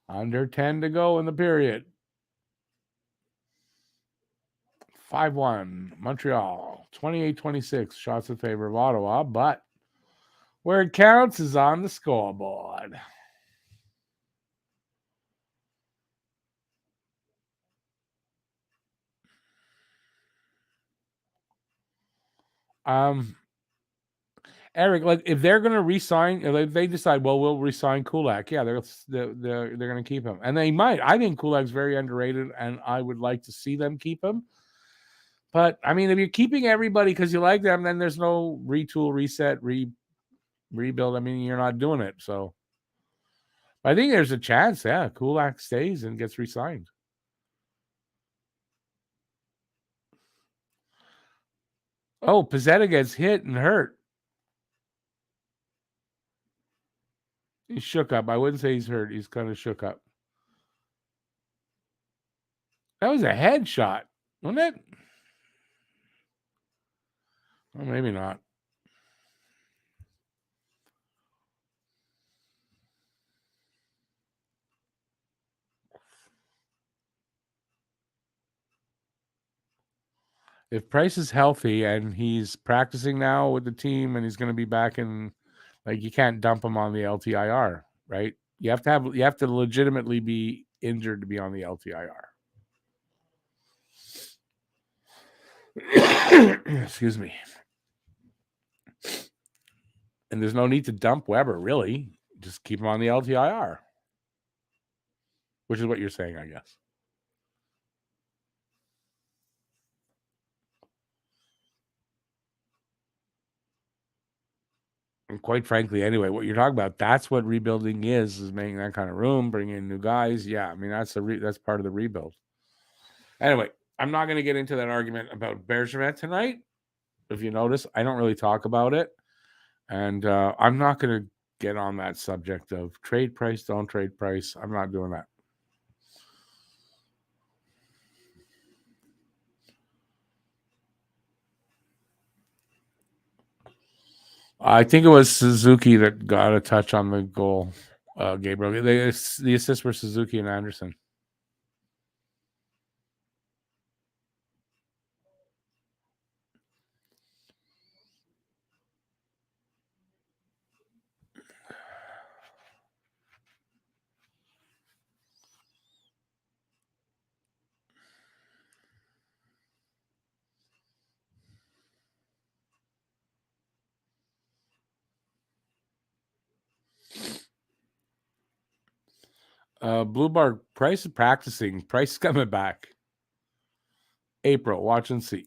Under 10 to go in the period. 5-1, Montreal. 28-26, shots in favor of Ottawa, but where it counts is on the scoreboard. Eric, like, if they're going to re-sign, if they decide, well, we'll re-sign Kulak, yeah, they're going to keep him, and they might. I think Kulak's very underrated, and I would like to see them keep him. But I mean, if you're keeping everybody because you like them, then there's no retool, reset, rebuild. I mean, you're not doing it. So I think there's a chance, yeah, Kulak stays and gets re-signed. Oh, Pizzetta gets hit and hurt. He's shook up. I wouldn't say he's hurt. He's kind of shook up. That was a headshot, wasn't it? Well, maybe not. If Price is healthy and he's practicing now with the team and he's going to be back in, like, you can't dump him on the LTIR, right? You have to legitimately be injured to be on the LTIR. Excuse me. And there's no need to dump Weber, really. Just keep him on the LTIR, which is what you're saying, I guess. And quite frankly, anyway, what you're talking about, that's what rebuilding is making that kind of room, bringing in new guys. Yeah, I mean, that's part of the rebuild. Anyway, I'm not going to get into that argument about Bergevin tonight. If you notice, I don't really talk about it. And I'm not going to get on that subject of trade price, don't trade price. I'm not doing that. I think it was Suzuki that got a touch on the goal, Gabriel. The assists were Suzuki and Anderson. Blue Bar, Price is practicing. Price is coming back. April, watch and see.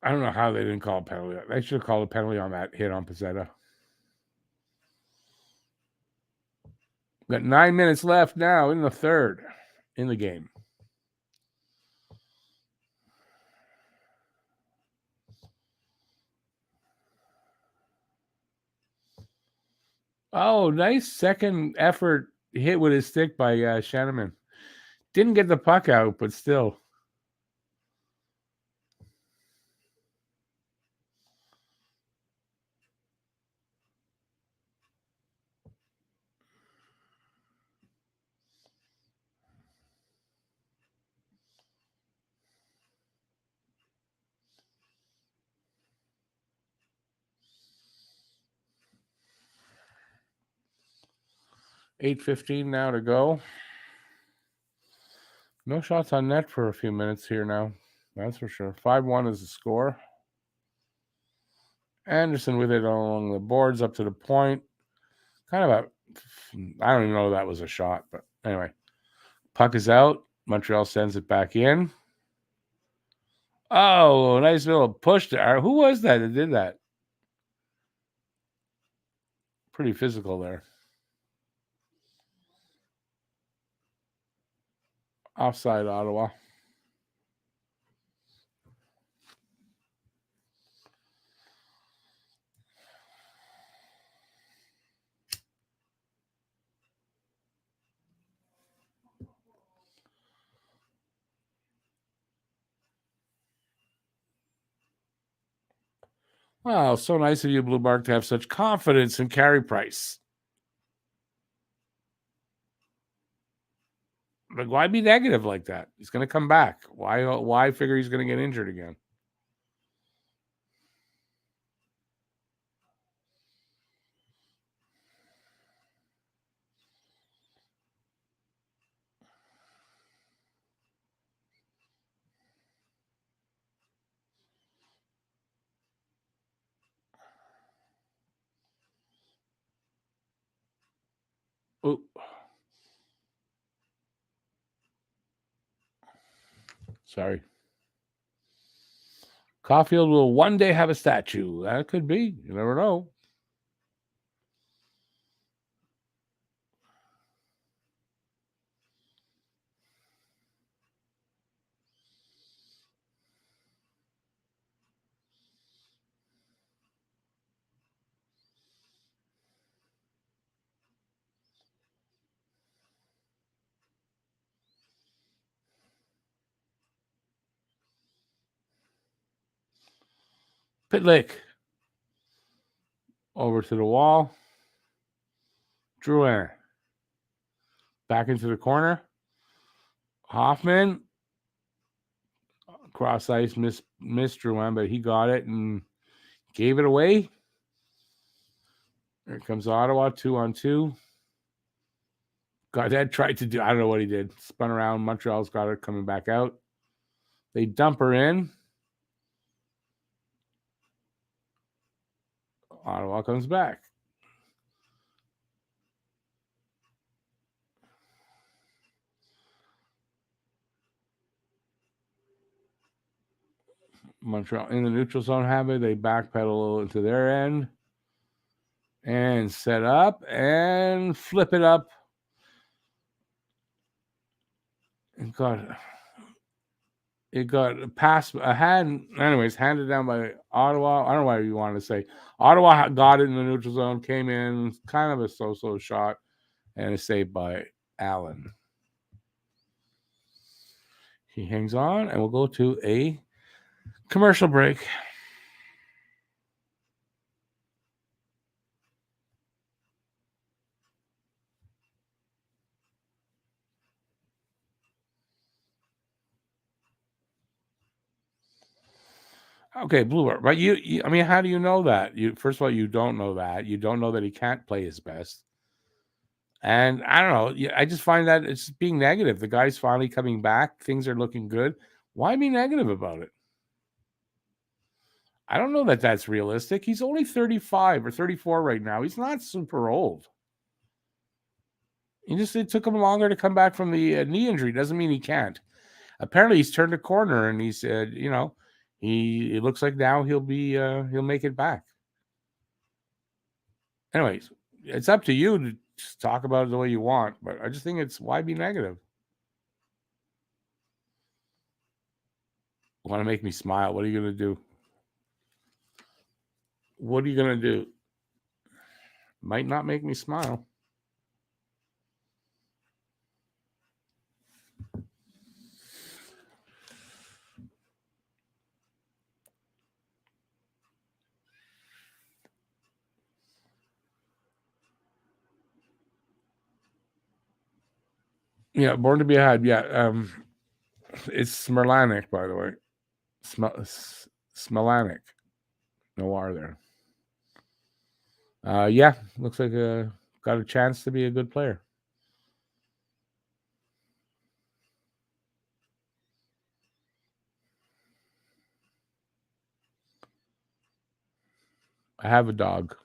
I don't know how they didn't call a penalty. They should have called a penalty on that hit on Pezzetta. Got 9 minutes left now in the third in the game. Oh, nice second effort hit with his stick by Shanneman. Didn't get the puck out, but still. $8:15 now to go. No shots on net for a few minutes here now. That's for sure. 5-1 is the score. Anderson with it along the boards up to the point. Kind of I don't even know if that was a shot, but anyway. Puck is out. Montreal sends it back in. Oh, nice little push there. Who was that did that? Pretty physical there. Offside, Ottawa. Wow, so nice of you, Blue Bark, to have such confidence in Carey Price. Like, why be negative like that? He's going to come back. Why figure he's going to get injured again? Oh, sorry. Caulfield will one day have a statue. That could be. You never know. Pitlick. Over to the wall. Drouin. Back into the corner. Hoffman. Cross ice missed Drouin, but he got it and gave it away. Here comes Ottawa, 2-on-2. Gaudette tried to do, I don't know what he did. Spun around. Montreal's got it coming back out. They dump her in. Ottawa comes back. Montreal in the neutral zone have it. They backpedal into their end and set up and flip it up. It got passed handed down by Ottawa. I don't know why you want to say. Ottawa got it in the neutral zone, came in, kind of a so-so shot, and a save by Allen. He hangs on, and we'll go to a commercial break. Okay, Bluebird, but you, I mean, how do you know that? First of all, you don't know that. You don't know that he can't play his best. And I don't know. I just find that it's being negative. The guy's finally coming back. Things are looking good. Why be negative about it? I don't know that that's realistic. He's only 35 or 34 right now. He's not super old. It took him longer to come back from the knee injury. Doesn't mean he can't. Apparently, he's turned a corner and he's, It looks like now he'll make it back. Anyways, it's up to you to just talk about it the way you want, but I just think it's why be negative? Want to make me smile? What are you gonna do? What are you gonna do? Might not make me smile. Yeah, Born to Be Had. Yeah, it's Smerlanic, by the way. Smelanic. No R there. Yeah, looks like got a chance to be a good player. I have a dog.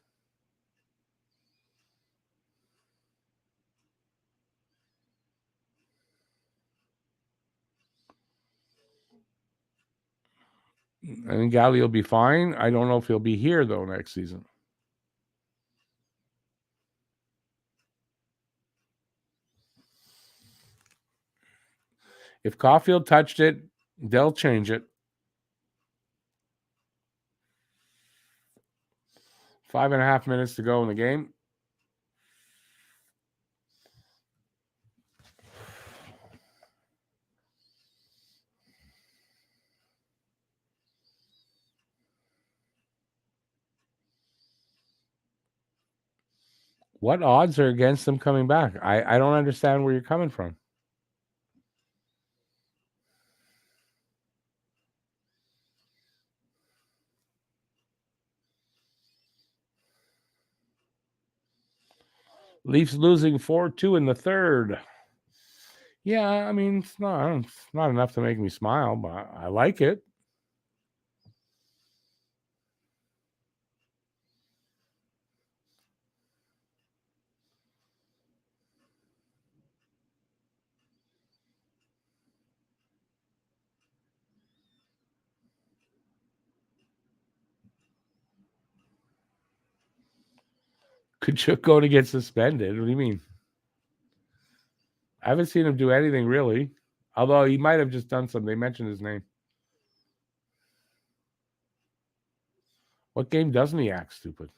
I think Galley will be fine. I don't know if he'll be here though next season. If Caulfield touched it, they'll change it. 5.5 minutes to go in the game. What odds are against them coming back? I don't understand where you're coming from. Leafs losing 4-2 in the third. Yeah, I mean, it's not enough to make me smile, but I like it. Could go to get suspended. What do you mean? I haven't seen him do anything really. Although he might have just done something. They mentioned his name. What game doesn't he act stupid?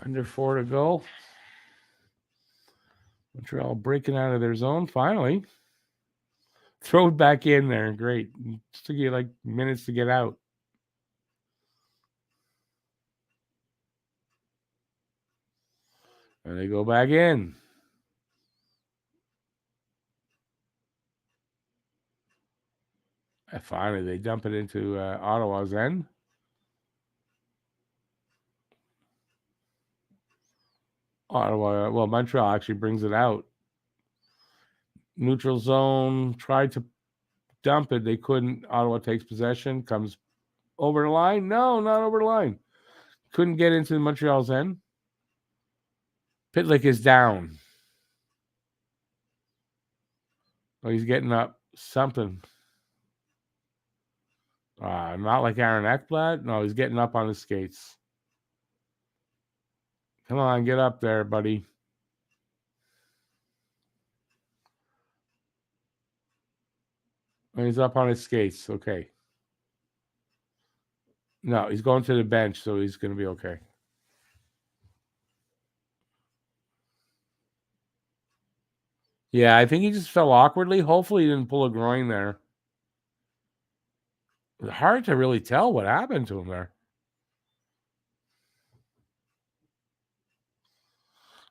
Under 4 to go. Montreal breaking out of their zone finally. Throw it back in there. Great. It took you like minutes to get out. And they go back in. And finally, they dump it into Ottawa's end. Montreal actually brings it out. Neutral zone, tried to dump it. They couldn't. Ottawa takes possession, comes over the line. No, not over the line. Couldn't get into Montreal's end. Pitlick is down. Oh, he's getting up. Something. Not like Aaron Ekblad. No, he's getting up on his skates. Come on, get up there, buddy. And he's up on his skates. Okay. No, he's going to the bench, so he's going to be okay. Yeah, I think he just fell awkwardly. Hopefully, he didn't pull a groin there. It's hard to really tell what happened to him there.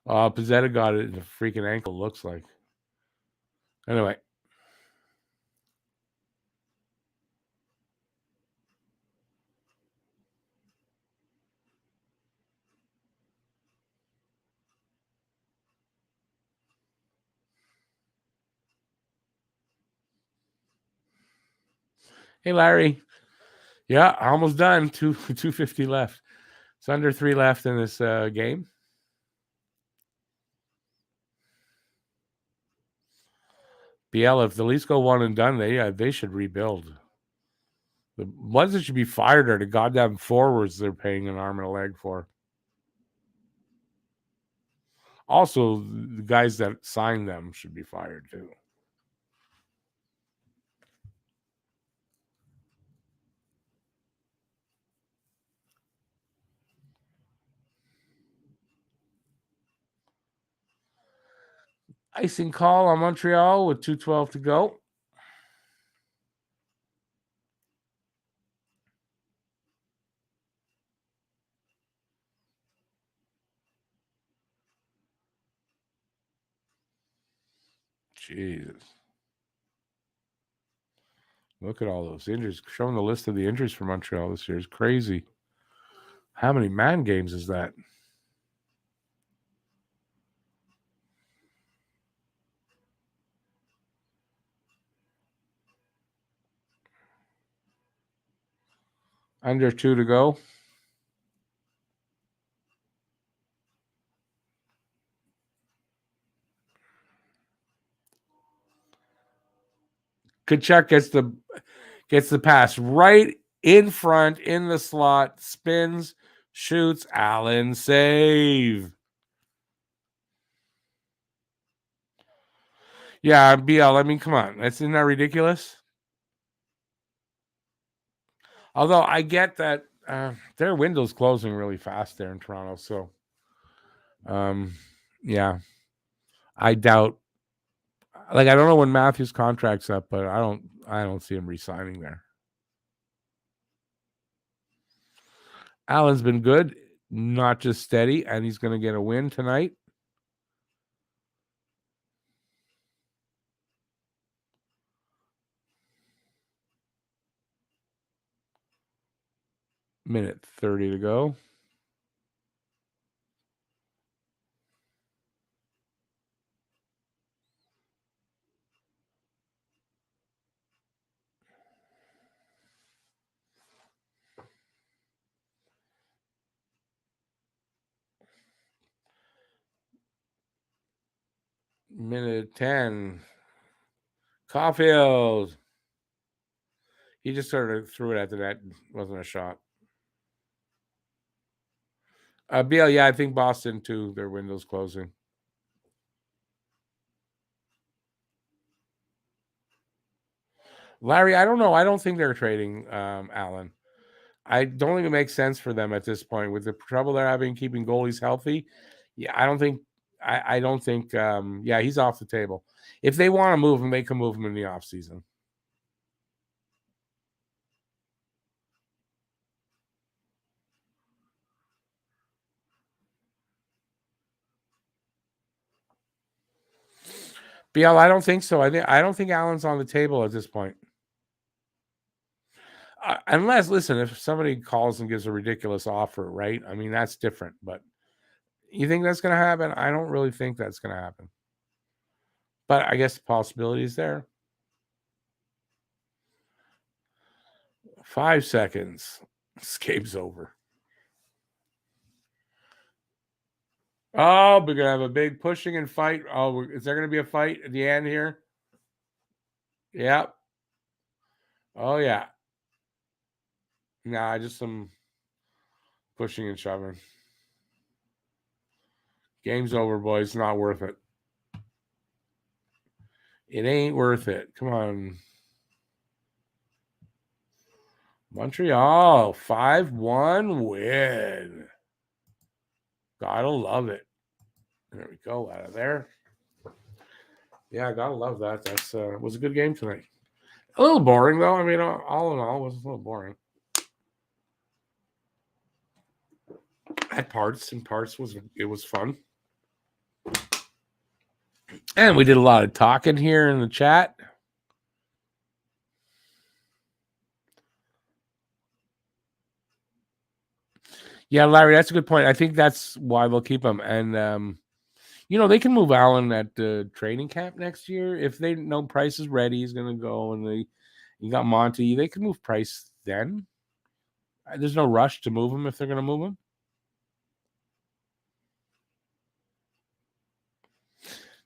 Pizzetta got it in the freaking ankle, looks like. Anyway. Hey, Larry. Yeah, almost done. 250 left. It's under 3 left in this game. BL, if the Leafs go one and done, they should rebuild. The ones that should be fired are the goddamn forwards they're paying an arm and a leg for. Also, the guys that signed them should be fired too. Icing call on Montreal with 2:12 to go. Jesus. Look at all those injuries. Showing the list of the injuries for Montreal this year is crazy. How many man games is that? Under 2 to go. Kachuk gets the pass right in front in the slot, spins, shoots, Allen save. Yeah, BL. I mean, come on, isn't that ridiculous? Although I get that their window's closing really fast there in Toronto, so yeah, I doubt. Like, I don't know when Matthews' contract's up, but I don't see him re-signing there. Allen's been good, not just steady, and he's going to get a win tonight. Minute 30 to go. Minute 10. Caulfield. He just sort of threw it at the net. Wasn't a shot. BL, yeah, I think Boston too. Their window's closing. Larry, I don't know. I don't think they're trading Allen. I don't think it makes sense for them at this point with the trouble they're having keeping goalies healthy. Yeah, I don't think. I don't think. Yeah, he's off the table. If they want to move him, they can move him in the offseason. BL, I don't think so. I don't think Allen's on the table at this point. Unless, listen, if somebody calls and gives a ridiculous offer, right? I mean, that's different. But you think that's going to happen? I don't really think that's going to happen. But I guess the possibility is there. 5 seconds. This game's over. Oh, we're going to have a big pushing and fight. Oh, is there going to be a fight at the end here? Yep. Oh, yeah. Nah, just some pushing and shoving. Game's over, boys. Not worth it. It ain't worth it. Come on. Montreal, 5-1 win. Gotta love it. There we go. Out of there. Yeah, gotta love that. That's was a good game tonight. A little boring though. I mean, all in all, it was a little boring. At parts it was fun. And we did a lot of talking here in the chat. Yeah, Larry, that's a good point. I think that's why they'll keep him. And they can move Allen at the training camp next year if they know Price is ready. He's going to go, and You got Monty. They could move Price then. There's no rush to move him if they're going to move him.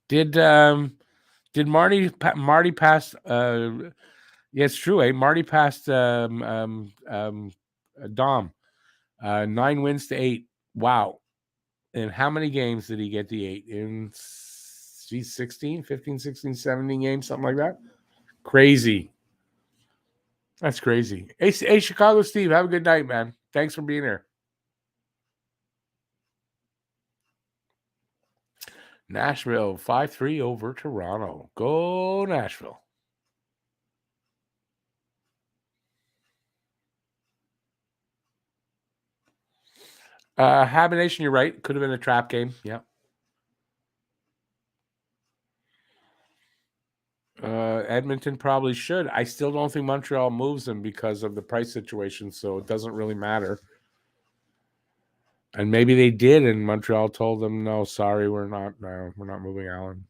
Did Marty pass? Yeah, it's true. Marty passed Dom. 9 wins to 8. Wow. And how many games did he get the 8? In 16, 15, 16, 17 games, something like that? Crazy. That's crazy. Hey, Chicago Steve, have a good night, man. Thanks for being here. Nashville 5-3 over Toronto. Go Nashville. Habination, you're right. Could have been a trap game. Yeah. Edmonton probably should. I still don't think Montreal moves him because of the price situation, so it doesn't really matter. And maybe they did, and Montreal told them, "No, sorry, we're not moving Allen."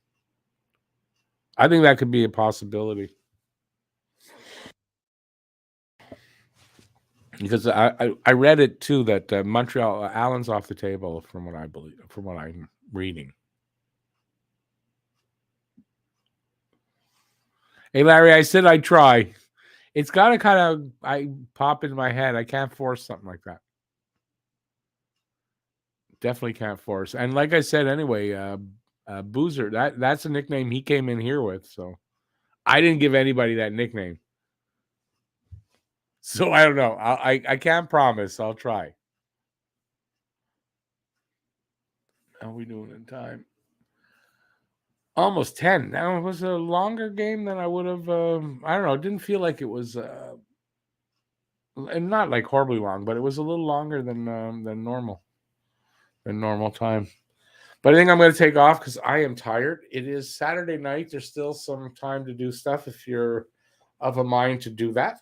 I think that could be a possibility because I read it too that Montreal Allen's off the table from what I believe, from what I'm reading. Hey, Larry, I said I'd try. It's got to kind of pop in my head. I can't force something like that. Definitely can't force. And like I said, anyway, Boozer, that's a nickname he came in here with. So I didn't give anybody that nickname. So I don't know. I can't promise. I'll try. How are we doing in time? Almost 10. Now it was a longer game than I would have. I don't know. It didn't feel like it was, and not like horribly long, but it was a little longer than normal. Than normal time. But I think I'm going to take off because I am tired. It is Saturday night. There's still some time to do stuff if you're of a mind to do that.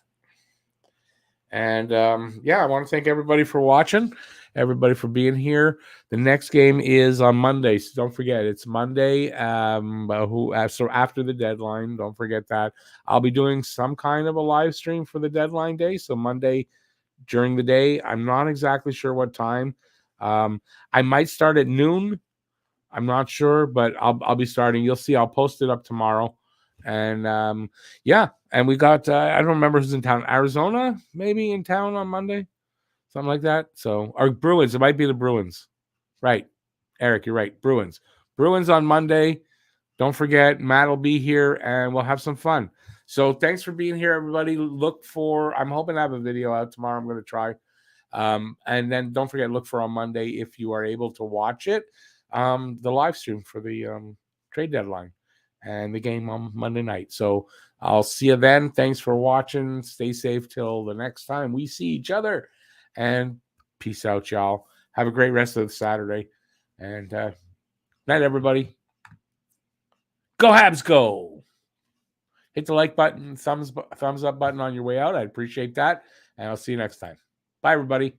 And I want to thank everybody for watching, everybody for being here. The next game is on Monday, so don't forget it's Monday. So after the deadline, don't forget that I'll be doing some kind of a live stream for the deadline day. So Monday during the day, I'm not exactly sure what time. I might start at noon. I'm not sure, but I'll be starting. You'll see. I'll post it up tomorrow. And and we got I don't remember who's in town. Arizona maybe in town on Monday, something like that. So or Bruins, it might be the Bruins, right? Eric, you're right. Bruins on Monday. Don't forget, Matt will be here, and we'll have some fun. So thanks for being here, everybody. I'm hoping to have a video out tomorrow. I'm going to try. And then don't forget, look for on Monday if you are able to watch it. The live stream for the trade deadline and the game on Monday night. So I'll see you then. Thanks for watching. Stay safe till the next time we see each other. And peace out, y'all. Have a great rest of the Saturday. And night, everybody. Go Habs, go. Hit the like button, thumbs up button on your way out. I'd appreciate that. And I'll see you next time. Bye, everybody.